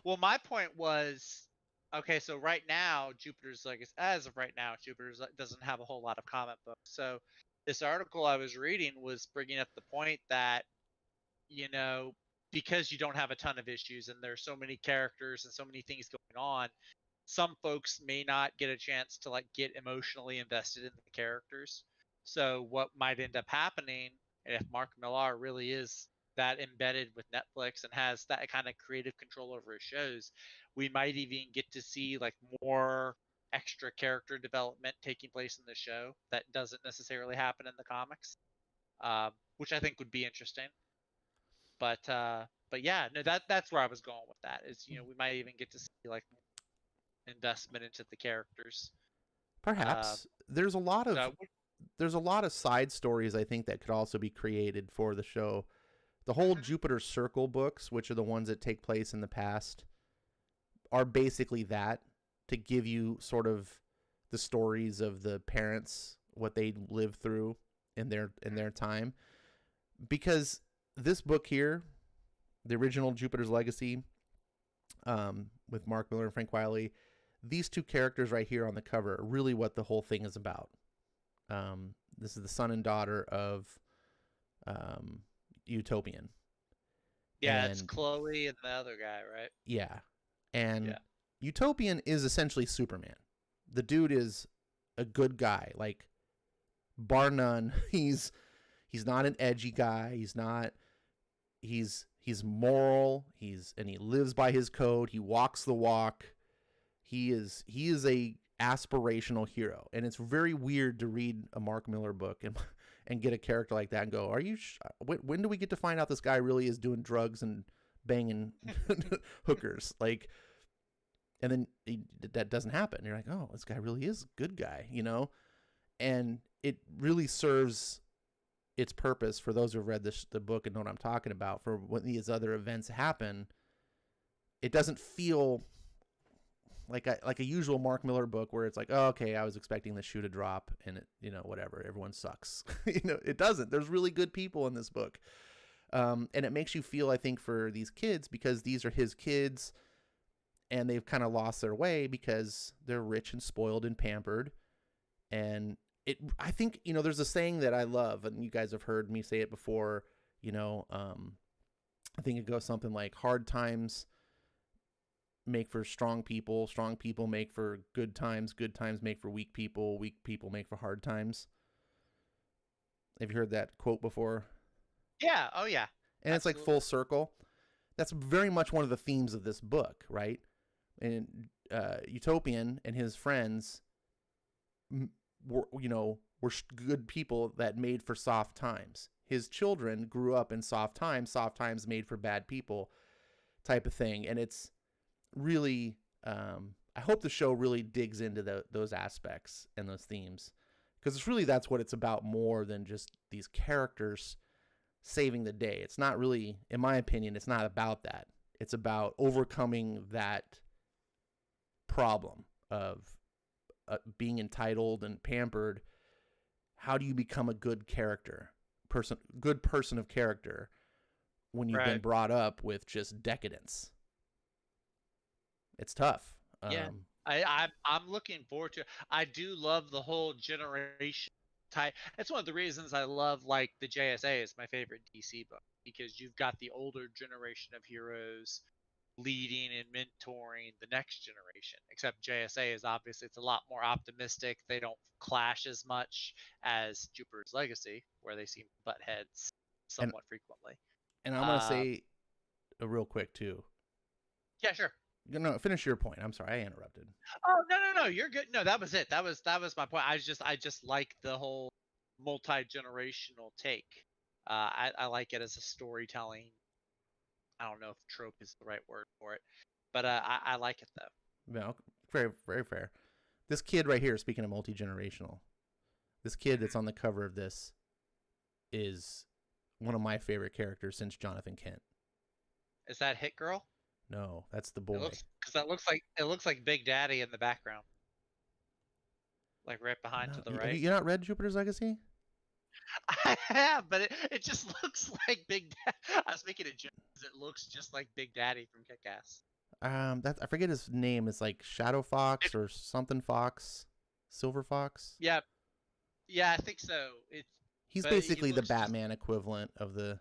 Well, my point was, okay, so right now, Jupiter's Legacy, as of right now, Jupiter's doesn't have a whole lot of comic books. So this article I was reading was bringing up the point that, because you don't have a ton of issues and there's so many characters and so many things going on, some folks may not get a chance to like get emotionally invested in the characters. So what might end up happening if Mark Millar really is that embedded with Netflix and has that kind of creative control over his shows, we might even get to see like more extra character development taking place in the show that doesn't necessarily happen in the comics, which I think would be interesting. But yeah, no, that's where I was going with that. Is we might even get to see like investment into the characters. Perhaps there's a lot of So, side stories I think that could also be created for the show. The whole Mhm. Jupiter Circle books, which are the ones that take place in the past, are basically that, to give you sort of the stories of the parents, what they lived through in their time. Because this book here, the original Jupiter's Legacy, with Mark Miller and Frank Wiley, these two characters right here on the cover are really what the whole thing is about. This is the son and daughter of Utopian. yeah, it's And Chloe and the other guy, right? yeah. And Yeah. Utopian is essentially Superman. The dude is a good guy, like bar none. He's not an edgy guy. He's moral. And he lives by his code. He walks the walk. He is a aspirational hero. And it's very weird to read a Mark Miller book and get a character like that and go, are you when do we get to find out this guy really is doing drugs and banging hookers? Like, and then that doesn't happen. You're like, oh, this guy really is a good guy, you know? And it really serves its purpose for those who've read the book and know what I'm talking about. For when these other events happen, it doesn't feel like a usual Mark Miller book where it's like, oh, okay, I was expecting the shoe to drop and it, you know, whatever, everyone sucks. You know, it doesn't. There's really good people in this book. And it makes you feel, I think, for these kids, because these are his kids and they've kind of lost their way because they're rich and spoiled and pampered. And I think, you know, there's a saying that I love, and you guys have heard me say it before, you know, I think it goes something like, hard times make for strong people make for good times make for weak people make for hard times. Have you heard that quote before? Yeah. Oh, yeah. And it's like full circle. That's very much one of the themes of this book, right? And Utopian and his friends were good people that made for soft times. His children grew up in soft times made for bad people type of thing. And it's really, I hope the show really digs into those aspects and those themes, because it's really, that's what it's about more than just these characters saving the day. It's not really, in my opinion, it's not about that. It's about overcoming that problem of being entitled and pampered. How do you become a good person of character when you've been brought up with just decadence? It's tough. Yeah. I'm looking forward to it. I do love the whole generation type. That's one of the reasons I love, like, the JSA is my favorite DC book, because you've got the older generation of heroes leading and mentoring the next generation. Except JSA is obviously, it's a lot more optimistic. They don't clash as much as Jupiter's Legacy, where they seem to butt heads somewhat frequently. And I'm gonna say real quick too. Yeah, sure. No, finish your point. I'm sorry, I interrupted. Oh, no, you're good. No, that was it. That was my point. I just like the whole multi-generational take. I like it as a storytelling. I don't know if trope is the right word for it, but I like it though. No, very, very fair. This kid right here, speaking of multi-generational, this kid that's on the cover of this is one of my favorite characters since Jonathan Kent. Is that Hit Girl? No, that's the boy. Because that looks like Big Daddy in the background, like right behind to the right. You not read Jupiter's Legacy? I have, but it just looks like Big Daddy. I was making a joke because it looks just like Big Daddy from Kick-Ass. I forget his name. It's like Shadow Fox or something Fox, Silver Fox. Yeah, I think so. He's basically the Batman equivalent of the.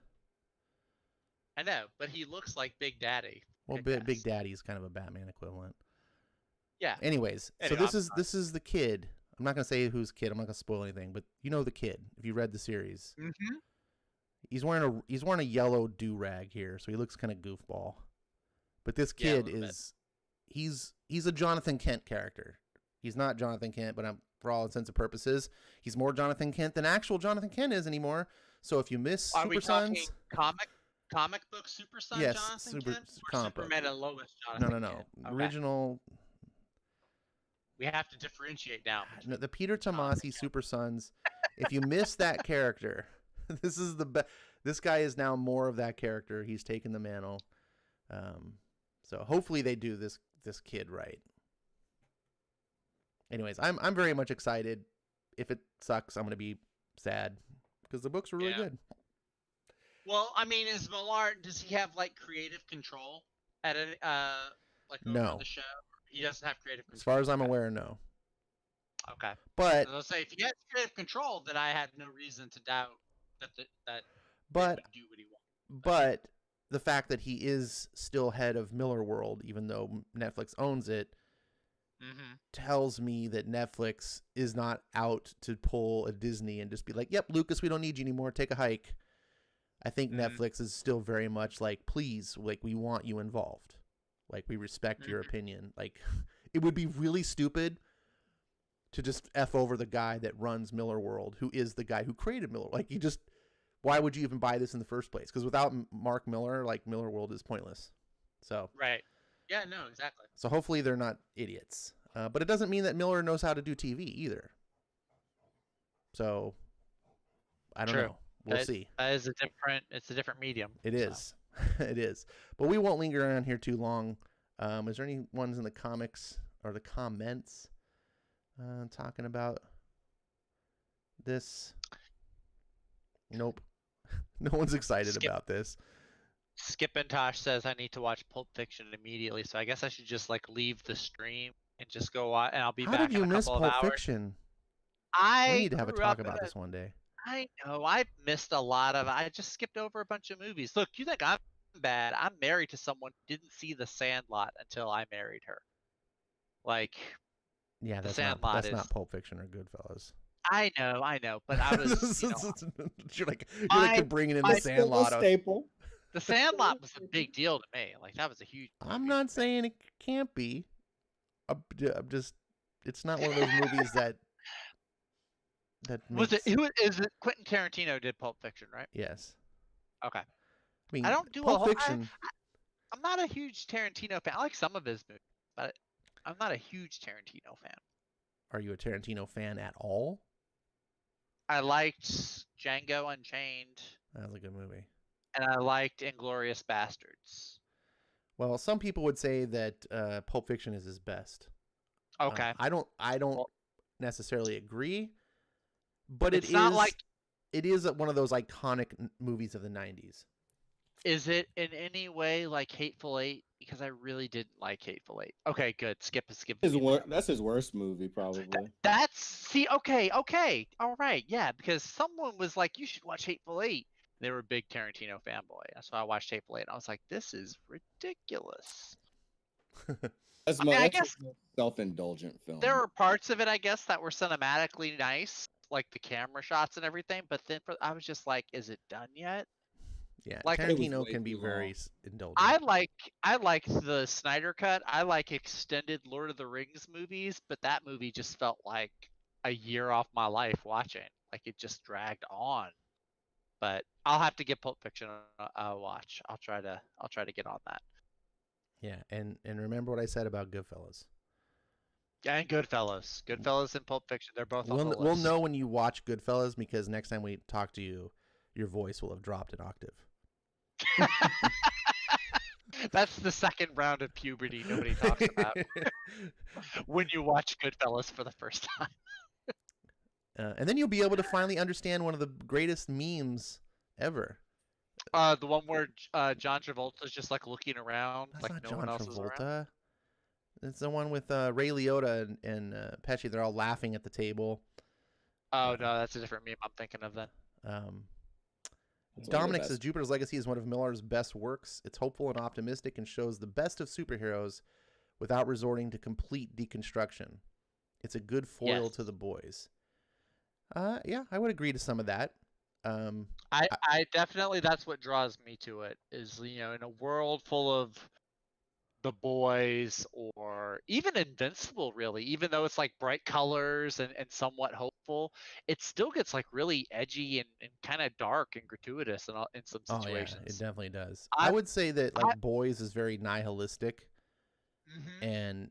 I know, but he looks like Big Daddy. Well, Big Daddy's kind of a Batman equivalent. Yeah. Anyways, so this is the kid. I'm not gonna say who's kid. I'm not gonna spoil anything, but you know the kid if you read the series. Mm-hmm. He's wearing a yellow do-rag here, so he looks kind of goofball. But this kid he's a Jonathan Kent character. He's not Jonathan Kent, but for all intents and purposes, he's more Jonathan Kent than actual Jonathan Kent is anymore. So if you miss Super Sons, comic book Super Sons, yes, Jonathan Kent? comic book. Superman and Lois Jonathan No. Kent? Okay. Original. We have to differentiate now. No, the Peter Tomasi Super Sons. If you miss that character, this is the best. This guy is now more of that character. He's taken the mantle. So hopefully they do this kid right. Anyways, I'm very much excited. If it sucks, I'm gonna be sad because the books were really good. Well, I mean, is Millard? Does he have like creative control at it? Like over No. the show? He doesn't have creative control. As far as I'm aware, no. Okay. But I'll say if he has creative control, then I had no reason to doubt that he but would do what he wants. but the fact that he is still head of Miller World, even though Netflix owns it, tells me that Netflix is not out to pull a Disney and just be like, "Yep, Lucas, we don't need you anymore. Take a hike." I think Netflix is still very much like, "Please, like, we want you involved. Like, we respect your opinion." Like, it would be really stupid to just F over the guy that runs Miller World, who is the guy who created Miller. Like, why would you even buy this in the first place? Because without Mark Miller, like, Miller World is pointless. So right. Yeah, no, exactly. So hopefully they're not idiots. But it doesn't mean that Miller knows how to do TV either. So I don't know. We'll see. It's a different medium. It is. It is. But we won't linger around here too long. Is there any ones in the comics or the comments talking about this? Nope. No one's excited about this. SkipNTosh says I need to watch Pulp Fiction immediately, so I guess I should just like leave the stream and just go watch, and I'll be How back did you in a miss couple Pulp of hours. Fiction? We need to have a talk about this one day. I know I missed a lot of. I just skipped over a bunch of movies. Look, you think I'm bad? I'm married to someone who didn't see The Sandlot until I married her. Like, yeah, that's not Pulp Fiction or Goodfellas. I know, but I was. You're like bringing in The Sandlot. Staple. The Sandlot was a big deal to me. Like, that was a huge. I'm not saying it can't be. I'm just. It's not one of those movies that. Was it? Who is it? Quentin Tarantino did Pulp Fiction, right? Yes. Okay. I mean, I don't do Pulp Fiction. I'm not a huge Tarantino fan. I like some of his movies, but I'm not a huge Tarantino fan. Are you a Tarantino fan at all? I liked Django Unchained. That was a good movie. And I liked Inglourious Bastards. Well, some people would say that Pulp Fiction is his best. Okay. I don't necessarily agree, but it's not like it is one of those iconic movies of the 90s. Is it in any way like Hateful Eight? Because I really didn't like Hateful Eight. Okay, good. Skip. That's his worst movie, probably. Okay, all right, yeah. Because someone was like, "You should watch Hateful Eight." They were a big Tarantino fanboy. That's why I watched Hateful Eight. And I was like, "This is ridiculous." I guess a self-indulgent film. There were parts of it, I guess, that were cinematically nice, like the camera shots and everything. But then I was just like, "Is it done yet?" Yeah, like, Tarantino can be very indulgent. I like the Snyder Cut. I like extended Lord of the Rings movies, but that movie just felt like a year off my life watching. Like, it just dragged on. But I'll have to give Pulp Fiction a watch. I'll try to get on that. Yeah, and remember what I said about Goodfellas. Yeah, and Goodfellas and Pulp Fiction, they're both on the list. We'll know when you watch Goodfellas because next time we talk to you, your voice will have dropped an octave. That's the second round of puberty nobody talks about. When you watch Goodfellas for the first time. And then you'll be able to finally understand one of the greatest memes ever. The one where John Travolta's just like looking around. That's like not no John one else is around. Travolta. It's the one with Ray Liotta and Pesci. They're all laughing at the table. Oh, no, that's a different meme I'm thinking of then. Dominic says Jupiter's Legacy is one of Miller's best works. It's hopeful and optimistic and shows the best of superheroes without resorting to complete deconstruction. It's a good foil to The Boys. Yeah, I would agree to some of that. I definitely, that's what draws me to it, is, in a world full of The Boys or even Invincible, really, even though it's like bright colors and somewhat hopeful, it still gets like really edgy and kind of dark and gratuitous in some situations. Oh, yeah, it definitely does. I would say that like Boys is very nihilistic and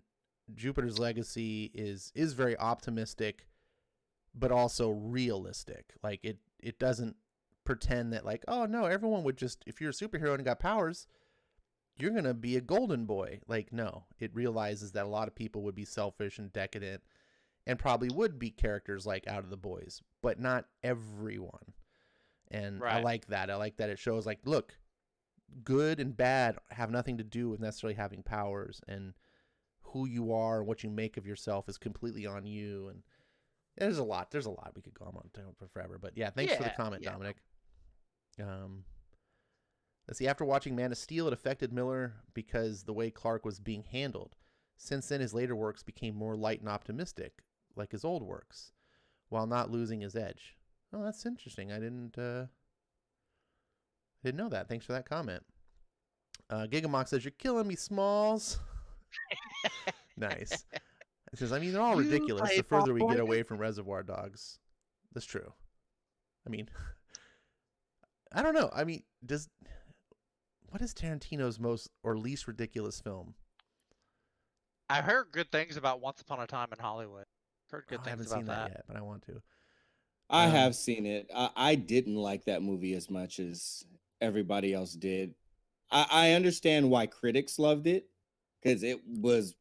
Jupiter's Legacy is very optimistic, but also realistic. Like it doesn't pretend that like, oh no, everyone would just, if you're a superhero and got powers, you're gonna be a golden boy. Like, no, it realizes that a lot of people would be selfish and decadent, and probably would be characters like out of the boys, but not everyone. And I Right. like that. I like that it shows like, look, good and bad have nothing to do with necessarily having powers, and who you are and what you make of yourself is completely on you. And there's a lot we could go on for forever. But yeah, thanks for the Yeah, comment, yeah. Dominic. Let's see. After watching Man of Steel, it affected Miller because the way Clark was being handled. Since then, his later works became more light and optimistic, like his old works, while not losing his edge. Oh, that's interesting. I didn't know that. Thanks for that comment. Gigamox says, "You're killing me, Smalls." Nice. It says, I mean, they're all You ridiculous the play further we ball, get boy. away from Reservoir Dogs. That's true. I mean, I don't know. I mean, what is Tarantino's most or least ridiculous film? I heard good things about Once Upon a Time in Hollywood. Heard good I things haven't about seen that yet, but I want to. I have seen it. I didn't like that movie as much as everybody else did. I understand why critics loved it, because it was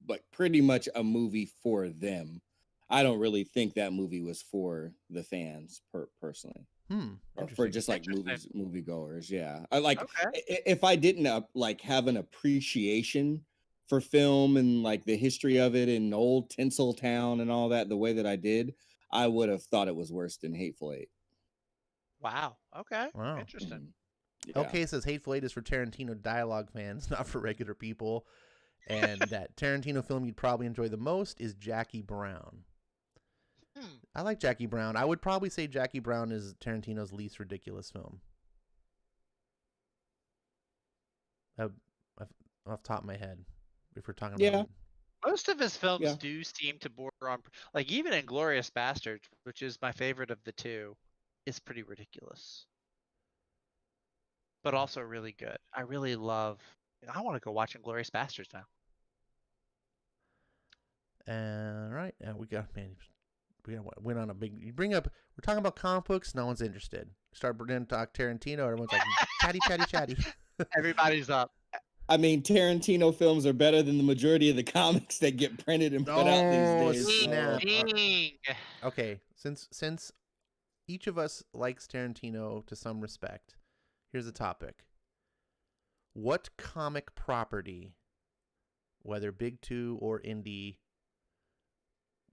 like pretty much a movie for them. I don't really think that movie was for the fans personally, or for Interesting. just like Interesting. moviegoers. Yeah, I like Okay. if I didn't like have an appreciation for film and like the history of it in old Tinseltown and all that, the way that I did, I would have thought it was worse than Hateful Eight. Wow. Okay. Wow. Interesting. Mhm. Yeah. Okay, says Hateful Eight is for Tarantino dialogue fans, not for regular people. And that Tarantino film you'd probably enjoy the most is Jackie Brown. I like Jackie Brown. I would probably say Jackie Brown is Tarantino's least ridiculous film. Off the top of my head, if we're talking about Most of his films Yeah. do seem to border on, like even Inglourious Bastards, which is my favorite of the two, is pretty ridiculous, but also really good. I really love. I want to go watch Inglourious Bastards now. All right, we went on a big. You bring up. We're talking about comic books. No one's interested. Start bringing talk Tarantino. Everyone's like chatty. Everybody's up. I mean, Tarantino films are better than the majority of the comics that get printed and put out these days. Snap. Ding. Okay, since each of us likes Tarantino to some respect, here's a topic. What comic property, whether big two or indie,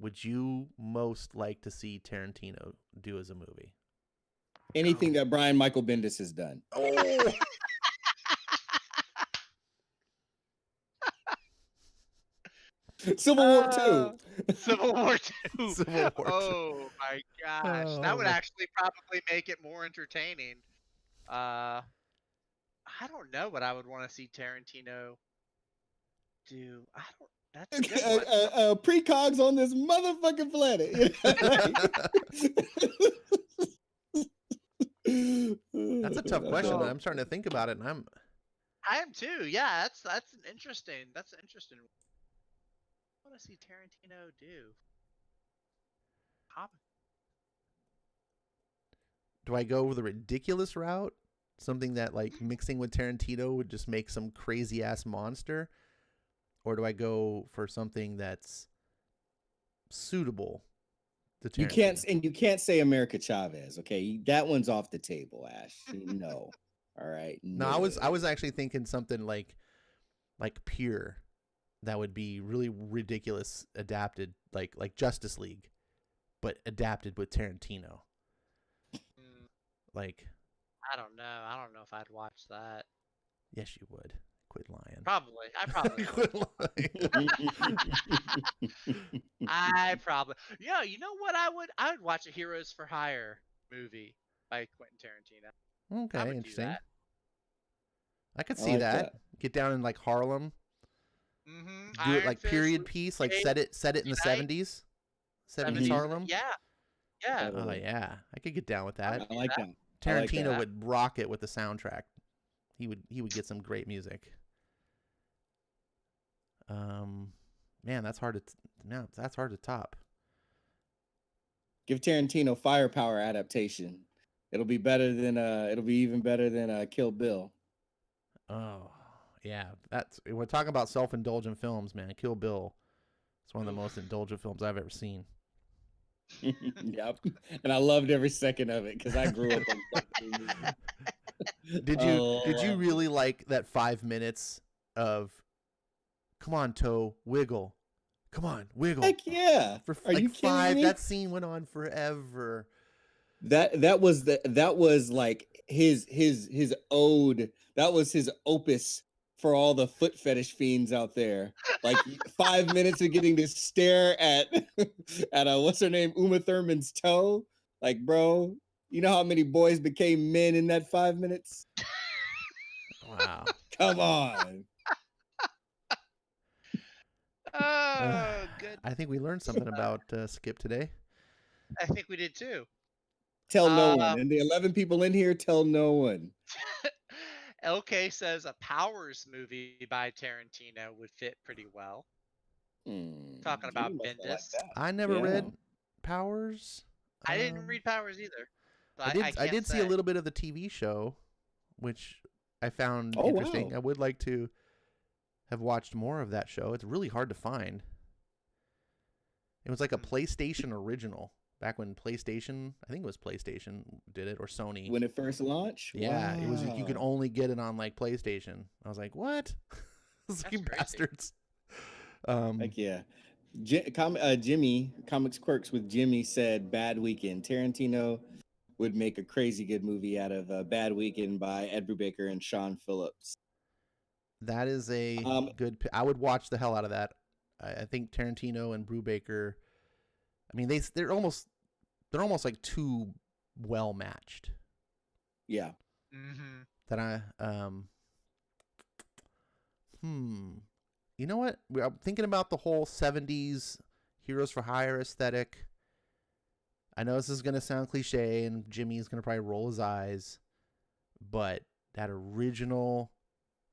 would you most like to see Tarantino do as a movie? Anything that Brian Michael Bendis has done. Oh, Civil War 2. Civil War 2. Civil War 2. Oh my gosh. That would Oh. actually probably make it more entertaining. I don't know what I would want to see Tarantino do. That's a good one. Precogs on this motherfucking planet. That's a tough question. I'm starting to think about it, and I am too. Yeah, that's an interesting. That's an interesting. What want to see Tarantino do? do I go the ridiculous route? Something that like mixing with Tarantino would just make some crazy ass monster? Or do I go for something that's suitable to Tarantino? You can't say America Chavez, okay? That one's off the table, Ash. No. All right. No, I was actually thinking something like Pure, that would be really ridiculous, adapted like Justice League, but adapted with Tarantino. Like, I don't know. I don't know if I'd watch that. yes, you would. Quit lying. Probably. I probably Quit lying. I probably. Yeah, you know what I would watch a Heroes for Hire movie by Quentin Tarantino. Okay, I would do interesting. that. I could see that. Get down in like Harlem. Do it like period piece, like set it in the 70s. 70s Harlem. Yeah. Yeah. Oh yeah, I could get down with that. I like that. Tarantino would rock it with the soundtrack. He would get some great music. Man, that's hard to top. Give Tarantino Firepower adaptation. It'll be better than it'll be even better than Kill Bill. Oh, yeah. We're talking about self-indulgent films, man. Kill Bill. It's one of the most indulgent films I've ever seen. Yep. And I loved every second of it because I grew up on that. Did you really like that 5 minutes of come on, toe, wiggle. Come on, wiggle. Heck yeah. For Are like you kidding me? that scene went on forever. That was like his ode. That was his opus for all the foot fetish fiends out there. Like 5 minutes of getting to stare at what's her name, Uma Thurman's toe. Like, bro, you know how many boys became men in that 5 minutes? Wow. Come on. Oh, good. I think we learned something about Skip today. I think we did too. Tell no one. And the 11 people in here, tell no one. LK says a Powers movie by Tarantino would fit pretty well. Talking about Bendis. I never read Powers. I didn't read Powers either. I did see a little bit of the TV show, which I found interesting. Wow. I would like to have watched more of that show. It's really hard to find. It was like a PlayStation original back when PlayStation, I think it was PlayStation did it, or Sony. When it first launched? Yeah, wow. it was. You could only get it on like PlayStation. I was like, what? You bastards. Heck yeah. Jimmy, Comics Quirks with Jimmy said Bad Weekend. Tarantino would make a crazy good movie out of Bad Weekend by Ed Brubaker and Sean Phillips. That is a good. I would watch the hell out of that. I think Tarantino and Brubaker. I mean, they're almost like too well matched. Yeah. Mm-hmm. That I You know what? I'm thinking about the whole 70s Heroes for Hire aesthetic. I know this is going to sound cliche and Jimmy's going to probably roll his eyes, but that original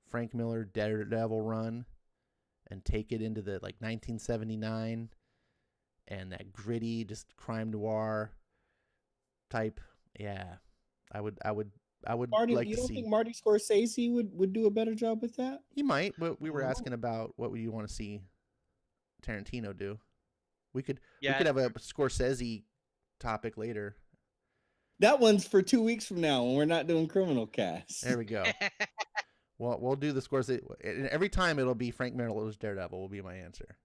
Frank Miller Daredevil run and take it into the like 1979 and that gritty just crime noir type. Yeah. I would Marty, like you to don't see. think Marty Scorsese would do a better job with that? He might, but we were asking about what would you want to see Tarantino do. We could have a Scorsese topic later. That one's for 2 weeks from now when we're not doing Criminal Cast. There we go. Well, we'll do the Scorsese. And every time it'll be Frank Miller's Daredevil will be my answer.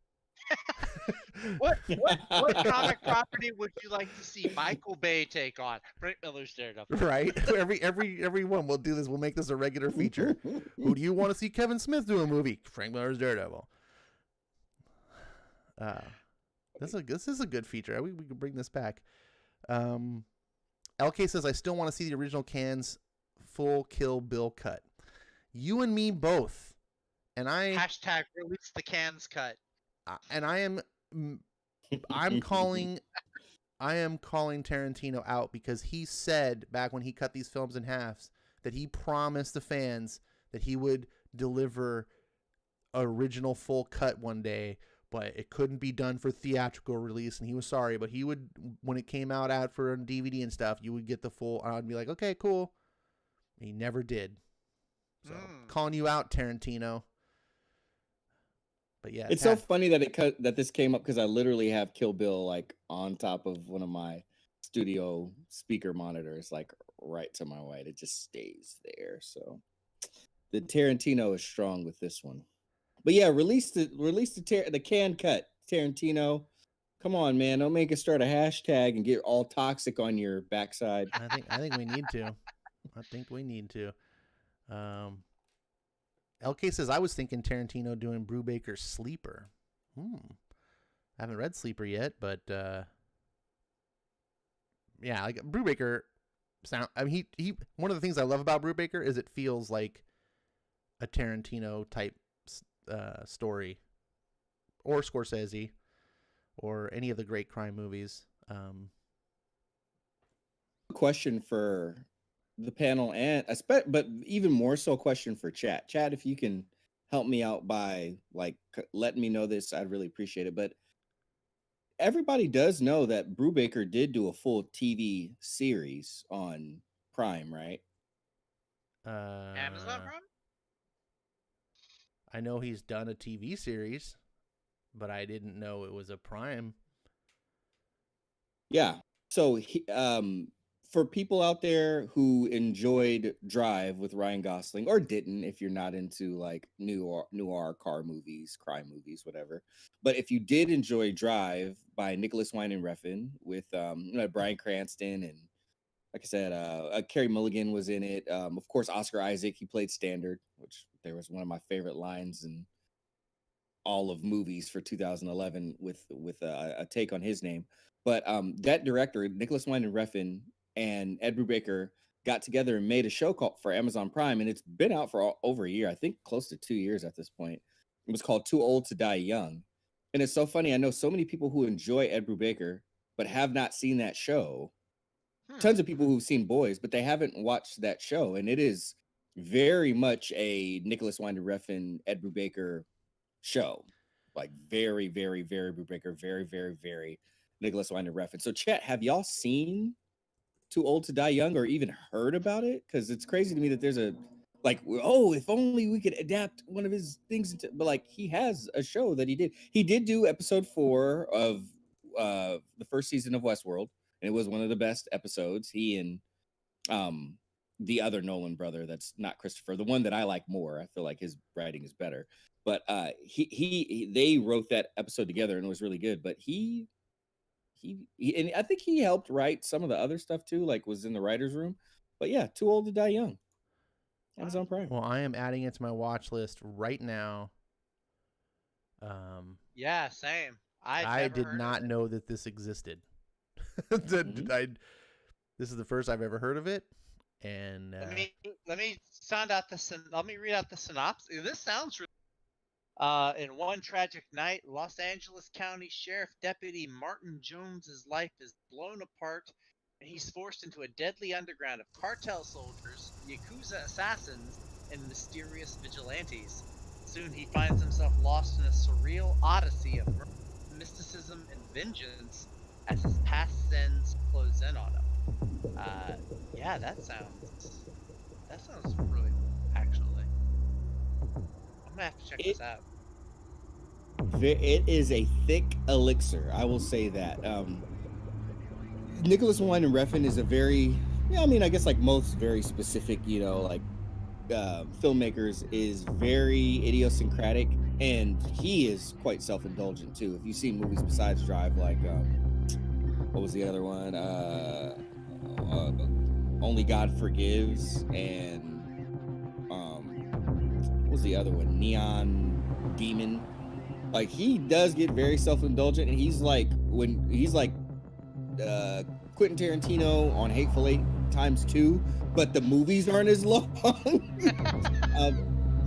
What comic property would you like to see Michael Bay take on? Frank Miller's Daredevil. Right. Every one we'll do this. We'll make this a regular feature. Who do you want to see Kevin Smith do a movie? Frank Miller's Daredevil. This is a good feature. We can bring this back. LK says I still want to see the original Can's full Kill Bill cut. You and me both. And I hashtag release the Cans cut. And I'm calling Tarantino out because he said back when he cut these films in halves that he promised the fans that he would deliver original full cut one day, but it couldn't be done for theatrical release, and he was sorry, but he would, when it came out for DVD and stuff, you would get the full, and I'd be like, okay, cool. He never did. So calling you out, Tarantino. But yeah, it's so funny that this came up because I literally have Kill Bill like on top of one of my studio speaker monitors, like right to my right. It just stays there. So the Tarantino is strong with this one. But yeah, release the can cut, Tarantino. Come on, man! Don't make us start a hashtag and get all toxic on your backside. I think we need to. I think we need to. LK says, I was thinking Tarantino doing Brubaker's Sleeper. I haven't read Sleeper yet, but yeah, like Brubaker I mean, he one of the things I love about Brubaker is it feels like a Tarantino type story, or Scorsese, or any of the great crime movies. Question for the panel but even more so question for chat. Chat, if you can help me out by like letting me know this, I'd really appreciate it. But everybody does know that Brubaker did do a full TV series on Prime, right? Amazon Prime? I know he's done a TV series, but I didn't know it was a Prime. Yeah. So for people out there who enjoyed Drive with Ryan Gosling, or didn't, if you're not into like noir car movies, crime movies, whatever. But if you did enjoy Drive by Nicholas Winding Refn with Bryan Cranston, and like I said, Carey Mulligan was in it. Of course, Oscar Isaac, he played Standard, which there was one of my favorite lines in all of movies for 2011 with a take on his name. But that director, Nicholas Winding Refn, and Ed Brubaker got together and made a show called for Amazon Prime, and it's been out for over a year. I think close to 2 years at this point. It was called Too Old to Die Young, and it's so funny. I know so many people who enjoy Ed Brubaker but have not seen that show. Tons of people who've seen Boys, but they haven't watched that show, and it is very much a Nicholas Winding Refn, Ed Brubaker show. Like very, very, very Brubaker, very, very, very Nicholas Winding Refn. So, chat, have y'all seen Too Old to Die Young or even heard about it? Because it's crazy to me that there's a like, oh, if only we could adapt one of his things into, but like he has a show that he did. He did do episode 4 of the first season of Westworld, and it was one of the best episodes. He and the other Nolan brother, that's not Christopher, the one that I like more. I feel like his writing is better. But they wrote that episode together, and it was really good. But he and I think he helped write some of the other stuff too, like was in the writer's room. But yeah, Too Old to Die Young, Amazon Prime. Well, I am adding it to my watch list right now. Yeah, same. I did not know that this existed. This is the first I've ever heard of it, and let me read out the synopsis. This sounds really. In one tragic night, Los Angeles County Sheriff Deputy Martin Jones's life is blown apart, and he's forced into a deadly underground of cartel soldiers, Yakuza assassins, and mysterious vigilantes. Soon he finds himself lost in a surreal odyssey of mysticism and vengeance as his past sins close in on him. Yeah, that sounds really cool, actually. I'm gonna have to check this out. It is a thick elixir, I will say that. Nicholas Winding Refn is a very, I guess like most very specific, filmmakers, is very idiosyncratic, and he is quite self-indulgent too. If you've seen movies besides Drive, like what was the other one? Only God Forgives, and what was the other one? Neon Demon. Like, he does get very self-indulgent, and he's like Quentin Tarantino on Hateful Eight ×2, but the movies aren't as long.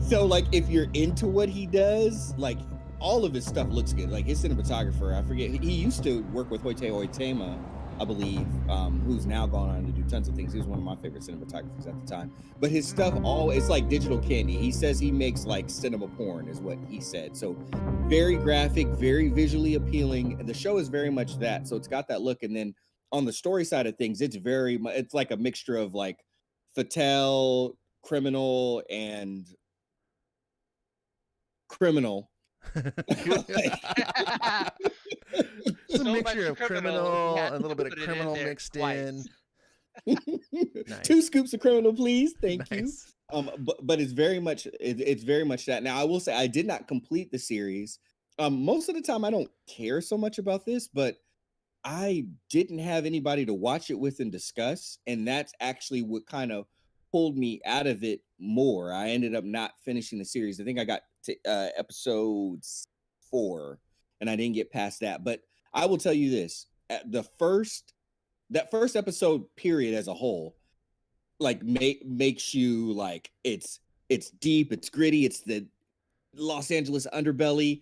So like, if you're into what he does, like, all of his stuff looks good. Like his cinematographer, I forget, he used to work with Hoyte Oitema, I believe, who's now gone on to do tons of things. He was one of my favorite cinematographers at the time. But his stuff it's like digital candy. He says he makes like cinema porn, is what he said. So very graphic, very visually appealing. The show is very much that. So it's got that look. And then on the story side of things, it's like a mixture of like Fatale, Criminal, and Criminal. It's a mixture of criminal, a little bit of criminal mixed in. Nice. 2 scoops of Criminal, please. Thank Nice. you. But it's very much that. Now, I will say I did not complete the series. Most of the time I don't care so much about this, but I didn't have anybody to watch it with and discuss, and that's actually what kind of pulled me out of it more. I ended up not finishing the series. I think I got to episode 4, and I didn't get past that. But I will tell you this: that first episode period as a whole, like makes you like, it's deep, it's gritty, it's the Los Angeles underbelly,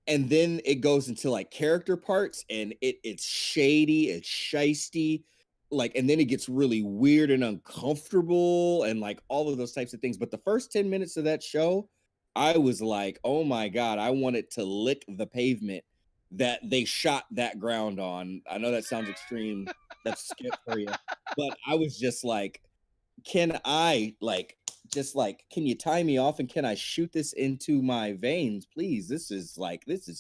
and then it goes into like character parts, and it's shady, it's shisty, like, and then it gets really weird and uncomfortable, and like all of those types of things. But the first 10 minutes of that show, I was like, oh my God, I wanted to lick the pavement that they shot that ground on. I know that sounds extreme. That's Skip for you. But I was just like, can I can you tie me off and can I shoot this into my veins, please? This is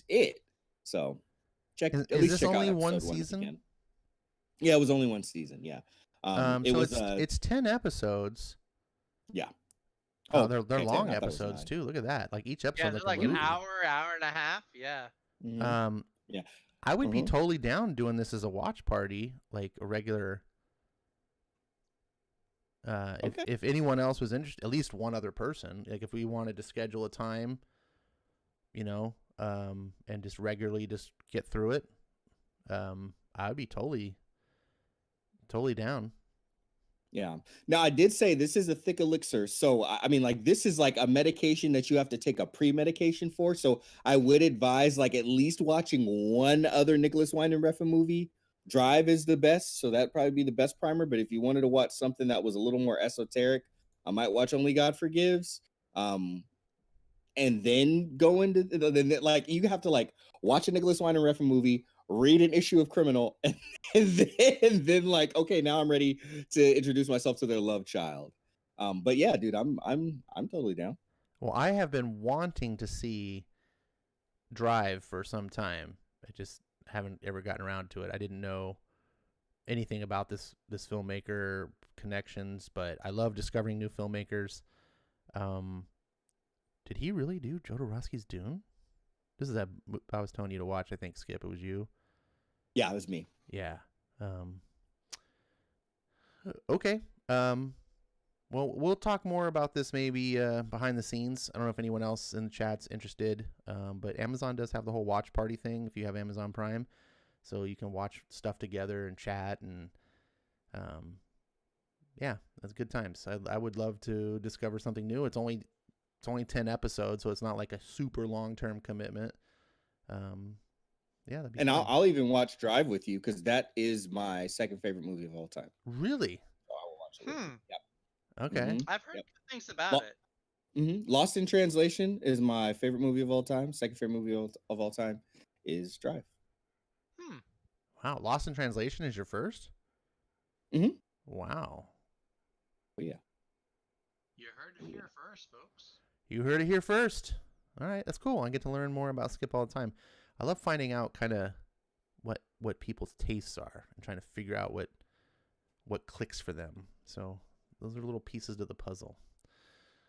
it. So at Is least this check out only one episode 1 if you season? can. Yeah, it was only one season. Yeah. It So was it's 10 episodes. yeah. Oh, they're okay, 10. long I thought it was episodes 9. too. Look at that. Like each Yeah, episode they're like like a an movie. hour and a half. Yeah. Mhm. Yeah. I would be totally down doing this as a watch party, like a regular. Okay. If anyone else was interested, at least one other person, like if we wanted to schedule a time, and just regularly just get through it, I would be totally down. Yeah. Now, I did say this is a thick elixir. So, I mean, like, this is like a medication that you have to take a pre-medication for. So, I would advise, like, at least watching one other Nicholas Winding Refn movie. Drive is the best. So, that'd probably be the best primer. But if you wanted to watch something that was a little more esoteric, I might watch Only God Forgives. And then go into, like, you have to, like, watch a Nicholas Winding Refn movie, read an issue of Criminal, and then like, okay, now I'm ready to introduce myself to their love child. But yeah, dude, I'm totally down. Well, I have been wanting to see Drive for some time. I just haven't ever gotten around to it. I didn't know anything about this filmmaker connections, but I love discovering new filmmakers. Did he really do Jodorowsky's Dune? This is that I was telling you to watch. I think, Skip, it was you. Yeah, it was me. Yeah. Okay. Well, we'll talk more about this maybe behind the scenes. I don't know if anyone else in the chat's interested, but Amazon does have the whole watch party thing if you have Amazon Prime, so you can watch stuff together and chat, and yeah, that's good times. I would love to discover something new. It's only 10 episodes, so it's not like a super long-term commitment. Yeah, that'd be And fun. I'll even watch Drive with you because that is my second favorite movie of all time. Really? So I will watch it with you. Yep. Okay. I've heard good things about it. Lost in Translation is my favorite movie of all time. Second favorite movie of all time is Drive. Wow, Lost in Translation is your first? Mhm. Wow. Oh, yeah. You heard it here first, folks. You heard it here first. All right, that's cool. I get to learn more about Skip all the time. I love finding out kind of what people's tastes are and trying to figure out what clicks for them. So those are little pieces to the puzzle.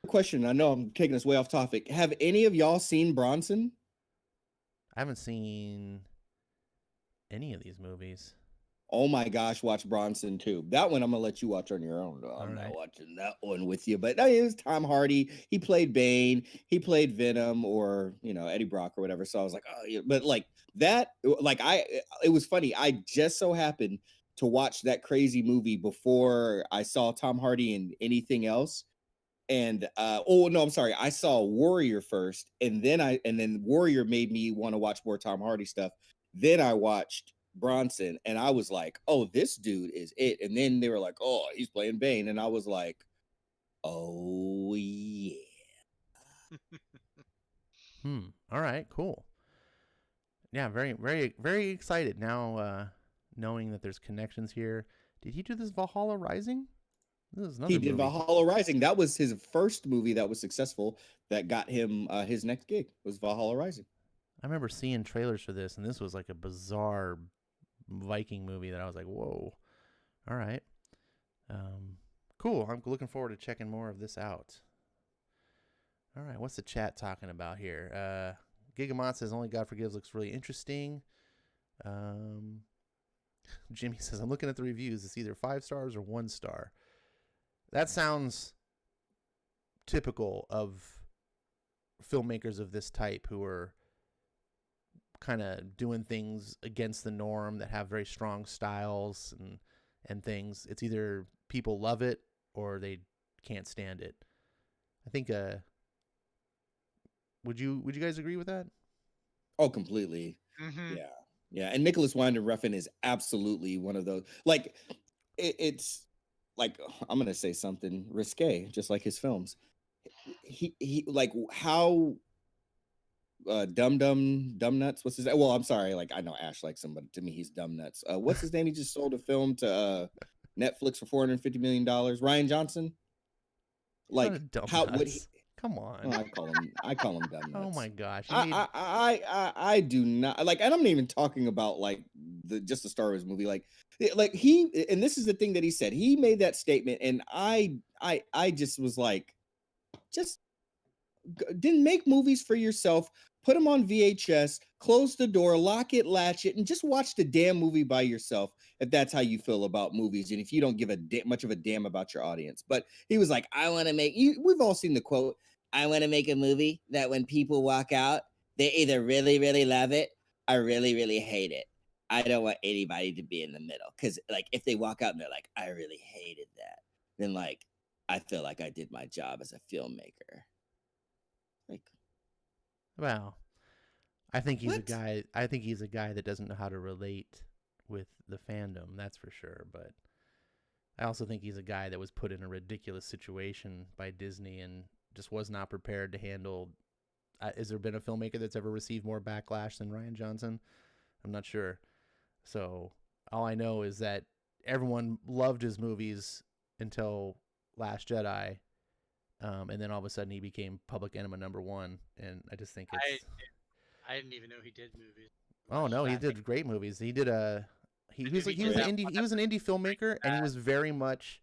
Question. I know I'm taking us way off topic. Have any of y'all seen Bronson? I haven't seen any of these movies. Oh my gosh, watch Bronson too. That one I'm gonna let you watch on your own. I'm right. not watching that one with you. But it was Tom Hardy. He played Bane. He played Venom, or Eddie Brock or whatever. So I was like, oh yeah. But like that, like it was funny. I just so happened to watch that crazy movie before I saw Tom Hardy in anything else. And oh no, I'm sorry. I saw Warrior first, and then Warrior made me want to watch more Tom Hardy stuff. Then I watched Bronson, and I was like, oh, this dude is it. And then they were like, oh, he's playing Bane, and I was like, oh yeah. All right, cool. Yeah, very, very, very excited now, knowing that there's connections here. Did he do this Valhalla Rising? This is another He did movie. Valhalla Rising. That was his first movie that was successful. That got him his next gig was Valhalla Rising. I remember seeing trailers for this, and this was like a bizarre Viking movie that I was like, whoa. All right. Cool. I'm looking forward to checking more of this out. All right. What's the chat talking about here? Gigamont says Only God Forgives looks really interesting. Jimmy says, I'm looking at the reviews. It's either 5 stars or 1 star. That sounds typical of filmmakers of this type who are kind of doing things against the norm, that have very strong styles and things. It's either people love it or they can't stand it. I think would you guys agree with that? Oh, completely. Mm-hmm. Yeah. And Nicholas Winding Refn is absolutely one of those. Like it's like, I'm gonna say something risque, just like his films. he like how dumb nuts. What's his name? Well, I'm sorry. Like I know Ash likes him, but to me he's dumb nuts. What's his name? He just sold a film to Netflix for $450 million. Ryan Johnson. Like how would he? Come on. Oh, I call him dumb nuts. Oh my gosh. I do not like, and I'm not even talking about like just the Star Wars movie. Like he, and this is the thing that he said. He made that statement, and I just was like, just didn't make movies for yourself. Put them on VHS, close the door, lock it, latch it, and just watch the damn movie by yourself if that's how you feel about movies and if you don't give a much of a damn about your audience. But he was like, I want to make you. We've all seen the quote. I want to make a movie that when people walk out, they either really, really love it or really, really hate it. I don't want anybody to be in the middle. Because like if they walk out and they're like, I really hated that, then like I feel like I did my job as a filmmaker. Like, well, I think he's a guy. I think he's a guy that doesn't know how to relate with the fandom. That's for sure. But I also think he's a guy that was put in a ridiculous situation by Disney and just was not prepared to handle. Has there been a filmmaker that's ever received more backlash than Ryan Johnson? I'm not sure. So all I know is that everyone loved his movies until Last Jedi. And then all of a sudden he became public enemy #1, and I just think it's. I didn't even know he did movies. Oh no, he did great movies. He did he was an indie filmmaker, and he was very much.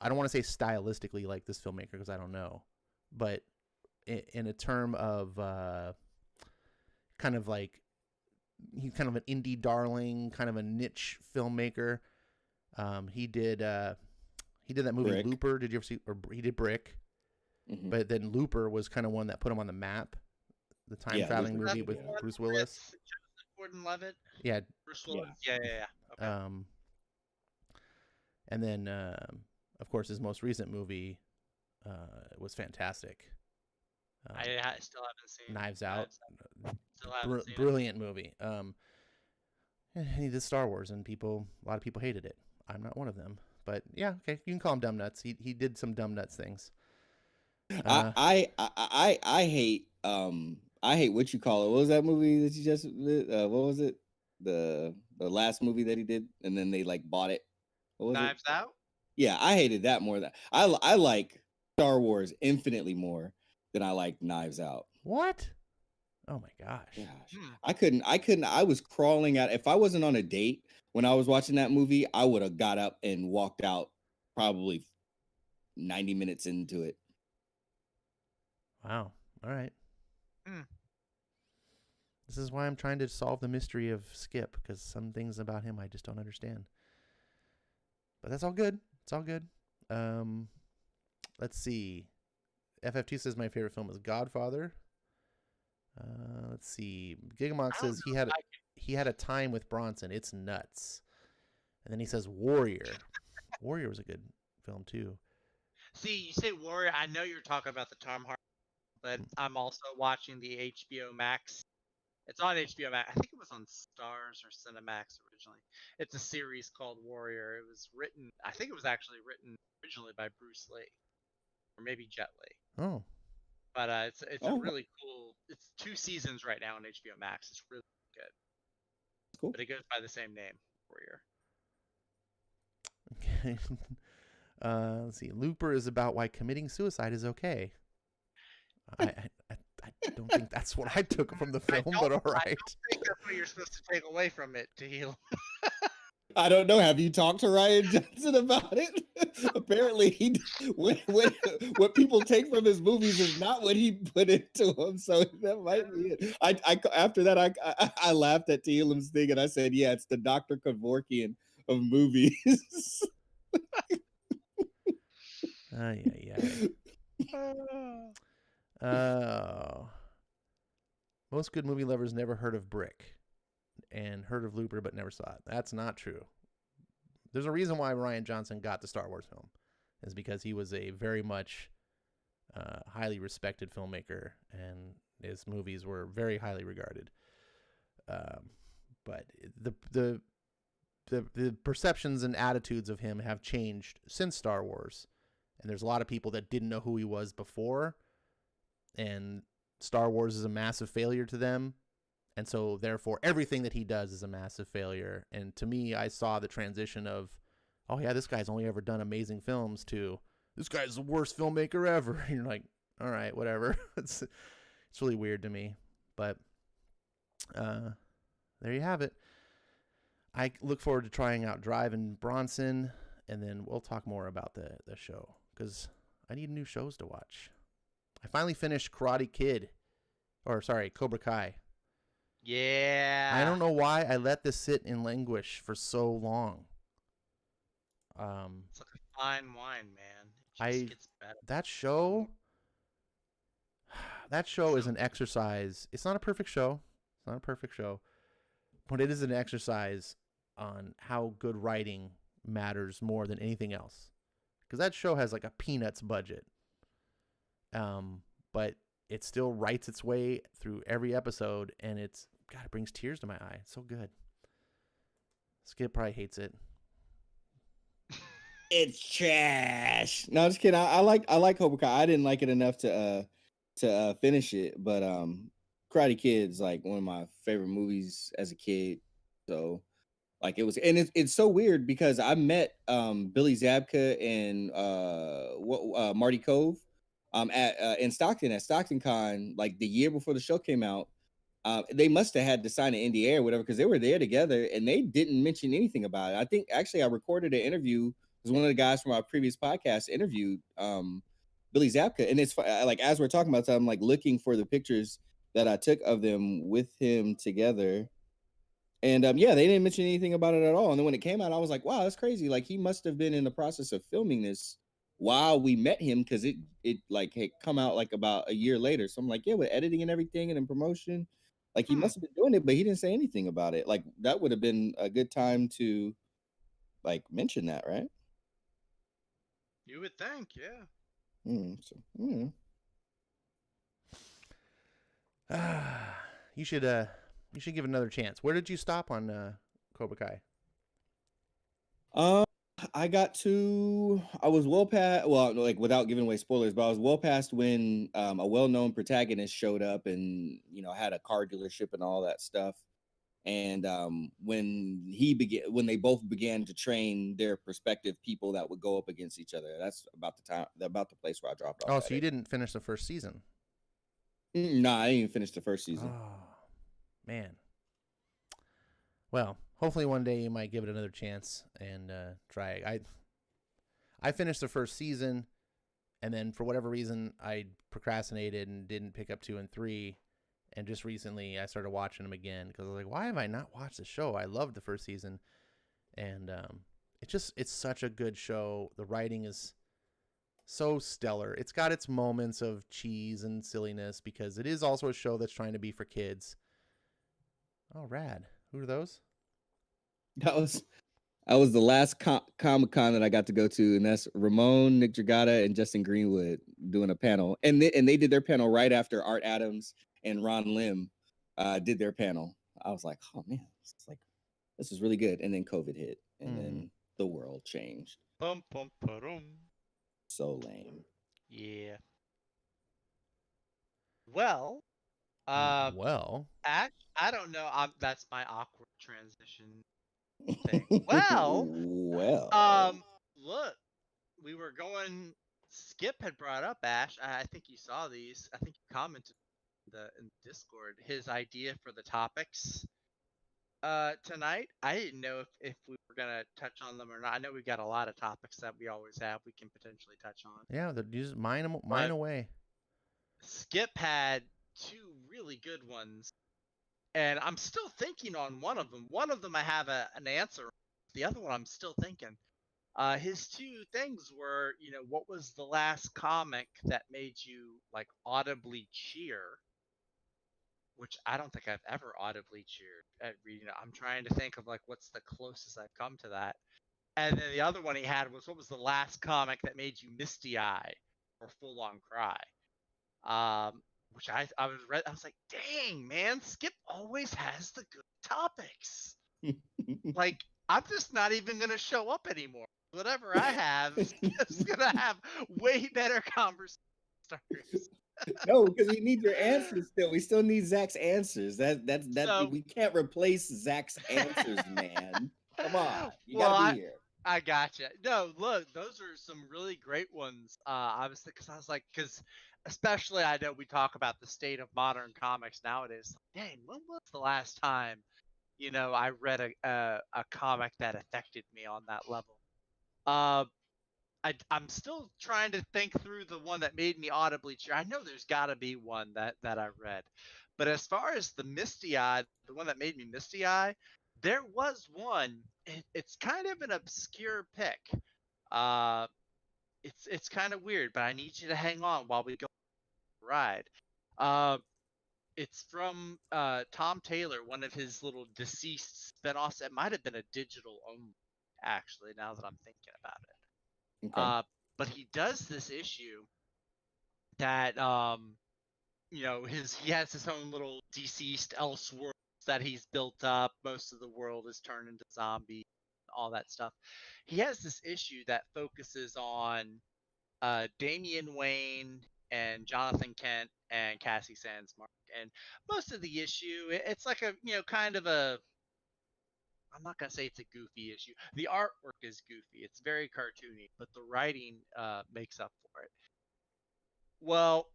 I don't want to say stylistically like this filmmaker because I don't know, but in a term of kind of like he's kind of an indie darling, kind of a niche filmmaker. He did that movie Brick. Looper. Did you ever see? Or he did Brick, but then Looper was kind of one that put him on the map. The time traveling movie with Bruce Willis. Gordon-Levitt. Yeah. Bruce Willis. Yeah. Okay. And then of course his most recent movie was fantastic. I still haven't seen Knives Out. Still haven't seen Brilliant movie. And he did Star Wars, and a lot of people hated it. I'm not one of them. But yeah, okay, you can call him dumb nuts. He did some dumb nuts things. I hate I hate what you call it. What was that movie that you just what was it? The last movie that he did, and then they like bought it. What was Knives Out? Yeah, I hated that more than I like Star Wars infinitely more than I like Knives Out. What? Oh my gosh. I was crawling out. If I wasn't on a date when I was watching that movie, I would have got up and walked out probably 90 minutes into it. Wow. All right. This is why I'm trying to solve the mystery of Skip, because some things about him I just don't understand. But that's all good. It's all good. Let's see. FF2 says my favorite film is Godfather. Let's see. Gigamox says he had a time with Bronson. It's nuts. And then he says Warrior. Warrior was a good film too. See, you say Warrior. I know you're talking about the Tom Hardy, but I'm also watching the HBO Max. It's on HBO Max. I think it was on Stars or Cinemax originally. It's a series called Warrior. It was written. I think it was actually written originally by Bruce Lee, or maybe Jet Li. Oh. But it's a really cool. It's 2 seasons right now on HBO Max. It's really good. Cool. But it goes by the same name, Warrior. Okay. Let's see. Looper is about why committing suicide is okay. I don't think that's what I took from the film, but all right. I don't think that's what you're supposed to take away from it to heal. I don't know. Have you talked to Ryan Johnson about it? Apparently, what people take from his movies is not what he put into them. So that might be it. After that, I laughed at Elam's thing and I said, "Yeah, it's the Dr. Kevorkian of movies." Most good movie lovers never heard of Brick and heard of Looper but never saw it. That's not true. There's a reason why Ryan Johnson got the Star Wars film, is because he was a very much highly respected filmmaker, and his movies were very highly regarded. But the perceptions and attitudes of him have changed since Star Wars, and there's a lot of people that didn't know who he was before, and Star Wars is a massive failure to them, and so therefore everything that he does is a massive failure. And to me, I saw the transition of, oh yeah, this guy's only ever done amazing films, to this guy's the worst filmmaker ever. And you're like, all right, whatever. It's really weird to me, but there you have it. I look forward to trying out Drive and Bronson, and then we'll talk more about the show, because I need new shows to watch. I finally finished Cobra Kai. Yeah. I don't know why I let this sit and languish for so long. It's like a fine wine, man. It just gets better. That show is an exercise. It's not a perfect show. But it is an exercise on how good writing matters more than anything else. Because that show has like a peanuts budget. But it still writes its way through every episode, and it brings tears to my eye. It's so good. Skip probably hates it. It's trash. No, just kidding. I like Cobra Kai. I didn't like it enough to finish it, but Karate Kid's like one of my favorite movies as a kid. So like it was, and it's so weird because I met Billy Zabka and Marty Cove in Stockton at Stockton Con, like the year before the show came out. They must have had to sign an NDA or whatever, because they were there together and they didn't mention anything about it. I think actually I recorded an interview, because one of the guys from our previous podcast interviewed Billy Zabka, and it's like, as we're talking about that, I'm like looking for the pictures that I took of them with him together, and yeah, they didn't mention anything about it at all. And then when it came out, I was like, wow, that's crazy. Like he must have been in the process of filming this while we met him, because it like had come out like about a year later. So I'm like, yeah, with editing and everything and in promotion, like he must have been doing it, but he didn't say anything about it. Like that would have been a good time to like mention that, right? You would think, yeah. You should give it another chance. Where did you stop on Cobra Kai? I was well past, well, like without giving away spoilers, but I was well past when a well-known protagonist showed up and, you know, had a car dealership and all that stuff. And when they both began to train their prospective people that would go up against each other, that's about the place where I dropped off. Oh, so you didn't finish the first season? No, I didn't even finish the first season. Oh, man. Well, hopefully one day you might give it another chance and try it. I finished the first season, and then for whatever reason, I procrastinated and didn't pick up 2 and 3. And just recently, I started watching them again because I was like, why have I not watched the show? I loved the first season. And it's such a good show. The writing is so stellar. It's got its moments of cheese and silliness because it is also a show that's trying to be for kids. Oh, rad. Who are those? That was the last Comic-Con that I got to go to, and that's Ramon, Nick Dragata, and Justin Greenwood doing a panel. And they did their panel right after Art Adams and Ron Lim did their panel. I was like, oh man, this is really good. And then COVID hit, and then the world changed. So lame. Yeah. Well, well, I don't know. That's my awkward transition thing. Well, look, we were going. Skip had brought up Ash. I think you saw these. I think you commented in Discord his idea for the topics tonight. I didn't know if we were gonna touch on them or not. I know we've got a lot of topics that we always have. We can potentially touch on. Yeah, just mine away. Skip had 2 really good ones, and I'm still thinking on one of them. One of them I have an answer. The other one I'm still thinking. His 2 things were, you know, what was the last comic that made you like audibly cheer? Which I don't think I've ever audibly cheered at reading it. I'm trying to think of like what's the closest I've come to that. And then the other one he had was, what was the last comic that made you misty eye or full on cry? Which I was like, dang man, Skip always has the good topics. Like I'm just not even gonna show up anymore. whatever I have is gonna have way better conversation starters. No, because we need your answers still. We still need Zach's answers. That So- we can't replace Zach's answers, man. Come on, you Well, gotta be here. I gotcha. No, look, those are some really great ones. Obviously, because I was like, because especially I know we talk about the state of modern comics nowadays. Dang, when was the last time, I read a comic that affected me on that level? I'm still trying to think through the one that made me audibly cheer. I know there's got to be one that I read, but as far as the misty eye, the one that made me misty eye, there was one. It's kind of an obscure pick. Uh, it's kind of weird, but I need you to hang on while we go on the ride. It's from Tom Taylor, one of his little deceased spinoffs. It might have been a digital only, actually. Now that I'm thinking about it. Okay. But he does this issue that he has his own little deceased Elseworlds that he's built up. Most of the world is turned into zombies, all that stuff. He has this issue that focuses on Damian Wayne and Jonathan Kent and Cassie Sandsmark. And most of the issue, it's like a kind of a, I'm not gonna say it's a goofy issue. The artwork is goofy. It's very cartoony, but the writing makes up for it. Well,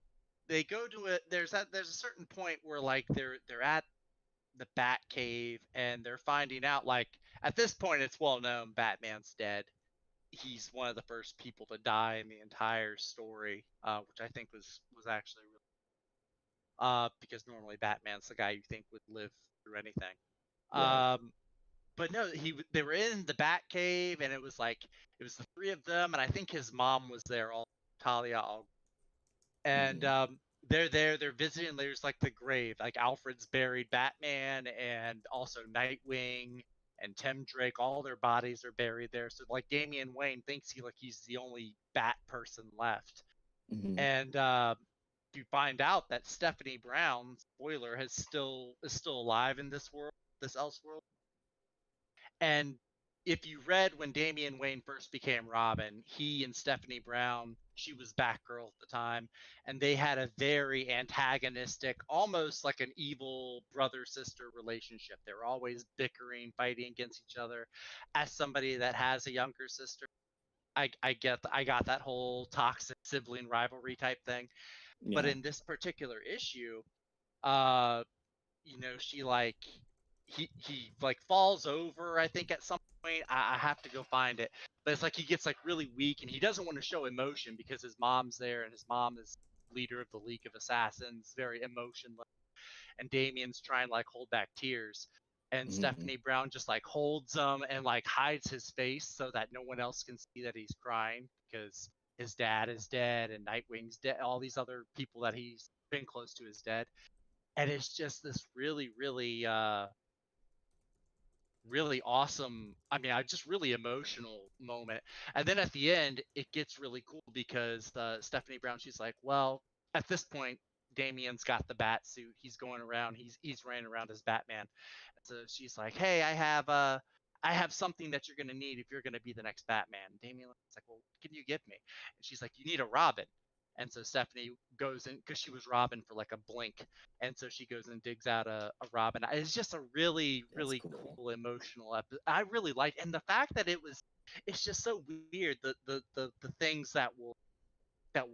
they go to it. There's a certain point where like they're at the Bat Cave and they're finding out, like, at this point it's well known Batman's dead. He's one of the first people to die in the entire story, which I think was actually really because normally Batman's the guy you think would live through anything. Right. But no, they were in the Bat Cave, and it was the three of them, and I think his mom was there, all Talia, all, and they're there, they're visiting. There's like the grave, like Alfred's buried Batman, and also Nightwing and Tim Drake, all their bodies are buried there. So like Damian Wayne thinks he's the only Bat person left, and you find out that Stephanie Brown, spoiler, is still alive in this world, this Elseworld. And if you read when Damian Wayne first became Robin, he and Stephanie Brown, she was Batgirl at the time, and they had a very antagonistic, almost like an evil brother-sister relationship. They were always bickering, fighting against each other. As somebody that has a younger sister, I got that whole toxic sibling rivalry type thing. Yeah. But in this particular issue, she like he like falls over, I think, at some point. I have to go find it, but it's like he gets like really weak and he doesn't want to show emotion because his mom's there and his mom is leader of the League of Assassins, very emotionless, and Damian's trying to like hold back tears, and Stephanie Brown just like holds him and like hides his face so that no one else can see that he's crying because his dad is dead and Nightwing's dead, all these other people that he's been close to is dead. And it's just this really, really, really awesome. I mean, I just really emotional moment. And then at the end, it gets really cool because Stephanie Brown, she's like, well, at this point, Damian's got the bat suit. He's going around. He's running around as Batman. So she's like, hey, I have something that you're gonna need if you're gonna be the next Batman. Damian's like, well, what can you give me? And she's like, you need a Robin. And so Stephanie goes in because she was Robin for like a blink, and so she goes and digs out a Robin. It's just a really, really cool emotional episode. I really liked, and the fact that it's just so weird, the things that will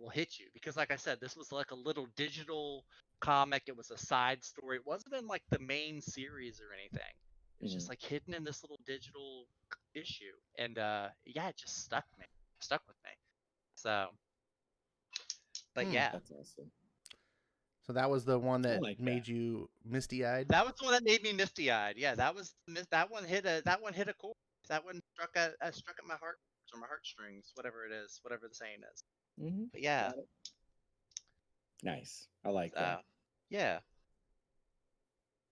hit you, because like I said, this was like a little digital comic. It was a side story. It wasn't in like the main series or anything. It was just like hidden in this little digital issue, and yeah, it just stuck with me. So. But yeah, That's awesome. So that was the one that like made you misty-eyed. that was the one that made me misty-eyed. Yeah, that one hit a chord. That one struck at my heart or my heartstrings, whatever it is, whatever the saying is. But yeah, nice. I like that. Yeah.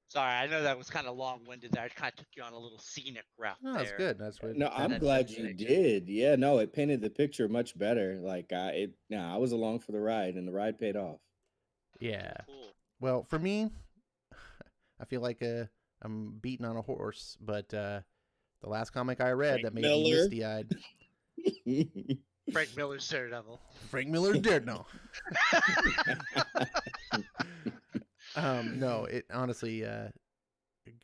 Sorry, I know that was kind of long-winded there. I kind of took you on a little scenic route No, there. that's good. That's what. No, I'm glad you did. Yeah, no, it painted the picture much better. Like I was along for the ride, and the ride paid off. Yeah. Cool. Well, for me, I feel like I'm beating on a horse, but the last comic I read Frank that made Miller. me misty-eyed Frank Miller's Daredevil. Frank Miller dared no. No, it honestly,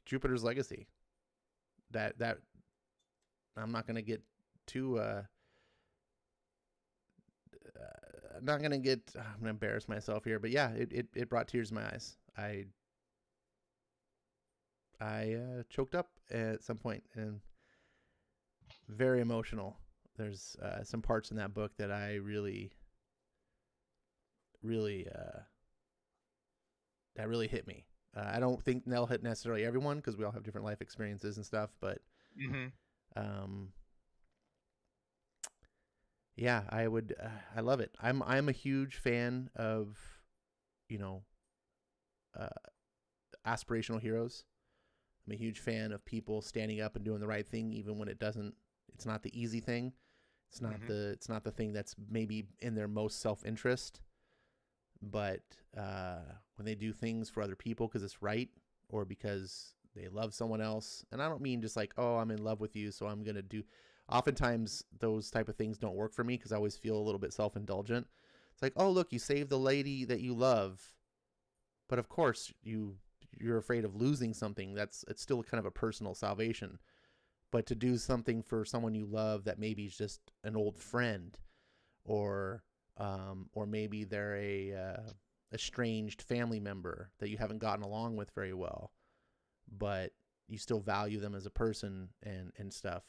Jupiter's Legacy. That I'm not gonna get too. I'm gonna embarrass myself here, but yeah, it brought tears to my eyes. I choked up at some point and very emotional. There's some parts in that book that I really that really hit me. I don't think they'll hit necessarily everyone because we all have different life experiences and stuff, but yeah, I love it. I'm a huge fan of, aspirational heroes. I'm a huge fan of people standing up and doing the right thing even when it's not the easy thing. It's not the thing that's maybe in their most self-interest, but when they do things for other people because it's right or because they love someone else. And I don't mean just like, oh, I'm in love with you, so I'm going to do. Oftentimes those type of things don't work for me because I always feel a little bit self-indulgent. It's like, oh, look, you saved the lady that you love, but of course you're afraid of losing something. It's still kind of a personal salvation. But to do something for someone you love that maybe is just an old friend, or maybe they're a estranged family member that you haven't gotten along with very well, but you still value them as a person and stuff.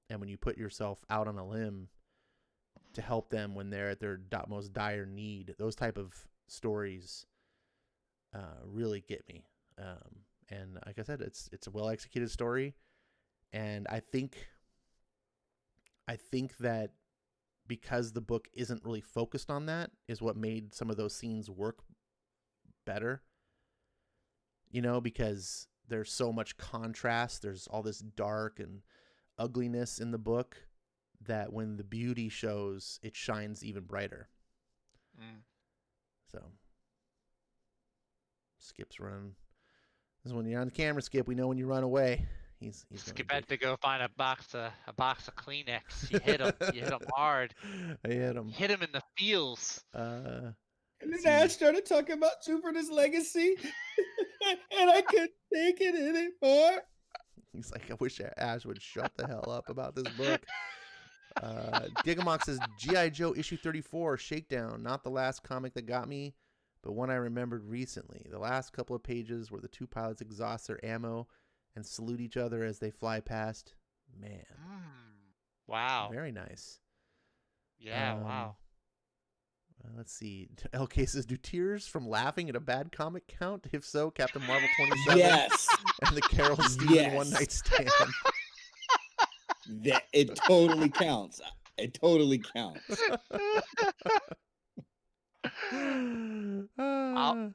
And when you put yourself out on a limb to help them when they're at their most dire need, those type of stories really get me. And like I said, it's a well executed story. And I think that because the book isn't really focused on that is what made some of those scenes work better. Because there's so much contrast. There's all this dark and ugliness in the book that when the beauty shows, it shines even brighter. So Skip's running. This is when you're on the camera, Skip. We know when you run away. He's Skip had to go find a box of Kleenex. You hit him. You hit him hard. I hit him. Hit him in the feels. And then Ash started talking about Jupiter's Legacy, and I couldn't take it anymore. He's like, I wish Ash would shut the hell up about this book. Gigamox says, G.I. Joe issue 34, Shakedown, not the last comic that got me, but one I remembered recently. The last couple of pages where the two pilots exhaust their ammo and salute each other as they fly past. Man. Wow. Very nice. Yeah, wow. Let's see. LK says, do tears from laughing at a bad comic count? If so, Captain Marvel 27. Yes. And the Carol Steven One Night Stand. It totally counts. It totally counts. I'll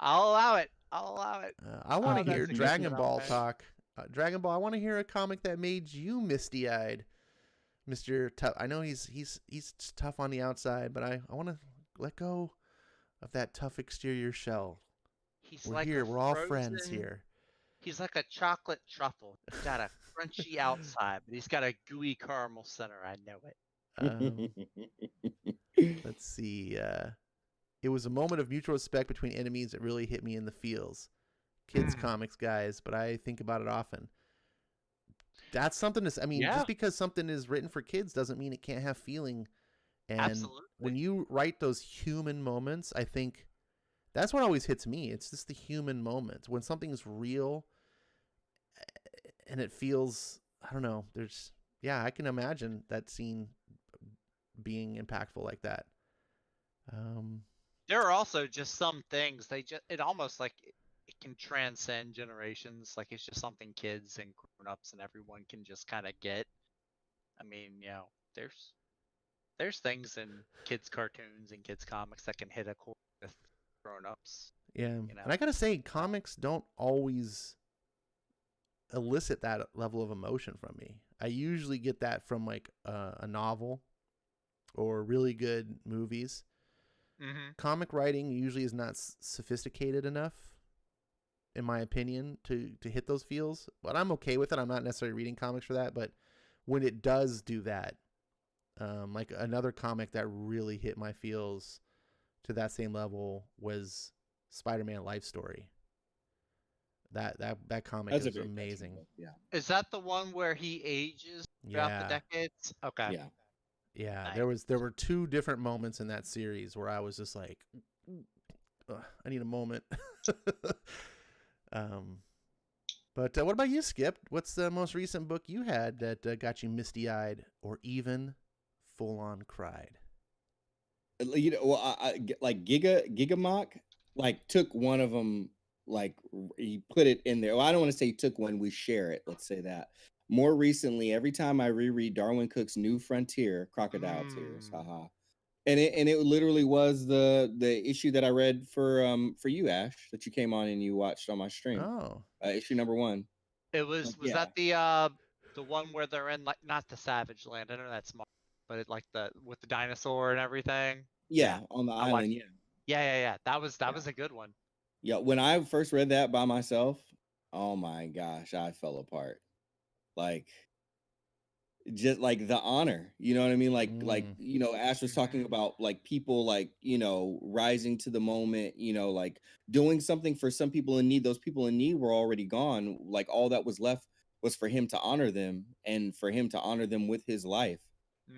allow it. I want to hear that's a Dragon good Ball one. talk. Dragon Ball, I want to hear a comic that made you misty-eyed. Mr. Tough. I know he's tough on the outside, but I want to let go of that tough exterior shell. We're like here. We're all friends here. He's like a chocolate truffle. He's got a crunchy outside, but he's got a gooey caramel center. I know it. Let's see. It was a moment of mutual respect between enemies that really hit me in the feels. Kids comics, guys, but I think about it often. That's something just because something is written for kids doesn't mean it can't have feeling. And Absolutely. When you write those human moments, I think that's what always hits me. It's just the human moments when something's real and it feels, I don't know, I can imagine that scene being impactful like that. There are also just some things it almost like it can transcend generations. Like it's just something kids and grown-ups and everyone can just kind of get. I mean, there's things in kids cartoons and kids comics that can hit a chord with grown-ups. Yeah. And I gotta say, comics don't always elicit that level of emotion from me. I usually get that from like a novel or really good movies. Comic writing usually is not sophisticated enough, in my opinion, to hit those feels. But I'm okay with it. I'm not necessarily reading comics for that. But when it does do that. Like another comic that really hit my feels to that same level was Spider-Man Life Story. That comic That's a is very touching amazing. book. Yeah. Is that the one where he ages throughout the Yeah. decades? Okay. Yeah. Yeah, Nice. there were two different moments in that series where I was just like, I need a moment. But what about you, Skip? What's the most recent book you had that got you misty-eyed or even full-on cried? You know, well, like Gigamock, like took one of them, like he put it in there. Well, I don't want to say he took one. We share it. Let's say that. More recently, every time I reread Darwin Cook's New Frontier, crocodile tears, haha. And it literally was the issue that I read for you, Ash, that you came on and you watched on my stream. Oh, Issue number 1. It was Yeah. that the one where they're in, like, not the Savage Land? I know that's smart, but it, like, the with the dinosaur and everything. Yeah, on the I watched. island. Yeah. Yeah. That was Yeah. a good one. Yeah, when I first read that by myself, oh my gosh, I fell apart. Like, just like the honor, you know what I mean? Like you know, Ash was talking about like people, like, you know, rising to the moment, you know, like doing something for some people in need. Those people in need were already gone. Like all that was left was for him to honor them, and for him to honor them with his life.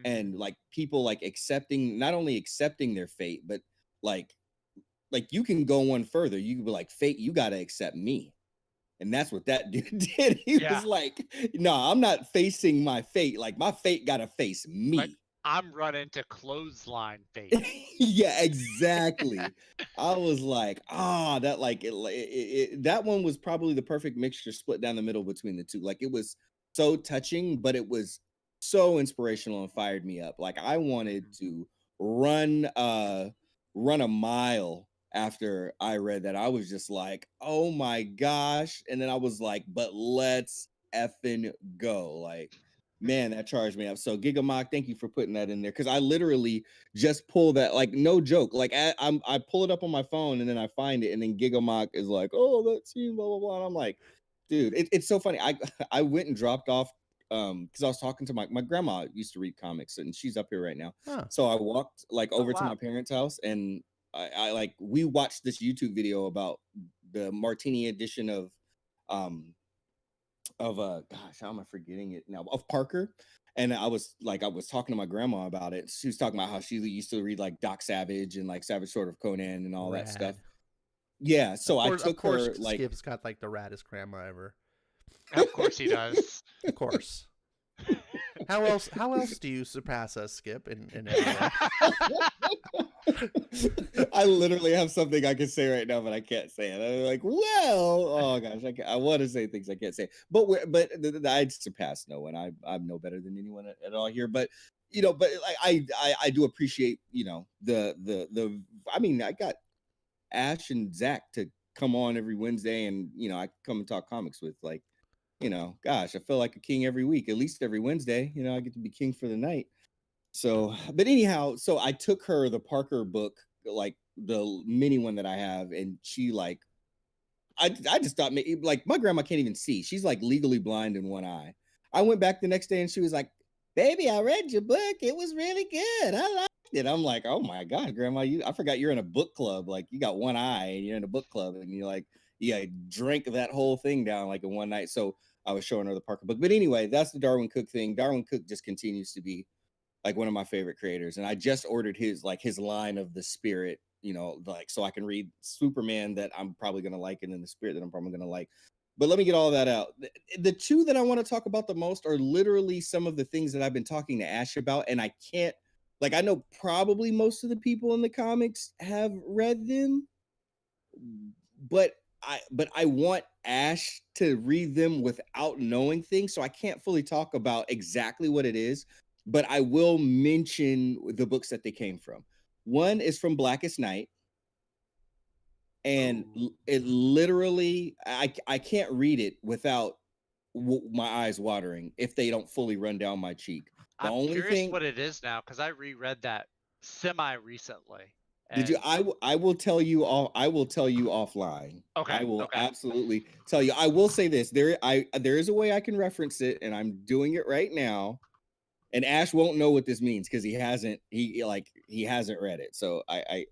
And like people like accepting, not only accepting their fate, but like you can go one further. You can be like, fate, you got to accept me. And that's what that dude did. He Yeah. was like, no, I'm not facing my fate. Like my fate got to face me. Like, I'm running to clothesline fate. Yeah, exactly. I was like, that like that one was probably the perfect mixture, split down the middle between the two. Like it was so touching, but it was so inspirational and fired me up. Like I wanted to run a mile after I read that. I was just like, oh my gosh. And then I was like, but let's effing go. Like, man, that charged me up. So Gigamock, thank you for putting that in there. Cause I literally just pull that, like, no joke. Like I pull it up on my phone and then I find it, and then Gigamock is like, oh, that scene, blah blah blah. And I'm like, dude, it's so funny. I went and dropped off because I was talking to my grandma used to read comics, and she's up here right now. huh. So I walked like over to wow. my parents' house, and I like we watched this YouTube video about the Martini edition of gosh, how am I forgetting it now? Of Parker. And I was talking to my grandma about it. She was talking about how she used to read like Doc Savage and like Savage Sword of Conan and all that stuff. Yeah, so I took her like Skip's got like the raddest grandma ever. Of course he does. Of course. How else do you surpass us, Skip? In I literally have something I can say right now, but I can't say it. I'm like, well, oh gosh, I want to say things I can't say, but I'd surpass no one. I'm no better than anyone at all here, but you know, but I do appreciate, you know, the I mean, I got Ash and Zach to come on every Wednesday, and you know, I come and talk comics with, like, you know, gosh, I feel like a king every week, at least every Wednesday. You know, I get to be king for the night. So, but anyhow, so I took her the Parker book, like the mini one that I have, and she like, I just thought, like, my grandma can't even see. She's like legally blind in one eye. I went back the next day and she was like, baby, I read your book. It was really good. I liked it. I'm like, oh my God, grandma, I forgot you're in a book club. Like you got one eye and you're in a book club, and you're like, yeah, drank that whole thing down like in one night. So I was showing her the Parker book. But anyway, that's the Darwin Cook thing. Darwin Cook just continues to be like one of my favorite creators. And I just ordered his line of the Spirit, you know, like, so I can read Superman that I'm probably going to like, and then the Spirit that I'm probably going to like. But let me get all that out. The two that I want to talk about the most are literally some of the things that I've been talking to Ash about. And I can't, like, I know probably most of the people in the comics have read them, but I want Ash to read them without knowing things. So I can't fully talk about exactly what it is, but I will mention the books that they came from. One is from Blackest Night. And it literally, I can't read it without my eyes watering if they don't fully run down my cheek. I'm curious what it is now, because I reread that semi recently. Did you? And I will tell you all. I will tell you offline. okay, I will okay. absolutely tell you. I will say this. There is a way I can reference it, and I'm doing it right now. And Ash won't know what this means because he hasn't read it. So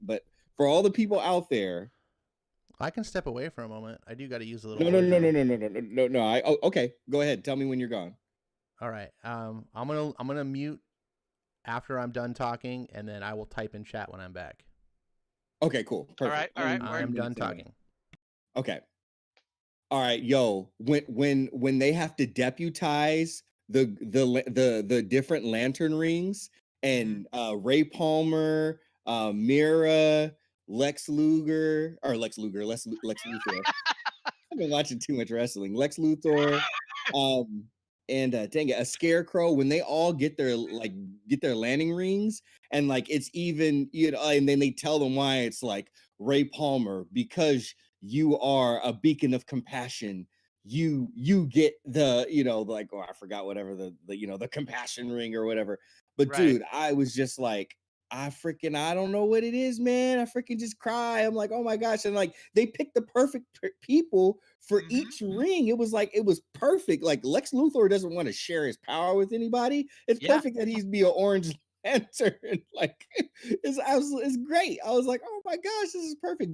but for all the people out there, I can step away for a moment. I do got to use a little no, no, word no, though. no, no, no, no, no, no, no. Okay. Go ahead. Tell me when you're gone. All right. I'm gonna mute after I'm done talking, and then I will type in chat when I'm back. Okay, cool, perfect. All right, I'm done talking. Okay. All right, yo. When they have to deputize the different lantern rings and Ray Palmer, Mira, Lex Luger, Lex Luthor. I've been watching too much wrestling. Lex Luthor, um, and dang it, a Scarecrow. When they all get their landing rings, and like it's even and then they tell them why it's like Ray Palmer because you are a beacon of compassion. You get the like I forgot whatever the compassion ring or whatever. But Right. dude, I was just like I don't know what it is, man. I freaking just cry. I'm like, oh my gosh. And like they picked the perfect people for each ring. It was perfect. Like Lex Luthor doesn't want to share his power with anybody. It's Yeah. perfect that he's be an orange lantern. Like it's great. I was like, oh my gosh, this is perfect.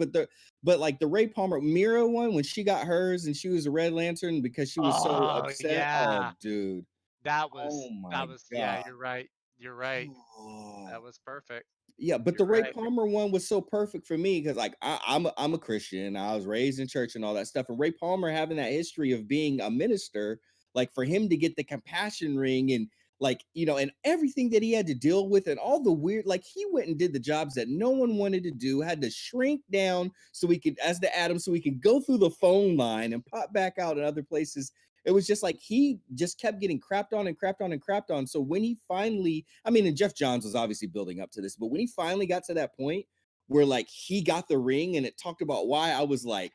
But like the Ray Palmer Mira one, when she got hers and she was a red lantern because she was so Oh upset. Oh yeah. dude. That Oh was my yeah, god. you're right. You're right. Oh. That was perfect. Yeah, but the You're Ray right. Palmer one was so perfect for me because like I'm a Christian. I was raised in church and all that stuff. And Ray Palmer having that history of being a minister, like for him to get the compassion ring and like and everything that he had to deal with and all the weird, like he went and did the jobs that no one wanted to do, had to shrink down so we could, as the Atom, so we could go through the phone line and pop back out in other places. It was just like he just kept getting crapped on and crapped on and crapped on. So when he finally, I mean, and Jeff Johns was obviously building up to this, but when he finally got to that point where like he got the ring and it talked about why, I was like,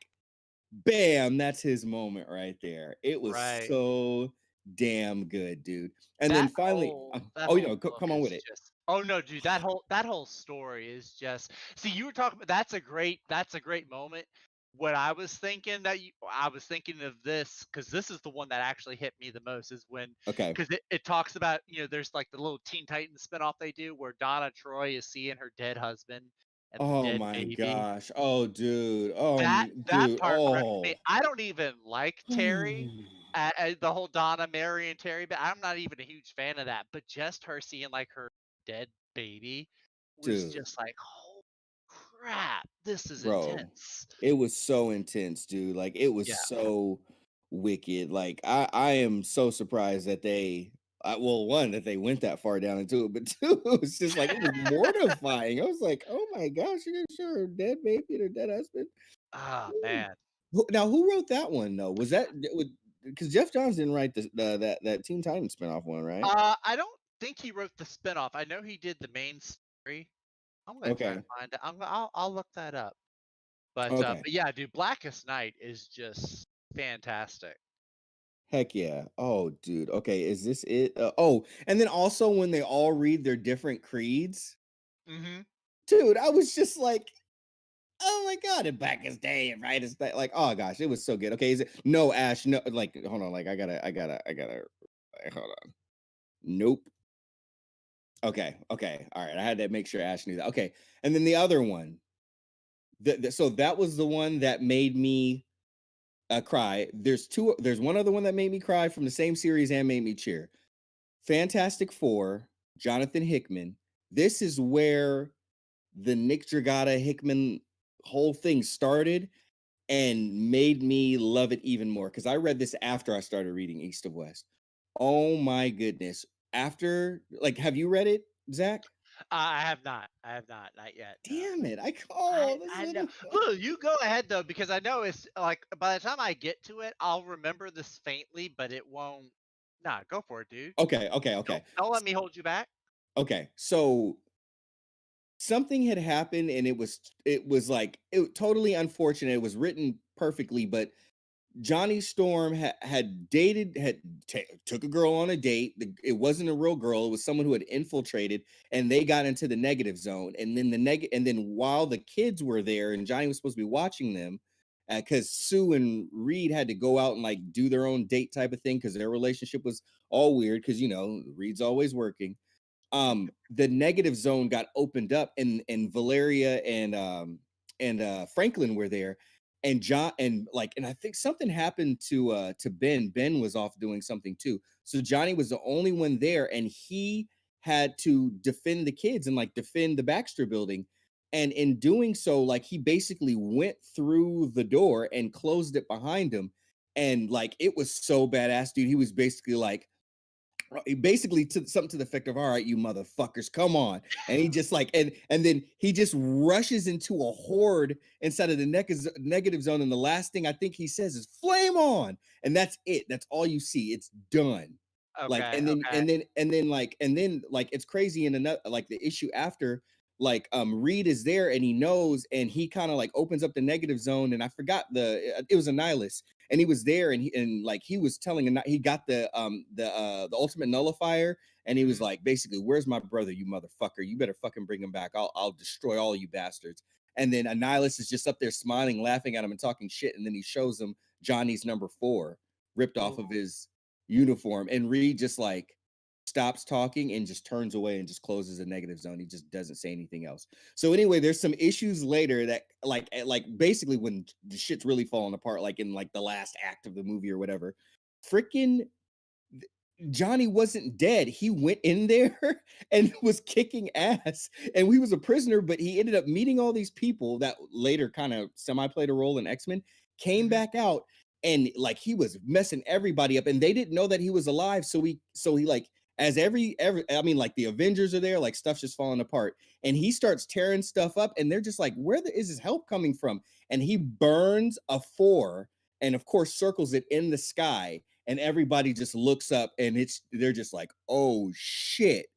bam, that's his moment right there. It was Right. so damn good, dude. And then finally, that oh, whole book come on is with it. just oh no, dude, that whole story is just see you were talking about that's a great moment. What I was thinking I was thinking of this because this is the one that actually hit me the most is when Okay. because it talks about there's like the little Teen Titans spinoff they do where Donna Troy is seeing her dead husband and the Oh dead my baby. gosh. Oh, dude. Oh, That dude. part wrecked me. Oh. I don't even like Terry, the whole Donna, Mary, and Terry, but I'm not even a huge fan of that. But just her seeing like her dead baby was Dude. just like, oh crap, this is Bro, intense. it was so intense, dude. Like it was Yeah. so wicked. Like I am so surprised that well, one, that they went that far down into it, but two, it was just like it was mortifying. I was like, oh my gosh, you're gonna show her dead baby and her dead husband. Ah man. Now, who wrote that one though? Was that because Jeff Johns didn't write that Teen Titans spinoff one, right? I don't think he wrote the spinoff. I know he did the main story. I'm gonna try to Okay. find it. I'll look that up. Okay. But yeah, dude, Blackest Night is just fantastic. Heck yeah. Oh, dude. Okay, is this it? Oh, and then also when they all read their different creeds, Mm-hmm. dude, I was just like, oh my god, and back is day and right is day. Like, oh gosh, it was so good. Okay, is it no Ash? No, like, hold on, like I gotta hold on. Nope. Okay, okay, all right. I had to make sure Ash knew that. Okay, and then the other one, so that was the one that made me cry. There's one other one that made me cry from the same series and made me cheer. Fantastic Four, Jonathan Hickman. This is where the Nick Dragata Hickman whole thing started and made me love it even more because I read this after I started reading East of West. Oh my goodness. After, like, have you read it, Zach? I have not. Not yet. No. Damn it. Oh, this I is know. Look, you go ahead though, because I know it's like by the time I get to it, I'll remember this faintly, but it won't. Nah, go for it, dude. okay, okay, okay. Don't let me hold you back. Okay. So something had happened and it was like it totally unfortunate. It was written perfectly, but Johnny Storm had dated, took a girl on a date. It wasn't a real girl. It was someone who had infiltrated, and they got into the negative zone. And then and then while the kids were there, and Johnny was supposed to be watching them, because Sue and Reed had to go out and like do their own date type of thing because their relationship was all weird. Because Reed's always working. The negative zone got opened up, and Valeria and Franklin were there, and John and I think something happened to Ben. Ben was off doing something too, so Johnny was the only one there, and he had to defend the kids and like defend the Baxter building. And in doing so, like, he basically went through the door and closed it behind him, and like it was so badass, dude. He was basically like, to something to the effect of, all right, you motherfuckers, come on. And he just like, and then he just rushes into a horde inside of the negative zone, and the last thing I think he says is flame on, and that's it. That's all you see. It's done. Like, Okay. and then Okay. and then like it's crazy. In another, like, the issue after, like, Reed is there and he knows, and he kind of like opens up the negative zone, and I forgot it was a nihilist, and he was there, and he was telling, he got the ultimate nullifier, and he was Mhm. like, basically, where's my brother, you motherfucker? You better fucking bring him back. I'll destroy all you bastards. And then Annihilus is just up there smiling, laughing at him and talking shit, and then he shows him Johnny's number 4 ripped off of Ooh. his uniform, and Reed just like stops talking and just turns away and just closes the negative zone. He just doesn't say anything else. So anyway, there's some issues later that like basically when the shit's really falling apart, like in like the last act of the movie or whatever, freaking Johnny wasn't dead. He went in there and was kicking ass, and he was a prisoner, but he ended up meeting all these people that later kind of semi played a role in X-Men, came Mhm. back out, and like he was messing everybody up, and they didn't know that he was alive. So he like, as every I mean, like, the Avengers are there, like stuff's just falling apart, and he starts tearing stuff up, and they're just like, is his help coming from? And he burns a 4, and of course circles it in the sky, and everybody just looks up, and they're just like, oh shit,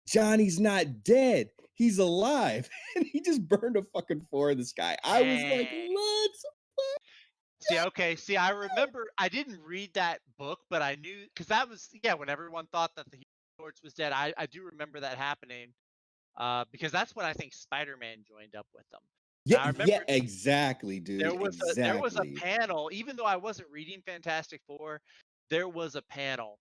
Johnny's not dead, he's alive. And he just burned a fucking 4 in the sky. I was like, Dang. let's See, okay. See, I remember I didn't read that book, but I knew because that was when everyone thought that the Human Torch was dead. I do remember that happening. Because that's when I think Spider-Man joined up with them. yeah, And I yeah, remember exactly, dude, there was a exactly. panel, even though I wasn't reading Fantastic Four, there was a panel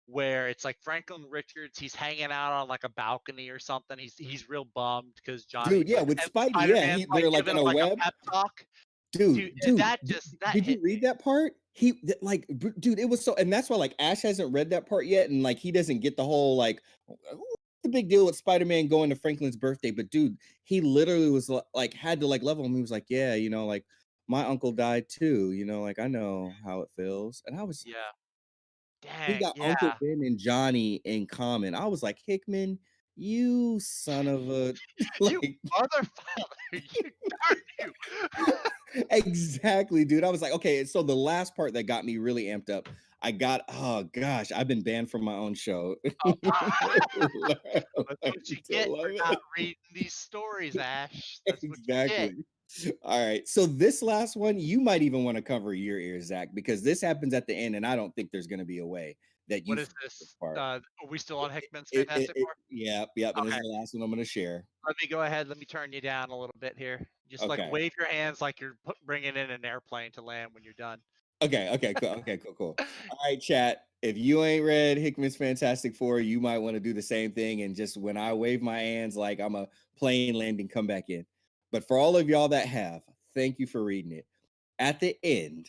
where it's like Franklin Richards, he's hanging out on like a balcony or something. He's real bummed because Johnny Dude, yeah, with and Spidey, yeah, Spider-Man's like they're like giving in him a like a web. pep talk. Dude, Dude, dude, that just that did you hit me. read that part? Dude, it was so, and that's why like Ash hasn't read that part yet, and like he doesn't get the whole like, what's the big deal with Spider-Man going to Franklin's birthday. But dude, he literally was like, had to like level him. He was like, yeah, like, my uncle died too, like, I know how it feels. And I was like, Yeah. we Dang, got Uncle yeah. Ben and Johnny in common. I was like, Hickman, you son of a You like. motherfucker, you darn you. Exactly, dude. I was like, okay, so the last part that got me really amped up, oh gosh, I've been banned from my own show. Oh, that's what you Learning to get love for not it. reading these stories, Ash. That's what you get. Exactly. All right. So this last one, you might even want to cover your ears, Zach, because this happens at the end, and I don't think there's going to be a way that you What is forget this this? part. Are we still on Hickman's Fantastic Four? Yep, yep. And this Okay, is the last one I'm going to share. let me go ahead. Let me turn you down a little bit here. Just like Okay. wave your hands like you're bringing in an airplane to land when you're done. Okay, okay, cool. Okay, cool, cool. All right, chat. If you ain't read Hickman's Fantastic Four, you might want to do the same thing. And just when I wave my hands like I'm a plane landing, come back in. But for all of y'all that have, thank you for reading it. At the end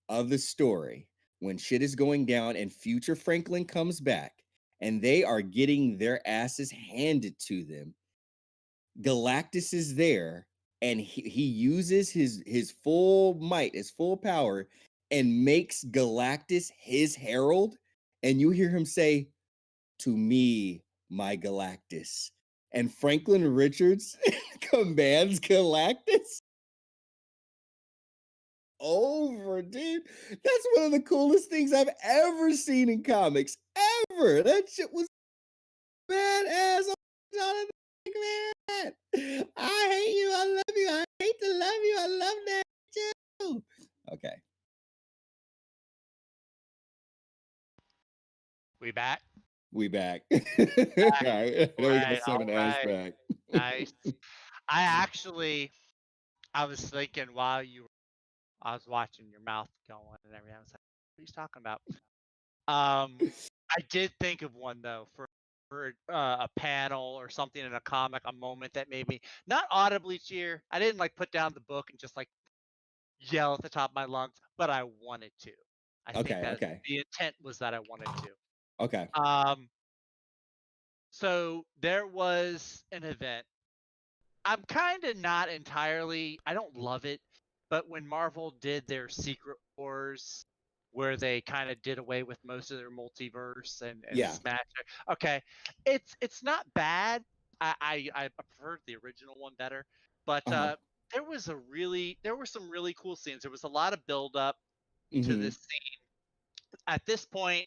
of the story, when shit is going down and future Franklin comes back and they are getting their asses handed to them, Galactus is there, and he uses his full might, his full power, and makes Galactus his herald. And you hear him say, "To me, my Galactus." And Franklin Richards commands Galactus over, dude. That's one of the coolest things I've ever seen in comics. Ever. That shit was badass. Oh, man. I hate you. I love you. I hate to love you. I love that too. Okay. We back? We back. All right. There we go. Right, all 7 right. back. Nice. I was thinking while I was watching your mouth going and everything. I was like, what are you talking about? I did think of one though for a panel or something in a comic, a moment that made me not audibly cheer. I didn't like put down the book and just like yell at the top of my lungs, but I wanted to. I think that Okay. the intent was that I wanted to. Okay. So there was an event. I'm kind of not entirely, I don't love it, but when Marvel did their Secret Wars, where they kind of did away with most of their multiverse and Yeah. smash it, okay, it's not bad. I preferred the original one better, but there were some really cool scenes. There was a lot of build up to this scene. At this point,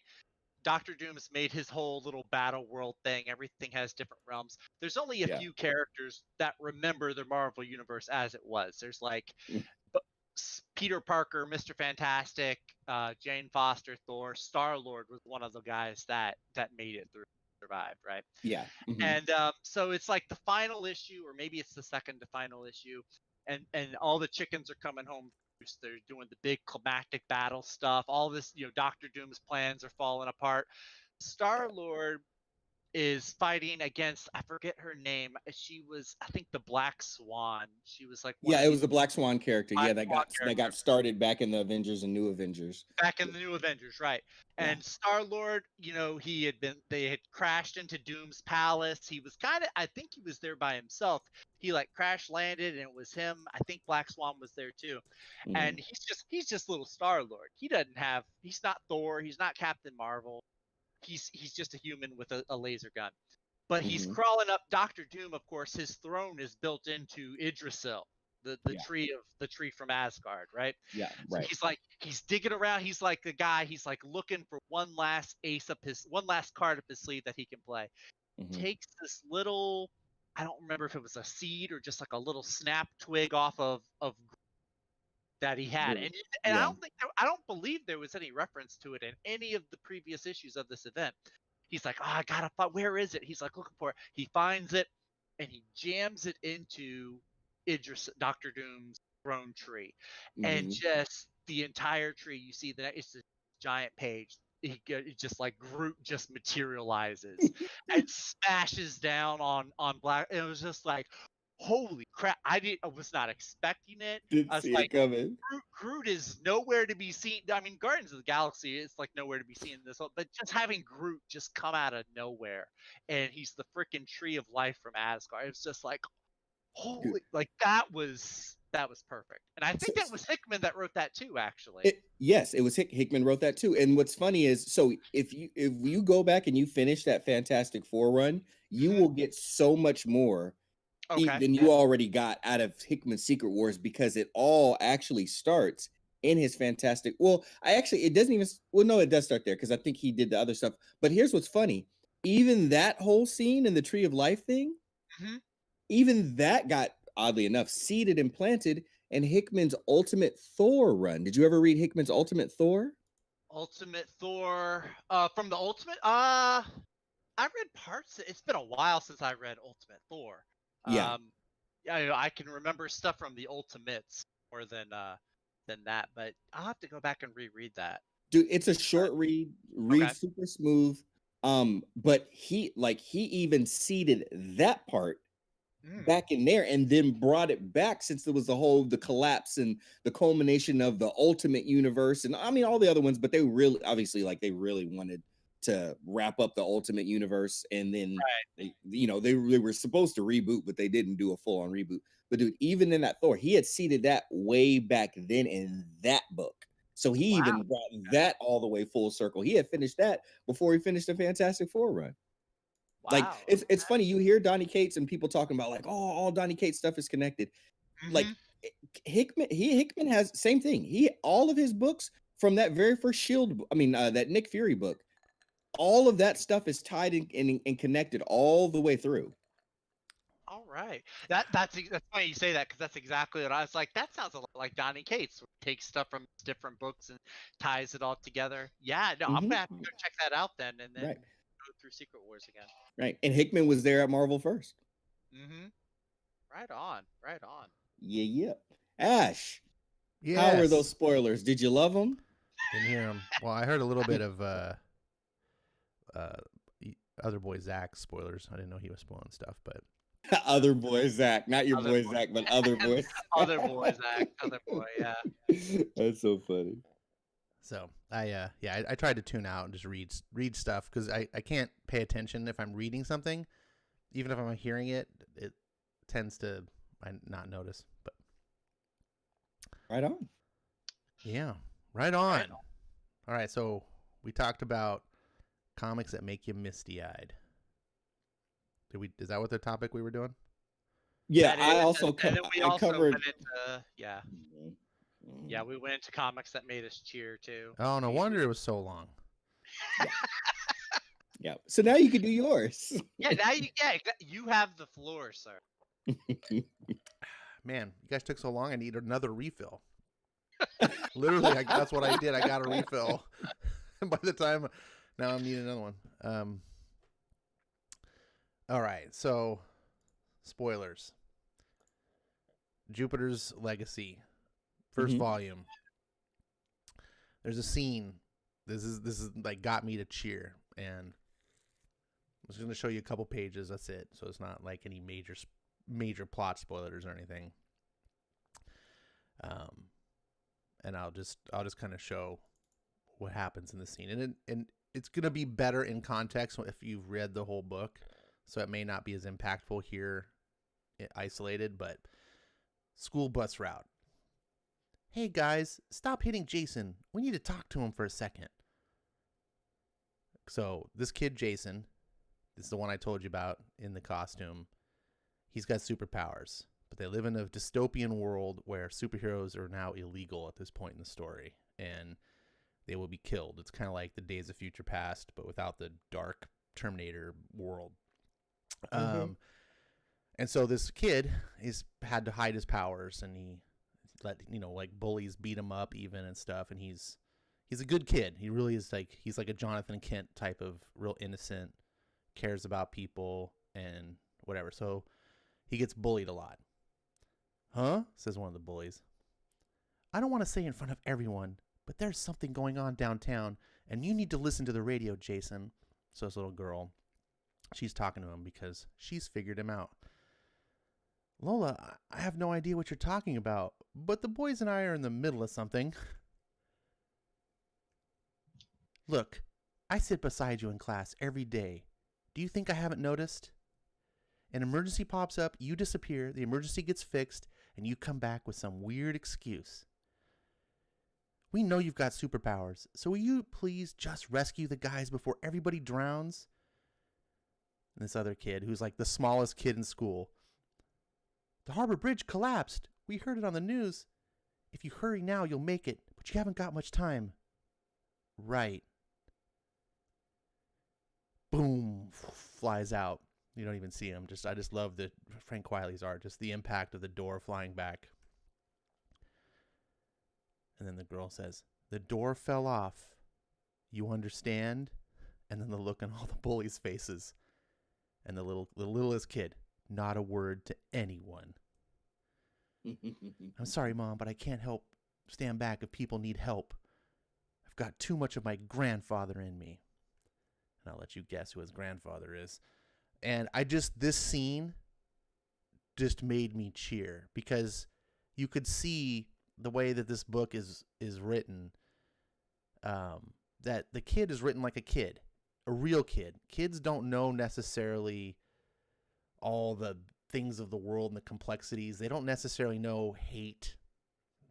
Doctor Doom's made his whole little battle world thing. Everything has different realms. There's only a few characters that remember the Marvel universe as it was. There's like Peter Parker, Mr. Fantastic, Jane Foster, Thor, Star-Lord was one of the guys that made it through, survived, right? Yeah. And so it's like the final issue, or maybe it's the second to final issue, and all the chickens are coming home. They're doing the big climactic battle stuff. All this, Doctor Doom's plans are falling apart. Star-Lord is fighting against, I forget her name. She was, I think, the Black Swan. She was like it was the Black Swan character. Black that Swan got started back in the Avengers and New Avengers. Back in the New Avengers, right? Yeah. And Star-Lord, they had crashed into Doom's palace. He was I think he was there by himself. He like crash landed, and it was him. I think Black Swan was there too. And he's just little Star-Lord. He's not Thor. He's not Captain Marvel. He's just a human with a laser gun. But he's crawling up. Doctor Doom, of course, his throne is built into Yggdrasil, the tree from Asgard, right? Yeah, right. So he's digging around. He's like the guy. He's like looking for one last card up his sleeve that he can play. Takes this little, I don't remember if it was a seed or just like a little snap twig off of that he had, and I don't believe there was any reference to it in any of the previous issues of this event. He's like, oh, I gotta find, where is it? He's like looking for it. He finds it, and he jams it into Doctor Doom's throne tree, and just the entire tree. You see that it's this giant page. It just like Groot just materializes and smashes down on Black. It was just like, holy crap! I was not expecting it. Didn't I was see like, it coming. Groot is nowhere to be seen. I mean, Guardians of the Galaxy is like nowhere to be seen in this one, but just having Groot just come out of nowhere, and he's the freaking tree of life from Asgard. It's just like, holy, like that was perfect. And I think that was Hickman that wrote that too, actually. Yes, it was Hickman wrote that too. And what's funny is, so if you go back and you finish that Fantastic Four run, you will get so much more than you already got out of Hickman's Secret Wars, because it all actually starts in his Fantastic. Well, it doesn't even. Well, no, it does start there, because I think he did the other stuff. But here's what's funny: even that whole scene in the Tree of Life thing, even that got, oddly enough, seeded and planted in Hickman's Ultimate Thor run. Did you ever read Hickman's Ultimate Thor? Ultimate Thor, from the Ultimate. I read parts. It's been a while since I read Ultimate Thor. Yeah. I can remember stuff from the Ultimates more than that, but I'll have to go back and reread that. Dude, it's a short read, super smooth. But he even seeded that part back in there, and then brought it back, since there was the collapse and the culmination of the Ultimate Universe, and I mean all the other ones, but they really, obviously, like, they really wanted to wrap up the Ultimate Universe, and then they were supposed to reboot, but they didn't do a full-on reboot. But dude, even in that Thor, he had seeded that way back then in that book, so he even brought that all the way full circle. He had finished that before he finished the Fantastic Four run. Like, it's funny, you hear Donny Cates and people talking about like, oh, all Donny Cates stuff is connected. Like, Hickman has same thing. All of his books from that very first that Nick Fury book, all of that stuff is tied in and connected all the way through. All right. That's funny you say that because that's exactly what I was like. That sounds a lot like Donny Cates. Takes stuff from different books and ties it all together. Yeah, no, I'm Mhm. gonna have to go check that out then, and then Right. go through Secret Wars again. Right. And Hickman was there at Marvel first. Mm-hmm. Right on. Right on. Yeah. Ash, Yes. how were those spoilers? Did you love them? Didn't hear him. Well, I heard a little bit of other boy Zach spoilers. I didn't know he was spoiling stuff, but Other boy Zach, not your Other boy boy. Zach, but other boy. Other boy, Zach. Other boy, yeah. That's so funny. so I tried to tune out and just read stuff because I can't pay attention if I'm reading something, even if I'm hearing it. It tends to not notice. But Right on. yeah, right on. All right, so we talked about comics that make you misty-eyed. Is that what the topic we were doing? Yeah, That I is, also and then we also covered. went into yeah, we went into comics that made us cheer too. Oh, no wonder it was so long. Yeah. So now you can do yours. Yeah, now you have the floor, sir. Man, you guys took so long. I need another refill. Literally, that's what I did. I got a refill. By the time, now I'm needing another one. All right, so spoilers. Jupiter's Legacy, first volume. There's a scene. This is like got me to cheer, and I'm just gonna show you a couple pages. That's it. So it's not like any major plot spoilers or anything. And I'll just kind of show what happens in the scene, and it's gonna be better in context if you've read the whole book. So it may not be as impactful here, isolated, but school bus route. Hey guys, stop hitting Jason. We need to talk to him for a second. So this kid, Jason, this is the one I told you about in the costume. He's got superpowers, but they live in a dystopian world where superheroes are now illegal at this point in the story, and they will be killed. It's kind of like the Days of Future Past, but without the dark Terminator world. And so this kid had to hide his powers, and he let like bullies beat him up even and stuff. And he's a good kid. He really is he's like a Jonathan Kent type of real innocent, cares about people and whatever. So he gets bullied a lot. Huh? Says one of the bullies. I don't want to say in front of everyone, but there's something going on downtown, and you need to listen to the radio, Jason. So this little girl, she's talking to him because she's figured him out. Lola, I have no idea what you're talking about, but the boys and I are in the middle of something. Look, I sit beside you in class every day. Do you think I haven't noticed? An emergency pops up, you disappear, the emergency gets fixed, and you come back with some weird excuse. We know you've got superpowers, so will you please just rescue the guys before everybody drowns? And this other kid, who's like the smallest kid in school. The harbor bridge collapsed. We heard it on the news. If you hurry now, you'll make it, but you haven't got much time. Right. Boom, flies out. You don't even see him. I just love the Frank Wiley's art, just the impact of the door flying back. And then the girl says, the door fell off. You understand? And then the look on all the bullies' faces. And the littlest kid, not a word to anyone. I'm sorry, Mom, but I can't stand back if people need help. I've got too much of my grandfather in me. And I'll let you guess who his grandfather is. And this scene just made me cheer because you could see the way that this book is written, that the kid is written like a kid, a real kid. Kids don't know necessarily all the things of the world and the complexities. They don't necessarily know hate.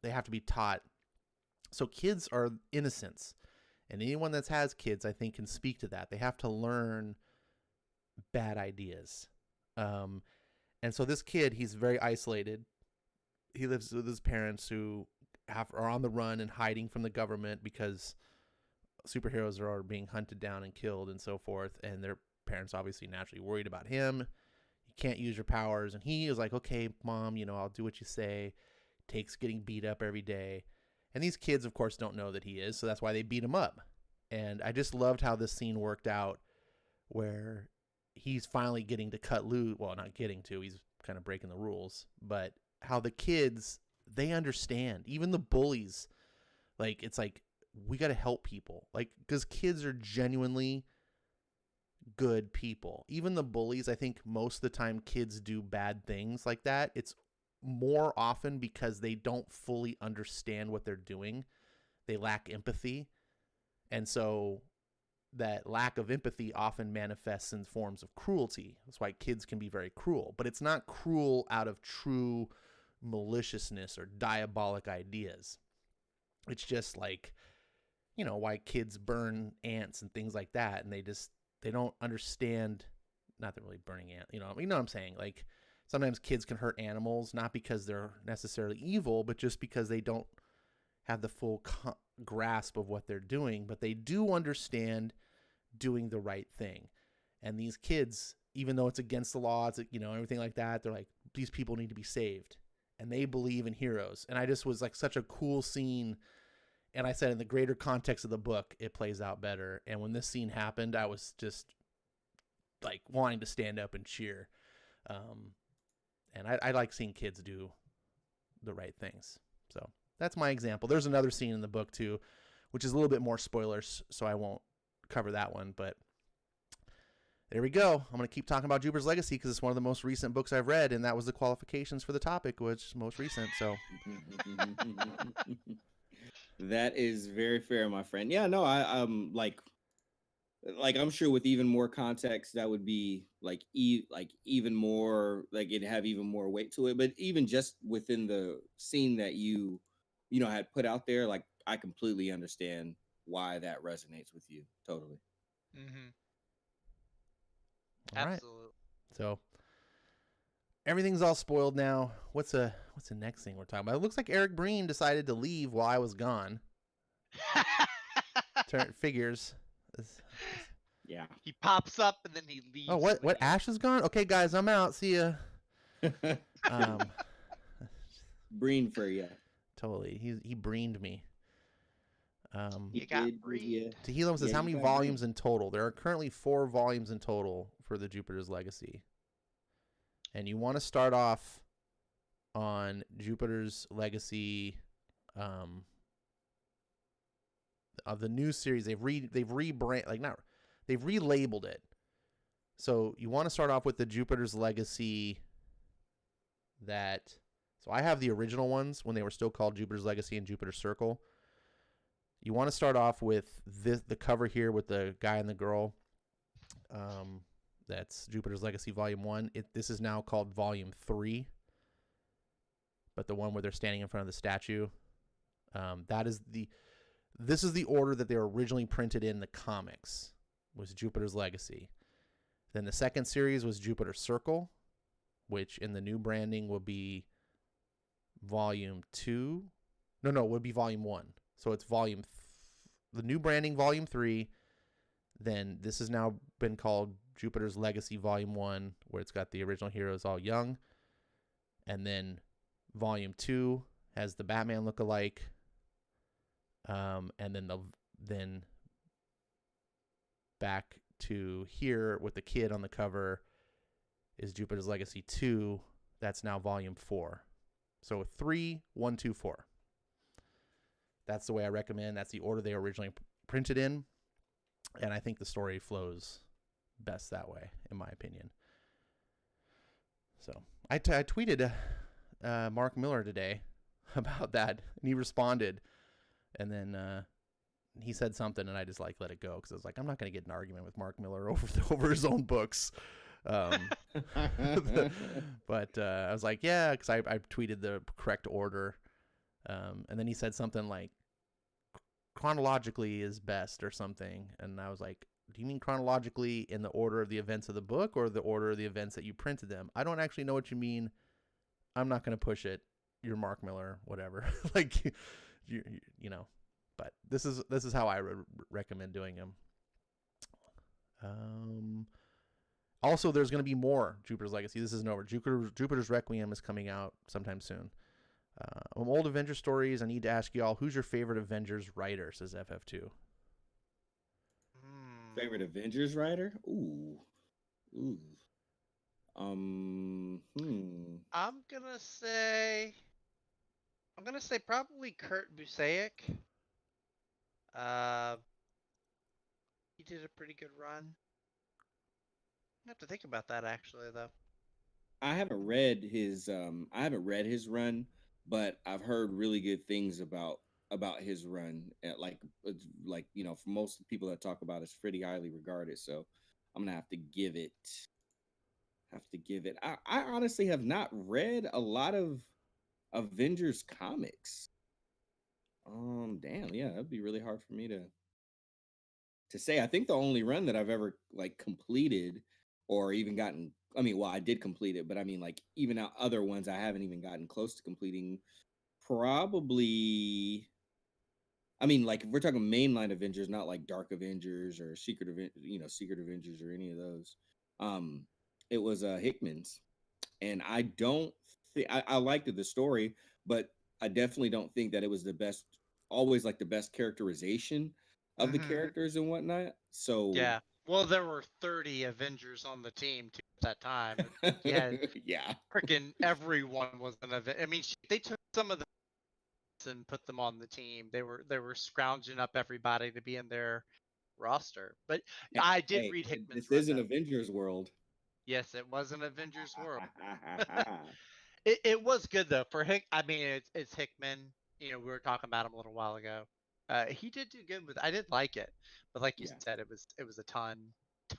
They have to be taught. So kids are innocents. And anyone that has kids, I think, can speak to that. They have to learn bad ideas. And so this kid, he's very isolated. He lives with his parents who are on the run and hiding from the government because superheroes are being hunted down and killed and so forth. And their parents obviously naturally worried about him. He can't use your powers. And he was like, okay, Mom, I'll do what you say. Takes getting beat up every day. And these kids, of course, don't know that he is, so that's why they beat him up. And I just loved how this scene worked out where he's finally getting to cut loose. Well, not getting to. He's kind of breaking the rules. But how the kids, they understand. Even the bullies, like, it's like, we got to help people. Like, because kids are genuinely good people. Even the bullies, I think most of the time kids do bad things like that. It's more often because they don't fully understand what they're doing. They lack empathy. And so that lack of empathy often manifests in forms of cruelty. That's why kids can be very cruel. But it's not cruel out of true maliciousness or diabolic ideas. It's just like, why kids burn ants and things like that. And they don't understand, not that really burning ants, you know what I'm saying? Like, sometimes kids can hurt animals, not because they're necessarily evil, but just because they don't have the full grasp of what they're doing, but they do understand doing the right thing. And these kids, even though it's against the law, it's, everything like that, they're like, these people need to be saved. And they believe in heroes. And I just was like such a cool scene. And I said in the greater context of the book, it plays out better. And when this scene happened, I was just like wanting to stand up and cheer. And I like seeing kids do the right things. So that's my example. There's another scene in the book too, which is a little bit more spoilers, so I won't cover that one. But there we go. I'm going to keep talking about Jupiter's Legacy because it's one of the most recent books I've read, and that was the qualifications for the topic, which is most recent. So that is very fair, my friend. Yeah, no, I'm like I'm sure with even more context, that would be like even more, like it'd have even more weight to it. But even just within the scene that you had put out there, like I completely understand why that resonates with you. Totally. Mm-hmm. All right. Absolutely. So everything's all spoiled now. What's the next thing we're talking about? It looks like Eric Breen decided to leave while I was gone. Figures. Yeah. He pops up and then he leaves. Oh, what? Ash is gone? Okay, guys, I'm out. See ya. Breen for you. Totally. He breened me. You got breed. Tehillim says, how many volumes in total? There are currently 4 volumes in total for the Jupiter's Legacy. And you want to start off on Jupiter's Legacy of the new series. They've relabeled it. So you want to start off with the Jupiter's Legacy so I have the original ones when they were still called Jupiter's Legacy and Jupiter's Circle. You want to start off with the cover here with the guy and the girl. That's Jupiter's Legacy Volume 1. This is now called Volume 3. But the one where they're standing in front of the statue, this is the order that they were originally printed in the comics, was Jupiter's Legacy. Then the second series was Jupiter's Circle, which in the new branding will be Volume 2. No, it would be Volume 1. So it's the new branding, Volume 3. Then this has now been called Jupiter's Legacy Volume 1, where it's got the original heroes all young. And then Volume 2 has the Batman look-alike. And then back to here with the kid on the cover is Jupiter's Legacy 2. That's now Volume 4. So 3, 1, 2, 4. That's the way I recommend. That's the order they originally printed in. And I think the story flows best that way, in my opinion. So I tweeted Mark Miller today about that, and he responded. And then he said something, and I just let it go because I was like, I'm not going to get in an argument with Mark Miller over his own books. But I was like, yeah, because I tweeted the correct order. And then he said something like, chronologically is best or something. And I was like, do you mean chronologically in the order of the events of the book or the order of the events that you printed them? I don't actually know what you mean. I'm not going to push it. You're Mark Miller, whatever. You know, but this is how I recommend doing them. Also, there's going to be more Jupiter's Legacy. This isn't over. Jupiter's Requiem is coming out sometime soon. Old Avengers stories. I need to ask y'all, who's your favorite Avengers writer? Says FF2. Favorite Avengers writer? Ooh. I'm gonna say probably Kurt Busiek. He did a pretty good run. I have to think about that actually, though. I haven't read his run, but I've heard really good things about his run. Like for most people that talk about it, it's pretty highly regarded. So I'm gonna have to give it. I honestly have not read a lot of Avengers comics. Damn, yeah, that'd be really hard for me to say. I think the only run that I've ever completed or even gotten, I did complete it, but even out other ones I haven't even gotten close to completing. Probably, if we're talking mainline Avengers, not like Dark Avengers or Secret Avengers or any of those. It was Hickman's, and I don't think I liked the story, but I definitely don't think that it was the best characterization of the characters and whatnot. So yeah, well, there were 30 Avengers on the team too at that time. Yeah, yeah, freaking everyone was an event. They took some of the and put them on the team. They were scrounging up everybody to be in their roster. But I did read Hickman's. This is an Avengers world. Yes, it was an Avengers world. It was good though for it's Hickman. We were talking about him a little while ago. He did do good with. I did like it, but like you said, it was a ton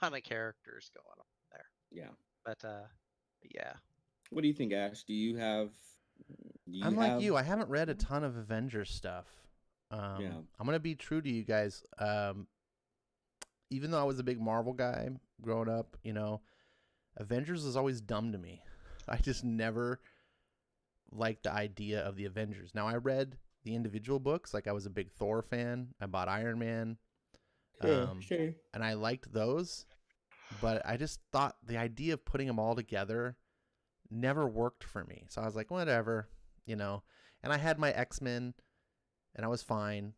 of characters going on there. Yeah. But yeah. What do you think, Ash? I'm like you. I haven't read a ton of Avengers stuff. I'm gonna be true to you guys. Even though I was a big Marvel guy growing up, Avengers was always dumb to me. I just never liked the idea of the Avengers. Now, I read the individual books. Like, I was a big Thor fan. I bought Iron Man. Sure. And I liked those. But I just thought the idea of putting them all together never worked for me. So I was like, whatever, And I had my X-Men, and I was fine.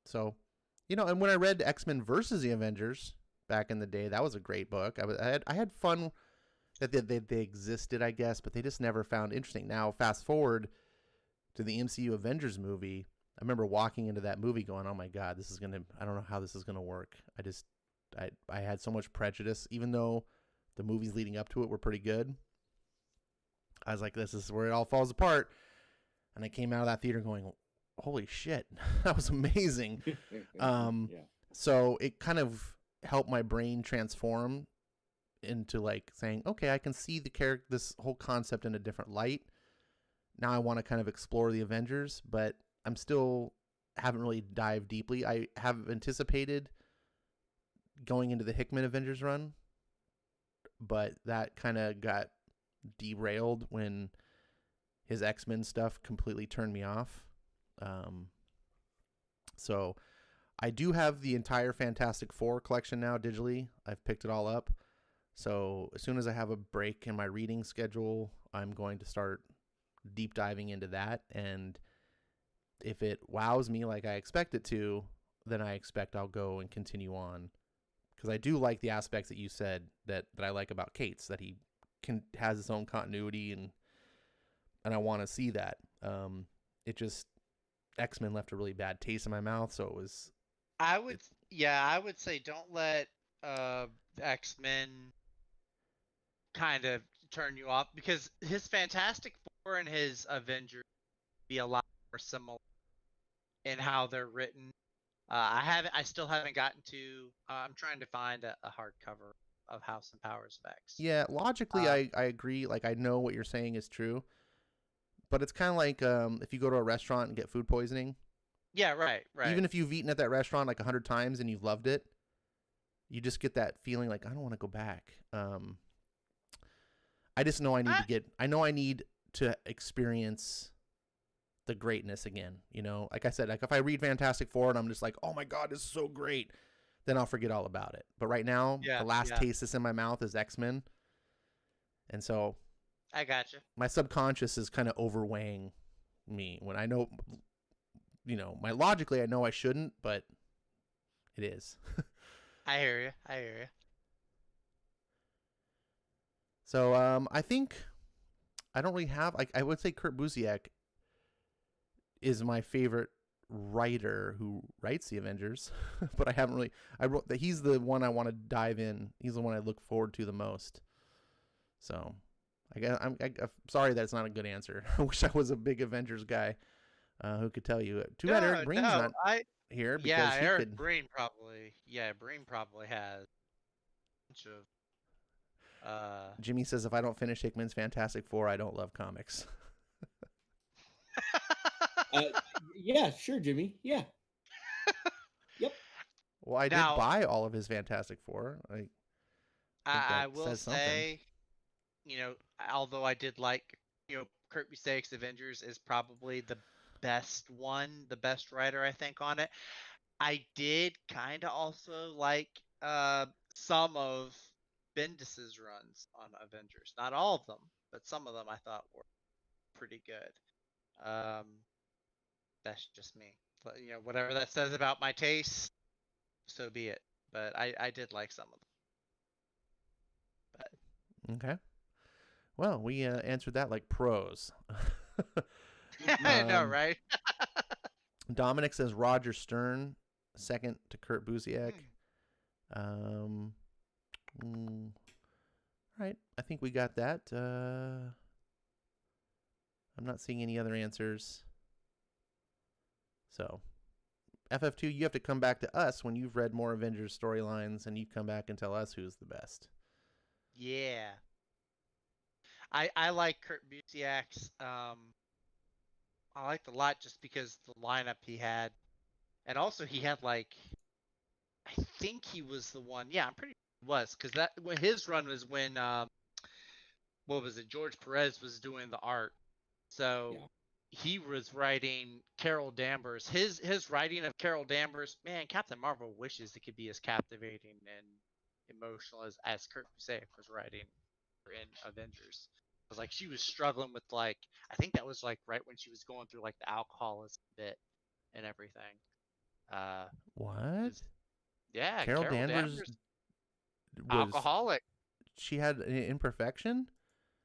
So, and when I read X-Men versus the Avengers back in the day, that was a great book. I had fun that they existed, I guess, but they just never found interesting. Now, fast forward to the MCU Avengers movie. I remember walking into that movie going, oh my God, I don't know how this is going to work. I had so much prejudice, even though the movies leading up to it were pretty good. I was like, this is where it all falls apart. And I came out of that theater going, holy shit, that was amazing. So it kind of helped my brain transform into like saying, okay, I can see this whole concept in a different light. Now I want to kind of explore the Avengers, but I'm still haven't really dived deeply. I have anticipated going into the Hickman Avengers run, but that kind of got derailed when his X-Men stuff completely turned me off. So I do have the entire Fantastic Four collection now digitally. I've picked it all up. So as soon as I have a break in my reading schedule, I'm going to start deep diving into that. And if it wows me like I expect it to, then I expect I'll go and continue on. Because I do like the aspects that you said that I like about Cates, that he has his own continuity, and I want to see that. It just, X-Men left a really bad taste in my mouth, so it was... I would say don't let X-Men kind of turn you off, because his Fantastic Four and his Avengers be a lot more similar in how they're written. I still haven't gotten to. I'm trying to find a hardcover of House and Powers of X. Yeah, logically, I agree. Like, I know what you're saying is true, but it's kind of like if you go to a restaurant and get food poisoning. Yeah, right. Even if you've eaten at that restaurant like 100 times and you've loved it, you just get that feeling like, I don't want to go back. I just know I need to experience the greatness again. Like I said, like if I read Fantastic Four and I'm just like, oh my God, this is so great, then I'll forget all about it. But right now, Yeah, the last yeah. taste that's in my mouth is X-Men. And so I gotcha. my subconscious is kind of overweighing me when I know, my logically I know I shouldn't, but it is. I hear you. I hear you. So I think I don't really have, like, I would say Kurt Busiek is my favorite writer who writes the Avengers, but I haven't really. I wrote that he's the one I want to dive in. He's the one I look forward to the most. So, I'm sorry that's not a good answer. I wish I was a big Avengers guy who could tell you. Too bad Eric Green's not here because he Eric could. Breen probably. Yeah, Breen probably has a bunch of. Jimmy says if I don't finish Hickman's Fantastic Four, I don't love comics. Yeah, sure, Jimmy. Yeah. Yep. Well, I did buy all of his Fantastic Four. I will say, although I did like, Kurt Busiek's Avengers is probably the best one, the best writer I think on it. I did kind of also like some of Bendis's runs on Avengers. Not all of them, but some of them I thought were pretty good. That's just me. But, whatever that says about my taste, so be it. But I did like some of them. Okay. Well, we answered that like pros. I know, right? Dominic says Roger Stern, second to Kurt Busiek. Right. I think we got that. I'm not seeing any other answers. So, FF2, you have to come back to us when you've read more Avengers storylines, and you come back and tell us who's the best. Yeah. I like Kurt Busiek's. I liked a lot just because the lineup he had, and also he had I think he was the one. Yeah, I'm pretty sure he was, because that when his run was when what was it? George Perez was doing the art, so. Yeah. He was writing Carol Danvers. His writing of Carol Danvers, man, Captain Marvel wishes it could be as captivating and emotional as Kurt Busiek was writing in Avengers. It was like she was struggling with I think that was right when she was going through the alcoholism bit and everything. What? Yeah, Carol Danvers was alcoholic. She had an imperfection?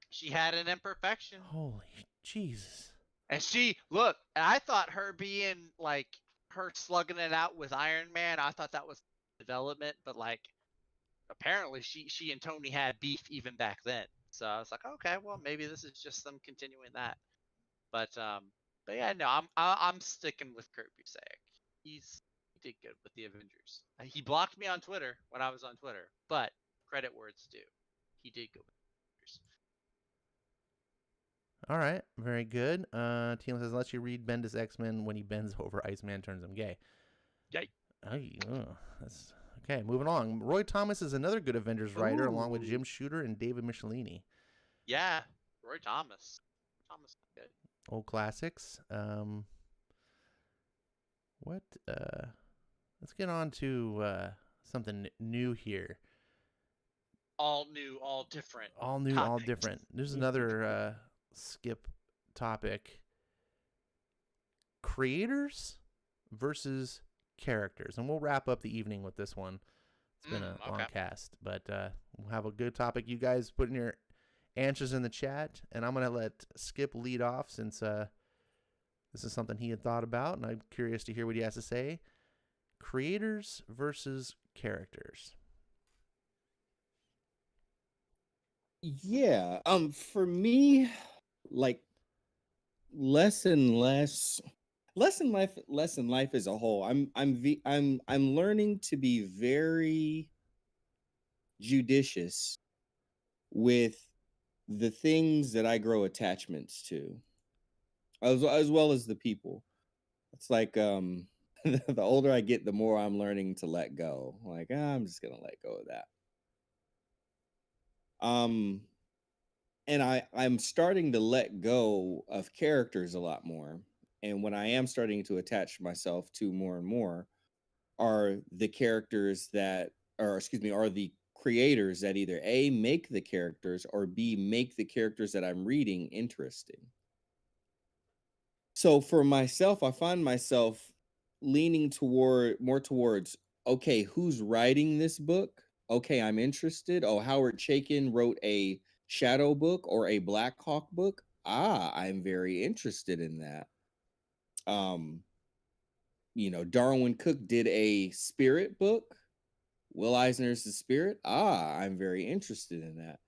She had an imperfection. Holy Jesus. And I thought her being her slugging it out with Iron Man, I thought that was development, but apparently she and Tony had beef even back then. So I was like, okay, well maybe this is just them continuing that. But yeah, no, I'm sticking with Kurt Busiek. He did good with the Avengers. He blocked me on Twitter when I was on Twitter, but credit where it's due. He did good with the Avengers. All right, very good. Tina says, unless you read Bendis X-Men, when he bends over, Iceman turns him gay. Yay. That's okay. Moving on. Roy Thomas is another good Avengers writer, along with Jim Shooter and David Michelini. Yeah, Roy Thomas. Thomas is good. Old classics. Let's get on to something new here. All new, all different. All new, topics. All different. There's another skip topic. Creators versus characters. And we'll wrap up the evening with this one. It's been a long cast, but we'll have a good topic. You guys put in your answers in the chat, and I'm going to let Skip lead off since this is something he had thought about, and I'm curious to hear what he has to say. Creators versus characters. Yeah. For me, less in life as a whole. I'm learning to be very judicious with the things that I grow attachments to, as well as the people. It's the older I get, the more I'm learning to let go. I'm just gonna let go of that. And I'm starting to let go of characters a lot more. And when I am starting to attach myself to more and more, are the characters that, or excuse me, are the creators that either A, make the characters, or B, make the characters that I'm reading interesting. So for myself, I find myself leaning more towards, okay, who's writing this book? Okay, I'm interested. Oh, Howard Chaykin wrote a Shadow book or a Black Hawk book. Ah, I'm very interested in that. Darwin Cook did a Spirit book. Will Eisner's The Spirit. Ah, I'm very interested in that.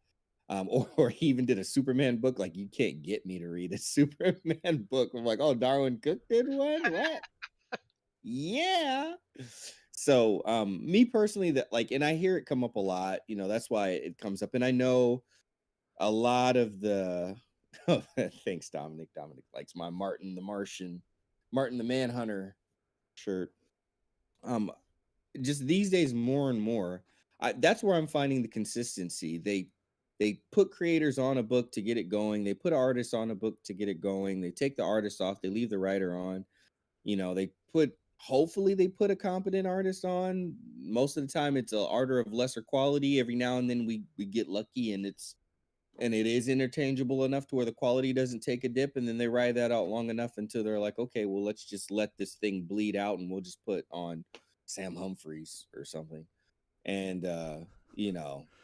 Or he even did a Superman book. Like, you can't get me to read a Superman book. I'm like, oh, Darwin Cook did one? What? Yeah. So, me personally, that like, and I hear it come up a lot, that's why it comes up. And I know a lot of the thanks, Dominic. Dominic likes my Martin the Martian, Martin the Manhunter shirt. Just these days, more and more, that's where I'm finding the consistency. They put creators on a book to get it going. They put artists on a book to get it going. They take the artist off. They leave the writer on. They hopefully they put a competent artist on. Most of the time, it's an artist of lesser quality. Every now and then we get lucky, and it is interchangeable enough to where the quality doesn't take a dip, and then they ride that out long enough until they're like, okay, well, let's just let this thing bleed out, and we'll just put on Sam Humphries or something, and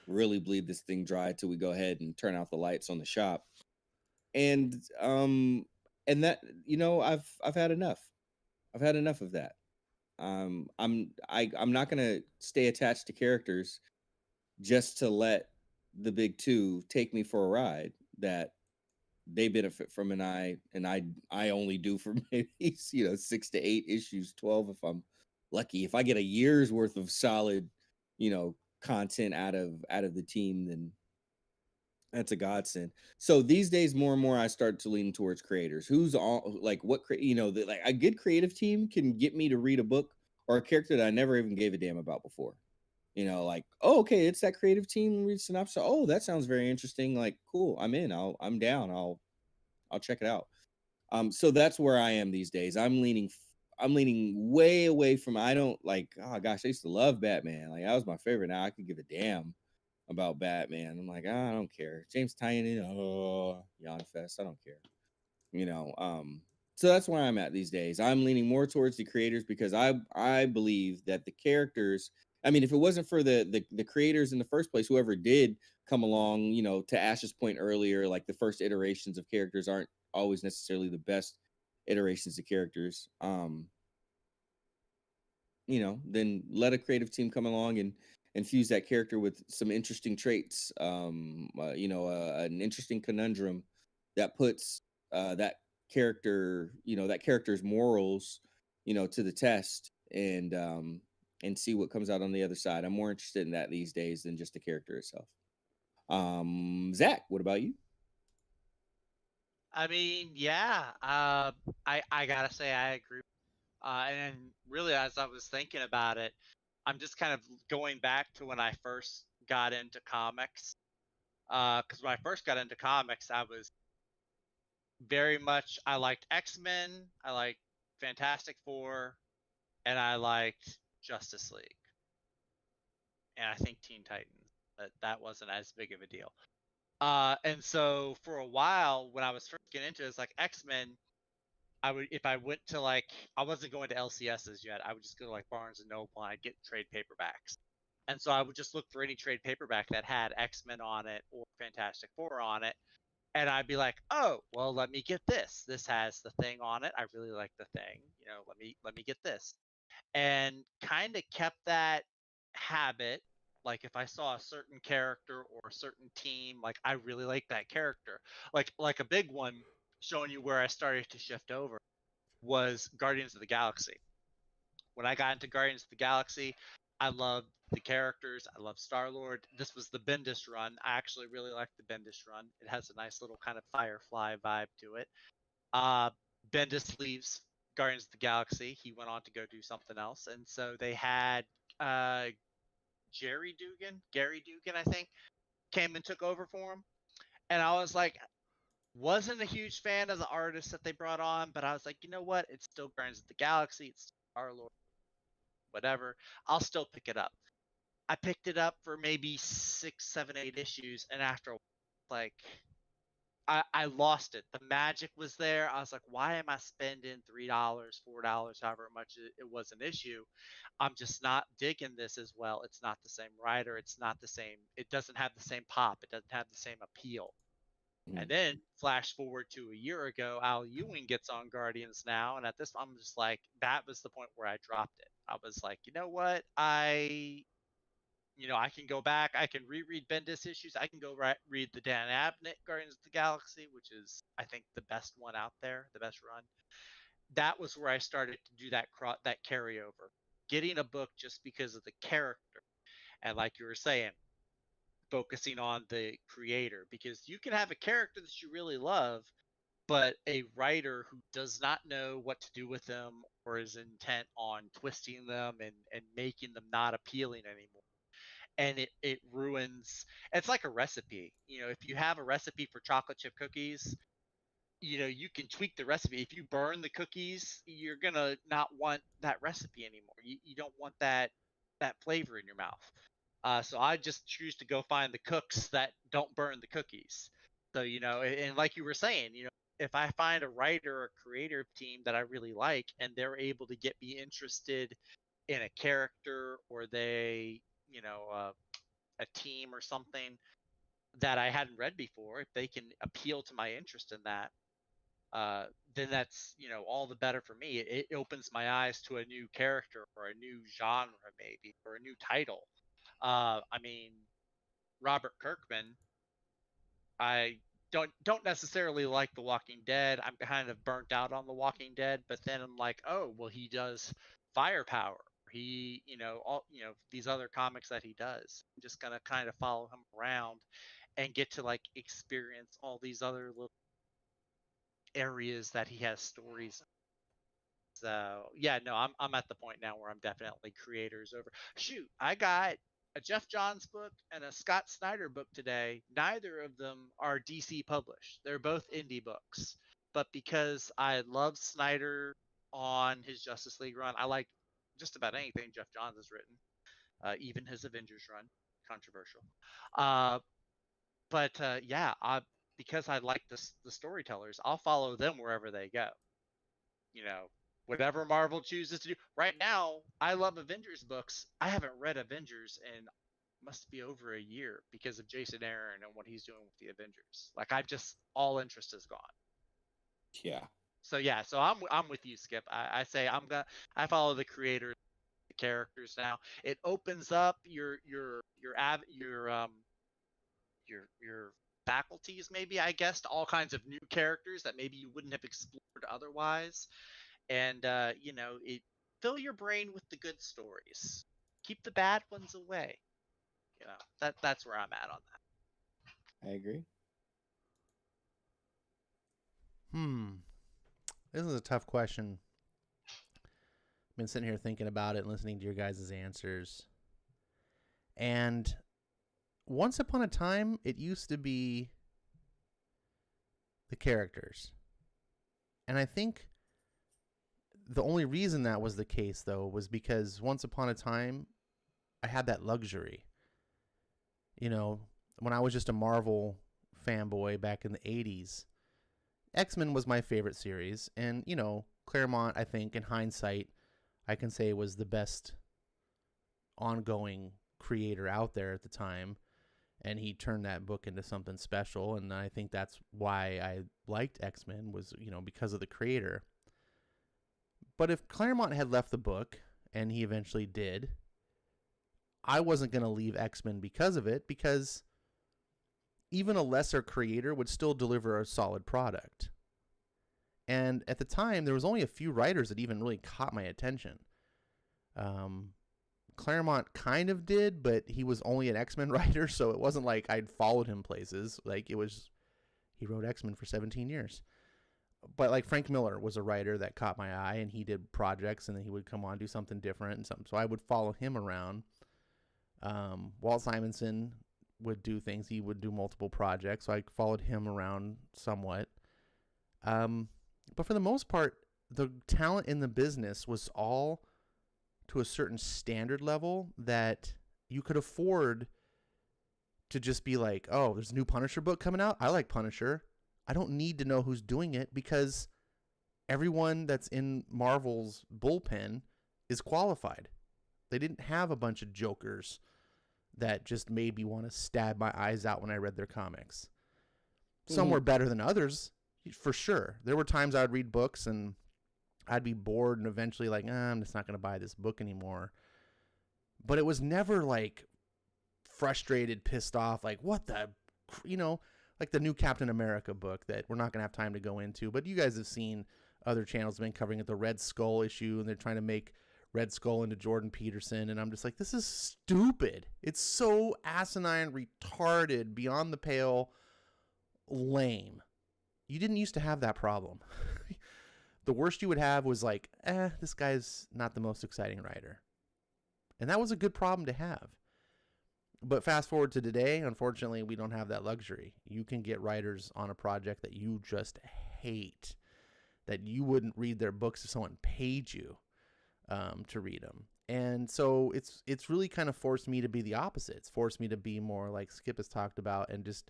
really bleed this thing dry till we go ahead and turn out the lights on the shop. And that, I've had enough. I've had enough of that. I'm not gonna stay attached to characters just to let the big two take me for a ride that they benefit from, and I only do for maybe 6 to 8 issues, 12 if I'm lucky. If I get a year's worth of solid content out of the team, then that's a godsend. So these days, more and more, I start to lean towards creators. Who's all like what like a good creative team can get me to read a book or a character that I never even gave a damn about before. Like, oh, okay, it's that creative team. Read synopsis. Oh, that sounds very interesting. Like, cool, I'm in. I'm down. I'll check it out. So that's where I am these days. I'm leaning way away from. I don't like. Oh gosh, I used to love Batman. Like, that was my favorite. Now I could give a damn about Batman. I'm like, I don't care. James Tynion, yawn fest. I don't care. So that's where I'm at these days. I'm leaning more towards the creators because I believe that the characters. I mean, if it wasn't for the creators in the first place, whoever did come along, to Ash's point earlier, like the first iterations of characters aren't always necessarily the best iterations of characters. Then let a creative team come along and infuse that character with some interesting traits. An interesting conundrum that puts that character, that character's morals, to the test, and see what comes out on the other side. I'm more interested in that these days than just the character itself. Zach, what about you? I mean, yeah. I gotta say I agree. And really, as I was thinking about it, I'm just kind of going back to when I first got into comics. Because when I first got into comics, I was very much I liked X-Men, I liked Fantastic Four, and I liked Justice League, and I think Teen Titans, but that wasn't as big of a deal. And so for a while, when I was first getting into it, it's like X-Men. I would, if I went to like, I wasn't going to LCSs yet. I would just go to like Barnes and Noble and I'd get trade paperbacks. And so I would just look for any trade paperback that had X-Men on it or Fantastic Four on it. And I'd be like, oh, well, let me get this. This has the thing on it. I really like the thing. Let me get this. And kind of kept that habit. Like if I saw a certain character or a certain team, like I really like that character. Like a big one showing you where I started to shift over was Guardians of the Galaxy. When I got into Guardians of the Galaxy, I loved the characters. I love Star-Lord. This was the Bendis run. I actually really like the Bendis run. It has a nice little kind of Firefly vibe to it. Uh, Bendis leaves Guardians of the Galaxy. He went on to go do something else, and so they had uh, Gary Dugan, I think, came and took over for him. And I was like, wasn't a huge fan of the artists that they brought on, but I was like, you know what? It's still Guardians of the Galaxy. It's Star-Lord. whatever, I'll still pick it up. I picked it up for maybe 6, 7, 8 issues, and after a while, like I lost it. The magic was there. I was like, why am I spending $3, $4, however much it was an issue? I'm just not digging this as well. It's not the same writer. It's not the same. It doesn't have the same pop. It doesn't have the same appeal. And then flash forward to a year ago, Al Ewing gets on Guardians now, and at this, I'm just like, that was the point where I dropped it. I was like, you know what, I can go back. I can reread Bendis issues. I can go read the Dan Abnett Guardians of the Galaxy, which is, I think, the best one out there, the best run. That was where I started to do that carryover, getting a book just because of the character, and like you were saying, focusing on the creator, because you can have a character that you really love, but a writer who does not know what to do with them or is intent on twisting them and making them not appealing anymore. And it ruins. It's like a recipe. If you have a recipe for chocolate chip cookies, you can tweak the recipe. If you burn the cookies, you're gonna not want that recipe anymore. You don't want that flavor in your mouth. So I just choose to go find the cooks that don't burn the cookies. So and like you were saying, if I find a writer or creative team that I really like, and they're able to get me interested in a character, or they a team or something that I hadn't read before, if they can appeal to my interest in that, then that's all the better for me. It opens my eyes to a new character or a new genre, maybe, or a new title. I mean, Robert Kirkman, I don't necessarily like The Walking Dead. I'm kind of burnt out on The Walking Dead, but then I'm like, oh well, he does Firepower. He, these other comics that he does. I'm just gonna kind of follow him around and get to like experience all these other little areas that he has stories in. So yeah, no, I'm at the point now where I'm definitely creators over. Shoot, I got a Jeff Johns book and a Scott Snyder book today. Neither of them are DC published. They're both indie books. But because I love Snyder on his Justice League run, I like just about anything Jeff Johns has written, even his Avengers run. Controversial. But yeah, because I like the storytellers, I'll follow them wherever they go. Whatever Marvel chooses to do. Right now, I love Avengers books. I haven't read Avengers in must be over a year because of Jason Aaron and what he's doing with the Avengers. Like, all interest is gone. Yeah. So yeah, so I'm with you, Skip. I say I follow the creators, the characters now. It opens up your faculties, maybe, I guess, to all kinds of new characters that maybe you wouldn't have explored otherwise. And it fill your brain with the good stories. Keep the bad ones away. That's where I'm at on that. I agree. This is a tough question. I've been sitting here thinking about it and listening to your guys' answers. And once upon a time, it used to be the characters. And I think the only reason that was the case, though, was because once upon a time, I had that luxury. When I was just a Marvel fanboy back in the 80s, X-Men was my favorite series. And, Claremont, I think, in hindsight, I can say was the best ongoing creator out there at the time. And he turned that book into something special. And I think that's why I liked X-Men was, because of the creator. But if Claremont had left the book, and he eventually did, I wasn't going to leave X-Men because of it, because even a lesser creator would still deliver a solid product. And at the time, there was only a few writers that even really caught my attention. Claremont kind of did, but he was only an X-Men writer, so it wasn't like I'd followed him places. Like, he wrote X-Men for 17 years. But like Frank Miller was a writer that caught my eye, and he did projects, and then he would come on, do something different and something. So I would follow him around. Walt Simonson would do things. He would do multiple projects, so I followed him around somewhat. But for the most part, the talent in the business was all to a certain standard level that you could afford to just be like, oh, there's a new Punisher book coming out. I like Punisher. I don't need to know who's doing it because everyone that's in Marvel's bullpen is qualified. They didn't have a bunch of jokers that just made me want to stab my eyes out when I read their comics. Some were better than others, for sure. There were times I would read books and I'd be bored and eventually like, I'm just not going to buy this book anymore. But it was never like frustrated, pissed off, like what the, like the new Captain America book that we're not going to have time to go into. But you guys have seen other channels have been covering it, the Red Skull issue, and they're trying to make Red Skull into Jordan Peterson. And I'm just like, this is stupid. It's so asinine, retarded, beyond the pale, lame. You didn't used to have that problem. The worst you would have was like, this guy's not the most exciting writer. And that was a good problem to have. But fast forward to today, unfortunately, we don't have that luxury. You can get writers on a project that you just hate, that you wouldn't read their books if someone paid you to read them. And so it's really kind of forced me to be the opposite. It's forced me to be more like Skip has talked about and just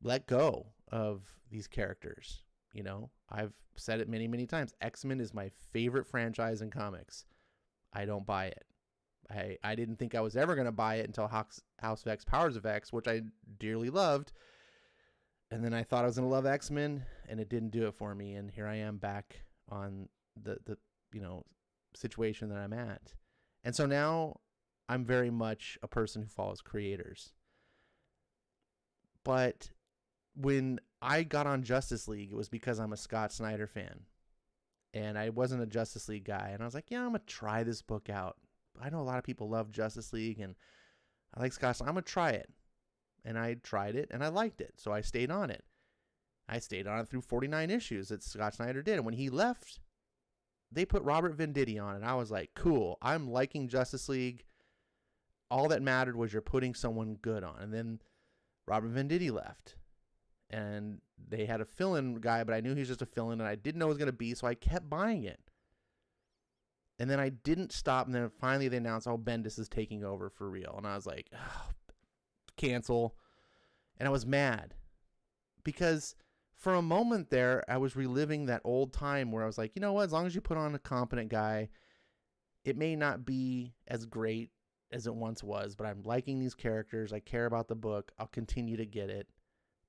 let go of these characters. I've said it many, many times. X-Men is my favorite franchise in comics. I don't buy it. I didn't think I was ever going to buy it until House of X, Powers of X, which I dearly loved. And then I thought I was going to love X-Men, and it didn't do it for me. And here I am back on the situation that I'm at. And so now I'm very much a person who follows creators. But when I got on Justice League, it was because I'm a Scott Snyder fan. And I wasn't a Justice League guy. And I was like, I'm going to try this book out. I know a lot of people love Justice League, and I like Scott Snyder. I'm going to try it. And I tried it, and I liked it. So I stayed on it. I stayed on it through 49 issues that Scott Snyder did. And when he left, they put Robert Venditti on it. I was like, cool. I'm liking Justice League. All that mattered was you're putting someone good on. And then Robert Venditti left. And they had a fill-in guy, but I knew he was just a fill-in, and I didn't know it was going to be, so I kept buying it. And then I didn't stop, and then finally they announced, Bendis is taking over for real. And I was like, cancel. And I was mad. Because for a moment there, I was reliving that old time where I was like, you know what, as long as you put on a competent guy, it may not be as great as it once was, but I'm liking these characters. I care about the book. I'll continue to get it.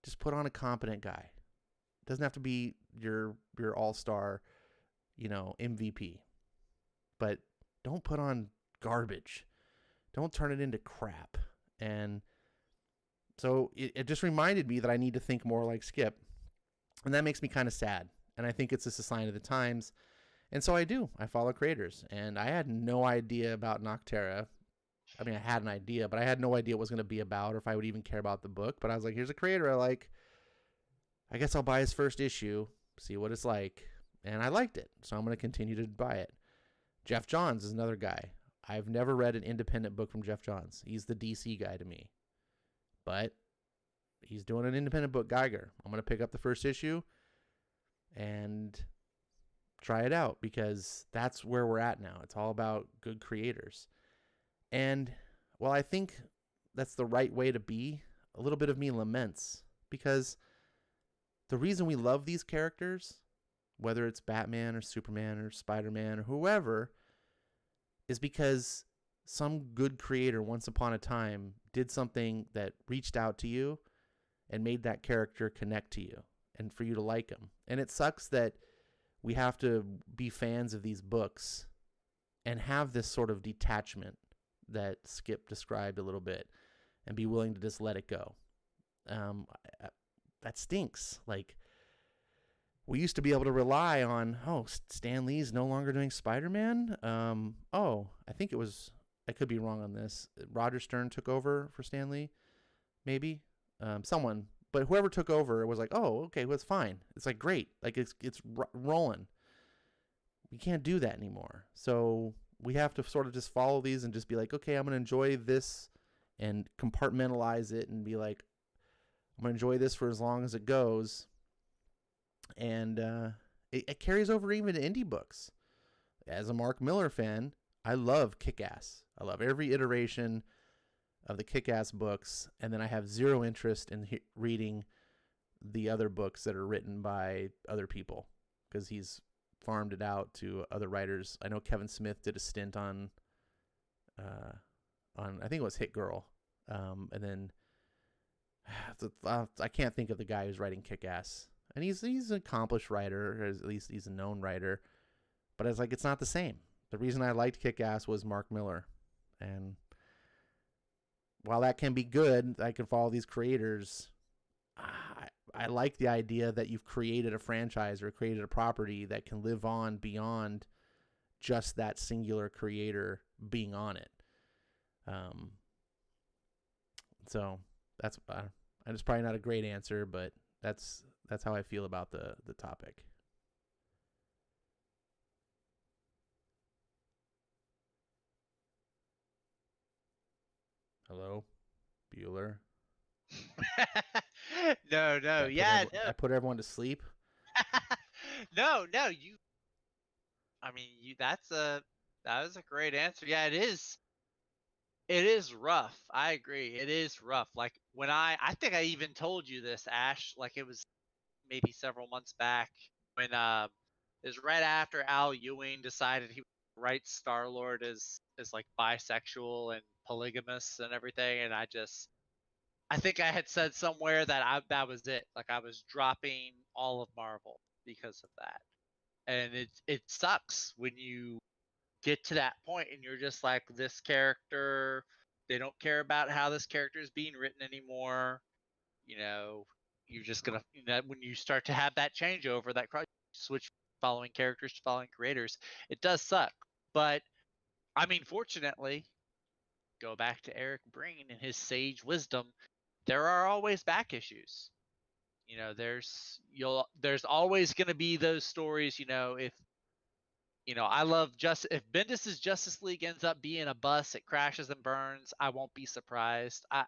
Just put on a competent guy. It doesn't have to be your all-star, MVP. But don't put on garbage. Don't turn it into crap. And so it just reminded me that I need to think more like Skip. And that makes me kind of sad. And I think it's just a sign of the times. And so I do. I follow creators. And I had no idea about Noctera. I mean, I had an idea, but I had no idea what it was going to be about or if I would even care about the book. But I was like, here's a creator I like. I guess I'll buy his first issue, see what it's like. And I liked it, so I'm going to continue to buy it. Jeff Johns is another guy. I've never read an independent book from Jeff Johns. He's the DC guy to me. But he's doing an independent book, Geiger. I'm going to pick up the first issue and try it out because that's where we're at now. It's all about good creators. And while I think that's the right way to be, a little bit of me laments because the reason we love these characters, whether it's Batman or Superman or Spider-Man or whoever, is because some good creator once upon a time did something that reached out to you and made that character connect to you and for you to like them. And it sucks that we have to be fans of these books and have this sort of detachment that Skip described a little bit and be willing to just let it go. That stinks. Like, we used to be able to rely on, Stan Lee's no longer doing Spider-Man. I think it was, I could be wrong on this. Roger Stern took over for Stan Lee, maybe. Someone, but whoever took over was like, okay, well, it's fine. It's like, great. Like, it's rolling. We can't do that anymore. So we have to sort of just follow these and just be like, okay, I'm going to enjoy this and compartmentalize it and be like, I'm going to enjoy this for as long as it goes. And it carries over even to indie books. as a Mark Miller fan, I love Kick-Ass. I love every iteration of the Kick-Ass books, and then I have zero interest in reading the other books that are written by other people because he's farmed it out to other writers. I know Kevin Smith did a stint on I think it was Hit Girl, and then I can't think of the guy who's writing Kick-Ass, and he's an accomplished writer, or at least he's a known writer, but it's like it's not the same. The reason I liked Kick-Ass was Mark Miller, and while that can be good, I can follow these creators. I like the idea that you've created a franchise or created a property that can live on beyond just that singular creator being on it. So that's it's probably not a great answer, but that's how I feel about the topic. Hello, Bueller. No, I put everyone to sleep. no, you. I mean, that was a great answer. Yeah, it is. It is rough. I agree. It is rough. Like when I think I even told you this, Ash. Like it was maybe several months back when it was right after Al Ewing decided he would write Star-Lord as like bisexual and polygamous and everything, and I think I had said somewhere that that was it. Like I was dropping all of Marvel because of that. And it sucks when you get to that point and you're just like, this character, they don't care about how this character is being written anymore. You know, you're just gonna, when you start to have that changeover, that switch following characters to following creators, it does suck. But I mean, fortunately, go back to Eric Breen and his sage wisdom. There are always back issues. You know, there's always going to be those stories. You know, if I love if Bendis's Justice League ends up being a bust, it crashes and burns, I won't be surprised. I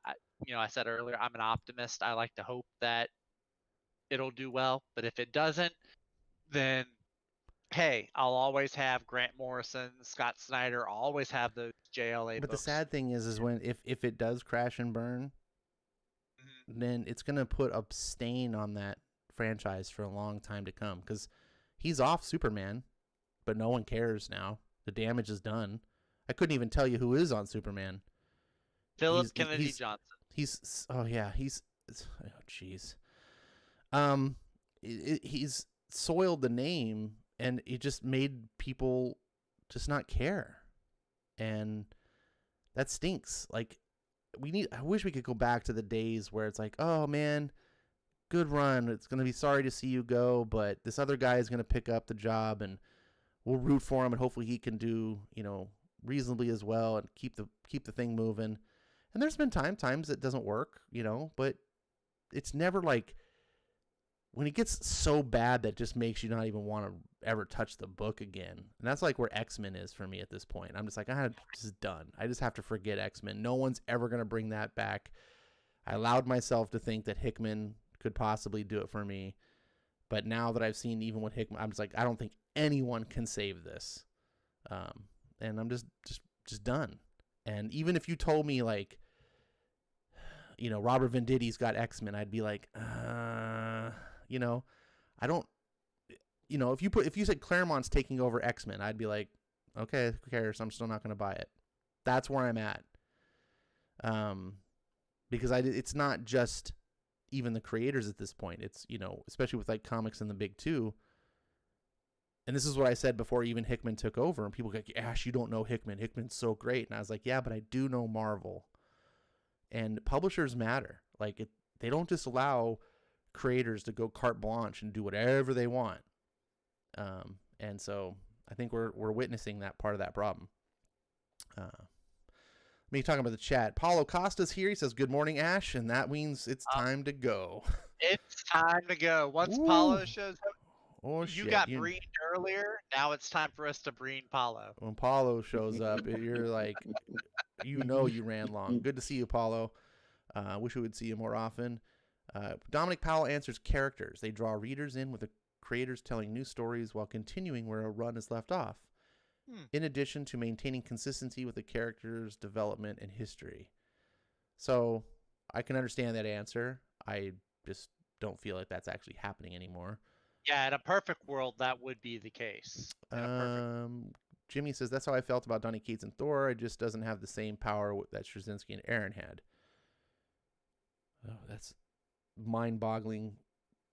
said earlier, I'm an optimist. I like to hope that it'll do well, but if it doesn't, then hey, I'll always have Grant Morrison, Scott Snyder. I'll always have those JLA But books. the sad thing is when if it does crash and burn, then it's going to put a stain on that franchise for a long time to come, because he's off Superman, but no one cares now. The damage is done. I couldn't even tell you who is on Superman. Philip Kennedy Johnson. He's he's soiled the name, and it just made people just not care, and that stinks. Like, I wish we could go back to the days where it's like, oh man, good run. It's going to be sorry to see you go, but this other guy is going to pick up the job and we'll root for him, and hopefully he can do, reasonably as well and keep the thing moving. And there's been times it doesn't work, but it's never like when it gets so bad that just makes you not even want to ever touch the book again. And that's like where X-Men is for me at this point. I'm just like, this is done. I just have to forget X-Men. No one's ever going to bring that back. I allowed myself to think that Hickman could possibly do it for me. But now that I've seen even with Hickman, I'm just like, I don't think anyone can save this. And I'm just done. And even if you told me like, Robert Venditti's got X-Men, I'd be like, I don't, if you said Claremont's taking over X-Men, I'd be like, okay, who cares? I'm still not going to buy it. That's where I'm at. Because it's not just even the creators at this point. It's, especially with like comics in the big two. And this is what I said before even Hickman took over, and people go, Ash, you don't know Hickman. Hickman's so great. And I was like, yeah, but I do know Marvel. And publishers matter. Like, they don't just allow creators to go carte blanche and do whatever they want. And so I think we're witnessing that part of that problem. Me talking about the chat. Paulo Costa's here. He says, good morning, Ash. And that means it's time to go. It's time to go. Once Ooh. Paulo shows up, Oh, you got breened earlier. Now it's time for us to breen Paulo. When Paulo shows up, you're like, you ran long. Good to see you, Paulo. Wish we would see you more often. Dominic Powell answers characters. They draw readers in with the creators telling new stories while continuing where a run is left off. in addition to maintaining consistency with the character's development and history. So I can understand that answer. I just don't feel like that's actually happening anymore. Yeah, in a perfect world, that would be the case. Jimmy says, that's how I felt about Donny Cates and Thor. It just doesn't have the same power that Straczynski and Aaron had. Oh, that's mind-boggling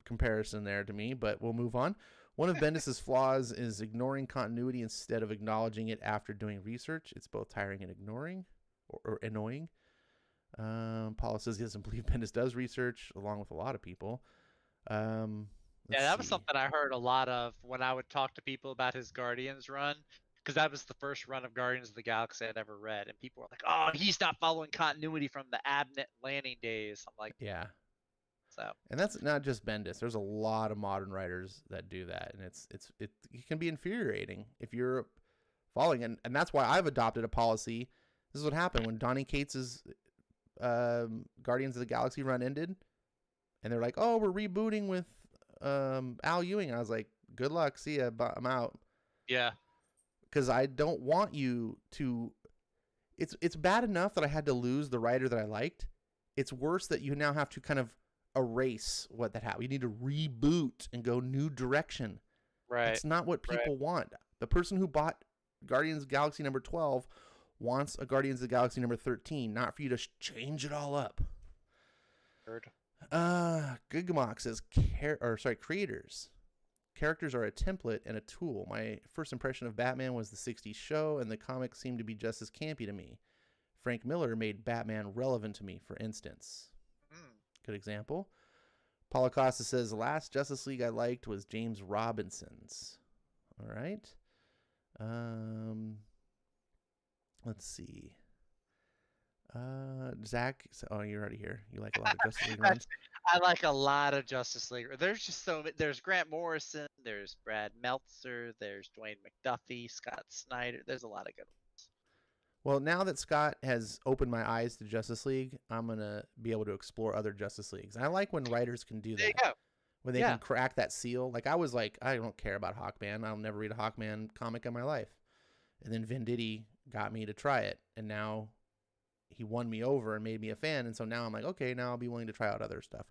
comparison there to me, but we'll move on. One of Bendis's flaws is ignoring continuity instead of acknowledging it after doing research. It's both tiring and ignoring or annoying. Paula says he doesn't believe Bendis does research, along with a lot of people. Yeah, that was something I heard a lot of when I would talk to people about his Guardians run, because that was the first run of Guardians of the Galaxy I'd ever read, and people were like, "Oh, he's not following continuity from the Abnett landing days." I'm like, yeah. So, and that's not just Bendis. There's a lot of modern writers that do that, and it can be infuriating if you're following, and that's why I've adopted a policy. This is what happened when Donny Cates's Guardians of the Galaxy run ended, and they're like, "Oh, we're rebooting with Al Ewing." And I was like, "Good luck, see ya, I'm out." Yeah, because I don't want you to. It's bad enough that I had to lose the writer that I liked. It's worse that you now have to kind of erase what that happened. You need to reboot and go new direction. Right. That's not what people want. The person who bought Guardians of the Galaxy number 12 wants a Guardians of the Galaxy number 13, not for you to change it all up. Heard. Gigamox says, creators. Characters are a template and a tool. My first impression of Batman was the 60s show, and the comics seemed to be just as campy to me. Frank Miller made Batman relevant to me, for instance. Good example. Paula Costa says, the last Justice League I liked was James Robinson's. All right. Let's see. Zach, oh, you're already here. You like a lot of Justice League runs? I like a lot of Justice League. There's just there's Grant Morrison, there's Brad Meltzer, there's Dwayne McDuffie, Scott Snyder. There's a lot of good ones. Well, now that Scott has opened my eyes to Justice League, I'm going to be able to explore other Justice Leagues. And I like when writers can do that. There you go. When they can crack that seal. Like, I was like, I don't care about Hawkman. I'll never read a Hawkman comic in my life. And then Venditti got me to try it. And now he won me over and made me a fan. And so now I'm like, okay, now I'll be willing to try out other stuff.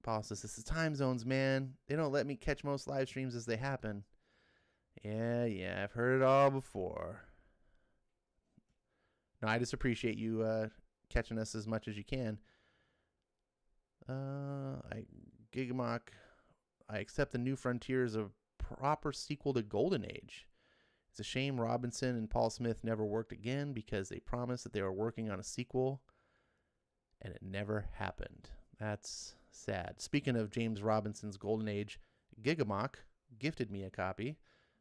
Paul says, this is time zones, man. They don't let me catch most live streams as they happen. Yeah, I've heard it all before. No, I just appreciate you catching us as much as you can. Gigamock, I accept the New Frontier as a proper sequel to Golden Age. It's a shame Robinson and Paul Smith never worked again because they promised that they were working on a sequel, and it never happened. That's sad. Speaking of James Robinson's Golden Age, Gigamock gifted me a copy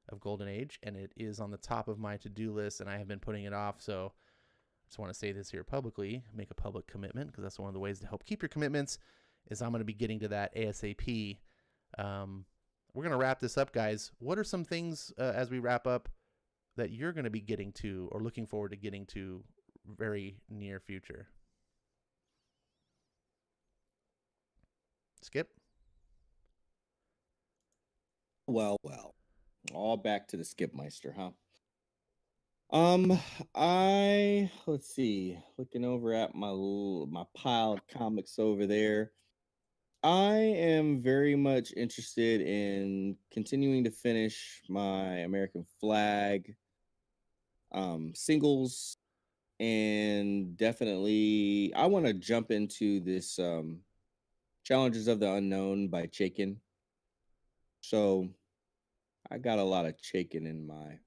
of Golden Age, and it is on the top of my to-do list, and I have been putting it off, so I just want to say this here publicly, make a public commitment, because that's one of the ways to help keep your commitments, is I'm going to be getting to that ASAP. We're going to wrap this up, guys. What are some things, as we wrap up, that you're going to be getting to or looking forward to getting to very near future? Skip? Well. All back to the Skipmeister, huh? Let's see, looking over at my piled comics over there. I am very much interested in continuing to finish my American Flag singles, and definitely I want to jump into this Challenges of the Unknown by Chaykin. So I got a lot of Chaykin in my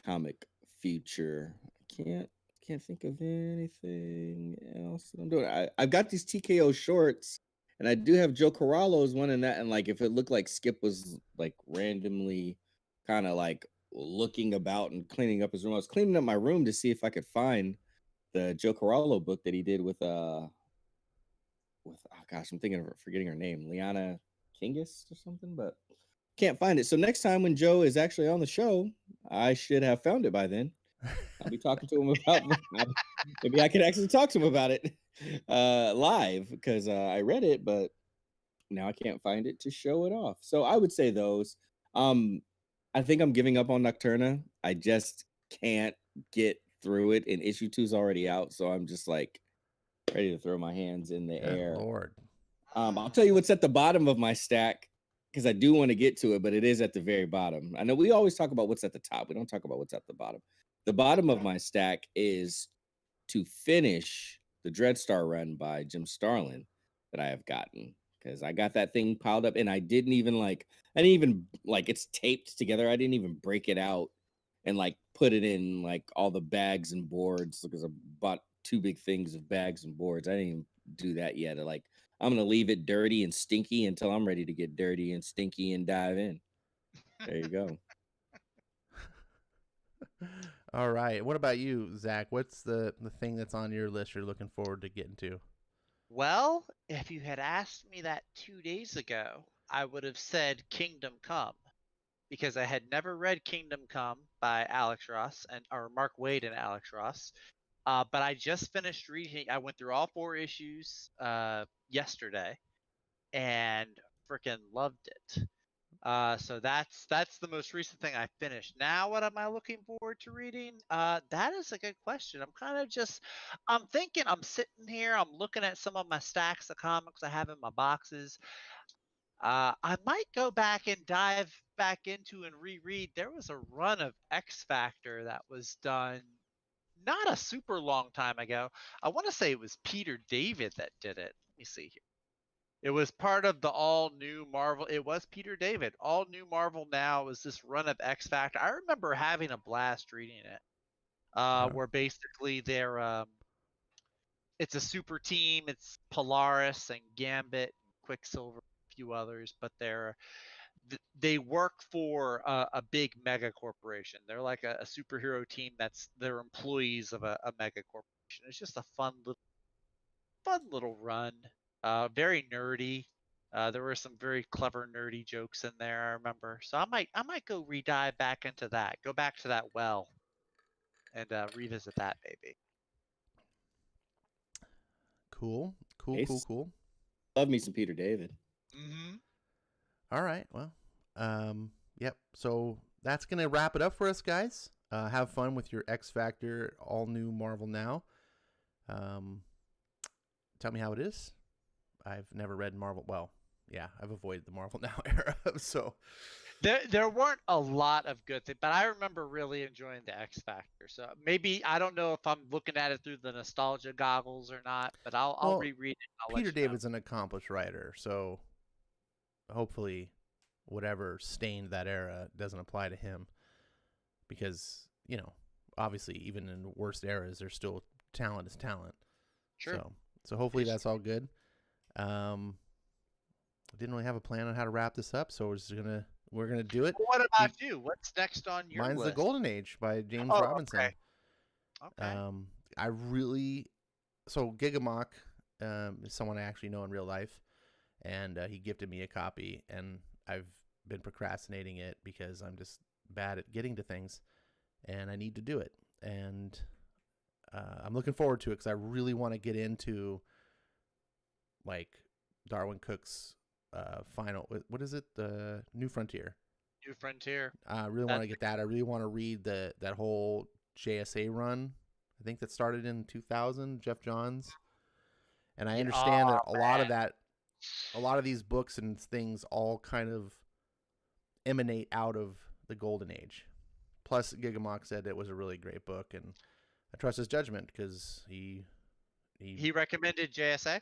comic future. I can't think of anything else that I'm doing. I've got these TKO shorts, and I do have Joe Corallo's one in that. And like, if it looked like Skip was like randomly kind of like looking about and cleaning up his room, I was cleaning up my room to see if I could find the Joe Corallo book that he did with oh gosh, I'm forgetting her name, Liana Kingus or something, but can't find it. So next time when Joe is actually on the show, I should have found it by then. I'll be talking to him about maybe I could actually talk to him about it live, because I read it, but now I can't find it to show it off. So I would say those. I think I'm giving up on Nocturna. I just can't get through it, and issue 2 is already out, so I'm just like ready to throw my hands in the Good air. Lord. I'll tell you what's at the bottom of my stack because I do want to get to it, but it is at the very bottom. I know we always talk about what's at the top. We don't talk about what's at the bottom. The bottom of my stack is to finish the Dreadstar run by Jim Starlin that I have gotten, because I got that thing piled up and I didn't even like it's taped together. I didn't even break it out and like put it in like all the bags and boards because I bought 2 big things of bags and boards. I didn't even do that yet. I'm gonna leave it dirty and stinky until I'm ready to get dirty and stinky and dive in. There you go. All right. What about you, Zach? What's the thing that's on your list you're looking forward to getting to? Well, if you had asked me that 2 days ago, I would have said Kingdom Come, because I had never read Kingdom Come by Alex Ross or Mark Waid and Alex Ross. But I just finished reading. I went through all 4 issues yesterday, and freaking loved it. So that's the most recent thing I finished. Now, what am I looking forward to reading? That is a good question. I'm thinking, I'm sitting here, I'm looking at some of my stacks of comics I have in my boxes. I might go back and dive back into and reread. There was a run of X Factor that was done not a super long time ago. I want to say it was Peter David that did it. Let me see here. It was part of the all new Marvel. It was Peter David. All new Marvel now was this run of X Factor. I remember having a blast reading it. Where basically it's a super team. It's Polaris and Gambit, Quicksilver, a few others, but they work for a big mega corporation. They're like a superhero team they're employees of a mega corporation. It's just a fun little run. Very nerdy. There were some very clever nerdy jokes in there, I remember. So I might go redive back into that. Go back to that well and revisit that baby. Cool. Nice. Cool. Love me some Peter David. Mm-hmm. All right. Well, yep. So that's going to wrap it up for us, guys. Have fun with your X Factor all new Marvel Now. Tell me how it is. I've never read Marvel. Well, yeah, I've avoided the Marvel Now era. So There weren't a lot of good things, but I remember really enjoying the X Factor. So maybe, I don't know if I'm looking at it through the nostalgia goggles or not, but I'll reread it. I'll Peter let you know. David's an accomplished writer, so hopefully whatever stained that era doesn't apply to him, because, you know, obviously even in the worst eras there's still talent is talent. Sure. So hopefully that's all good. I didn't really have a plan on how to wrap this up, so we're gonna do it. Well, what about you? What's next on your Mine's list? The Golden Age by James Oh, Robinson. Okay. So Gigamock is someone I actually know in real life, and he gifted me a copy, and I've been procrastinating it because I'm just bad at getting to things, and I need to do it. And I'm looking forward to it because I really want to get into like Darwin Cook's final. What is it? The New Frontier. New Frontier. I really want to get that. I really want to read that whole JSA run. I think that started in 2000, Jeff Johns. And I understand that a lot of these books and things all kind of emanate out of the Golden Age. Plus, Gigamock said it was a really great book, and I trust his judgment because he recommended JSA.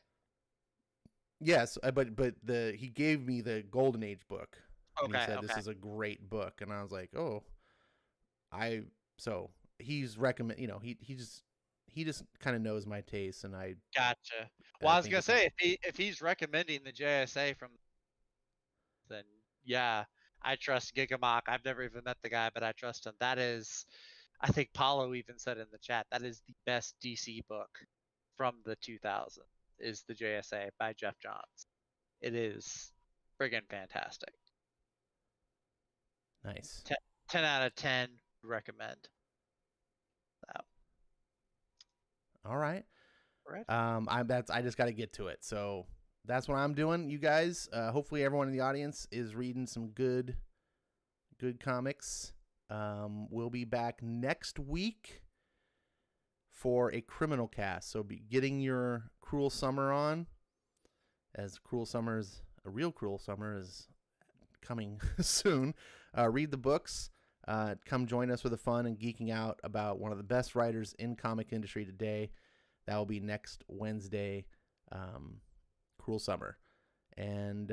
Yes, but he gave me the Golden Age book. And Okay. he said this is a great book, and I was like, oh, so he's recommend. You know, he just kind of knows my taste, and I Gotcha. Well, I was gonna say, if he's recommending the JSA then yeah, I trust Gigamock. I've never even met the guy, but I trust him. That is, I think Paulo even said in the chat, that is the best DC book from the 2000s, is the JSA by Jeff Johns. It is friggin' fantastic. Nice. 10 out of 10 recommend. All right. Right. I just got to get to it. So that's what I'm doing. You guys, hopefully everyone in the audience is reading some good comics. We'll be back next week for a criminal cast. So be getting your Cruel Summer on, as a real Cruel Summer is coming soon. Read the books. Come join us for the fun and geeking out about one of the best writers in comic industry today. That will be next Wednesday, Cruel Summer. And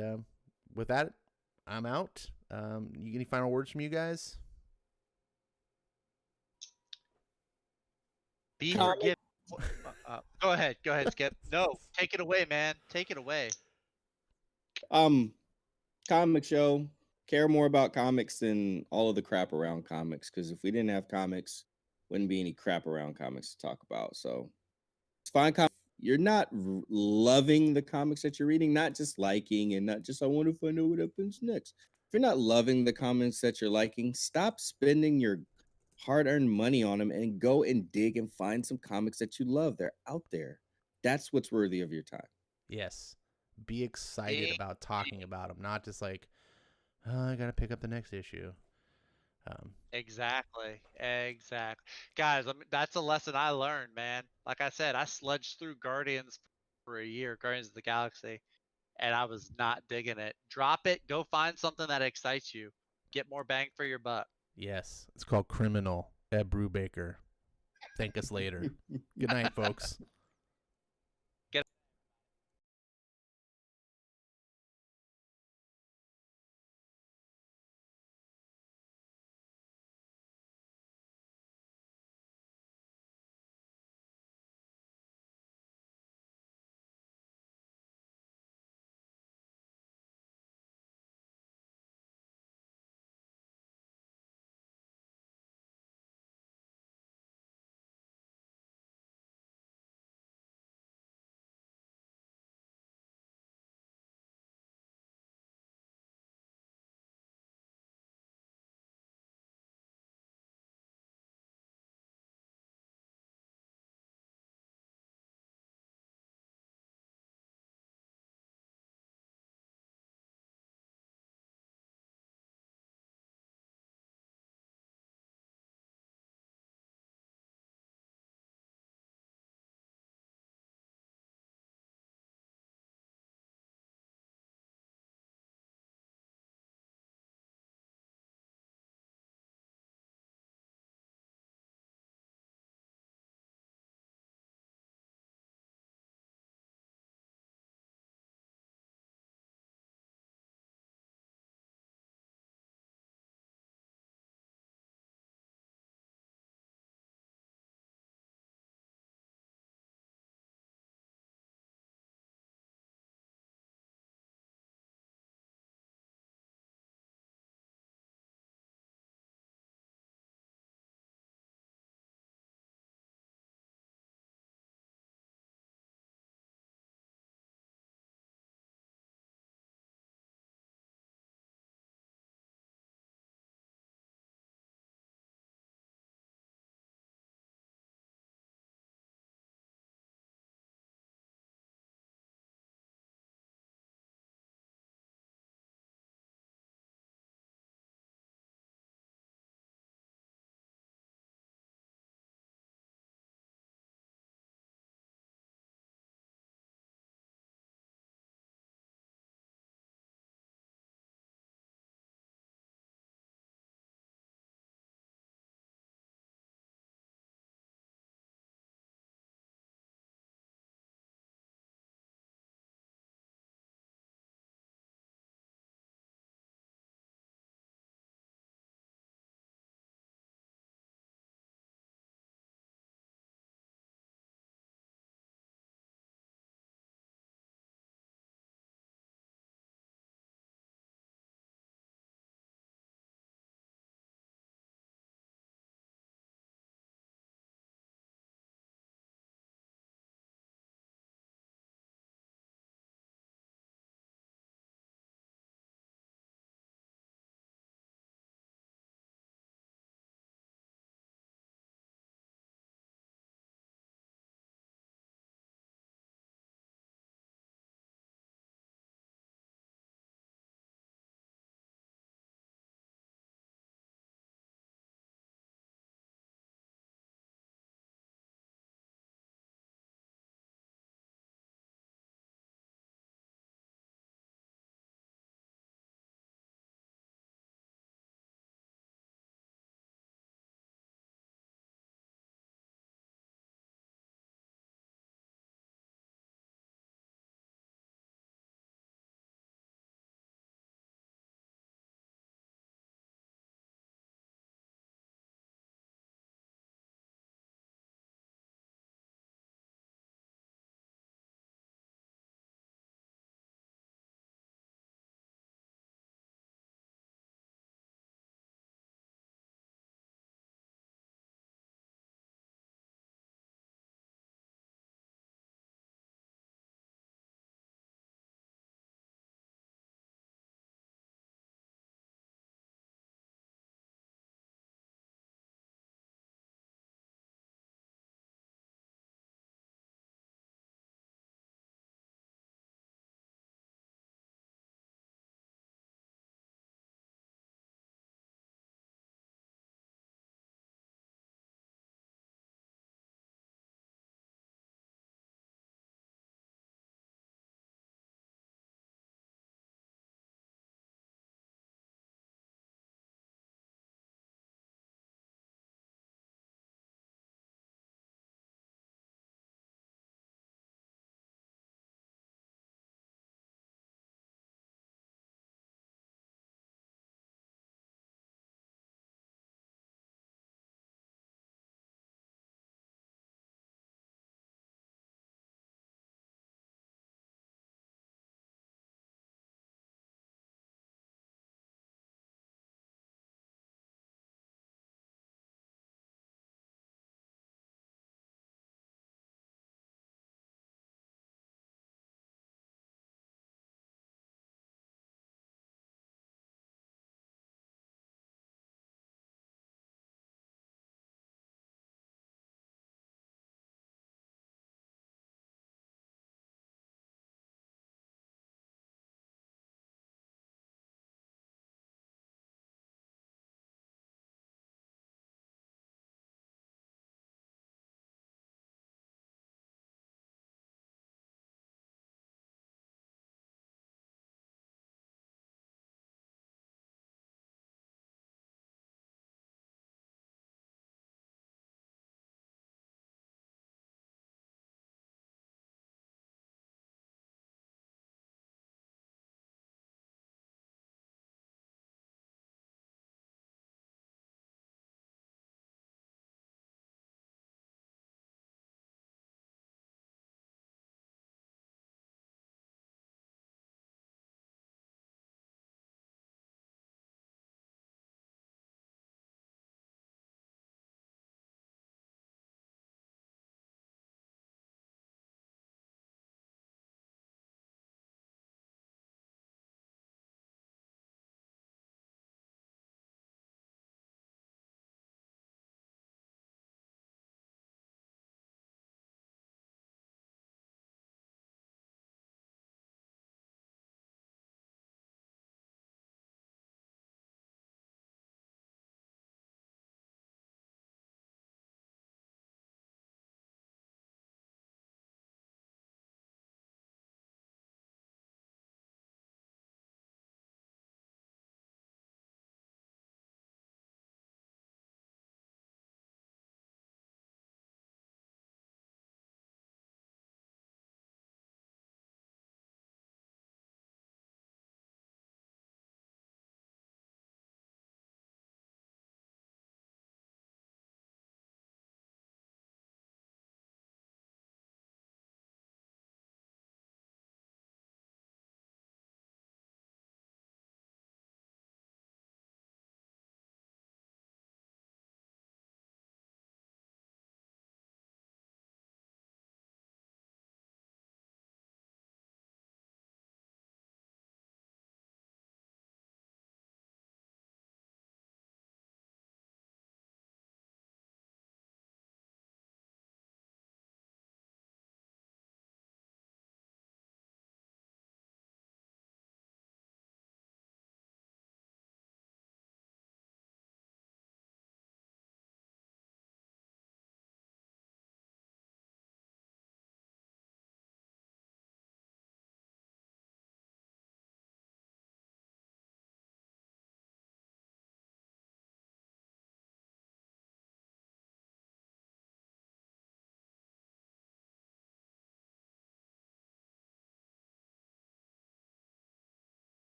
with that, I'm out. Any final words from you guys? Be Comic- forgiven. Go ahead, Skip. No, take it away, man. Take it away. Comic show. Care more about comics than all of the crap around comics, because if we didn't have comics, wouldn't be any crap around comics to talk about. So it's fine. You're not loving the comics that you're reading, not just liking and not just I want to find out what happens next. If you're not loving the comics that you're liking, stop spending your hard-earned money on them and go and dig and find some comics that you love. They're out there. That's what's worthy of your time. Yes. Be excited about talking about them, not just like, oh, I got to pick up the next issue. Exactly. Guys, that's a lesson I learned, man. Like I said, I sludged through Guardians for a year, Guardians of the Galaxy, and I was not digging it. Drop it. Go find something that excites you. Get more bang for your buck. Yes. It's called Criminal. Ed Brubaker. Thank us later. Good night, folks.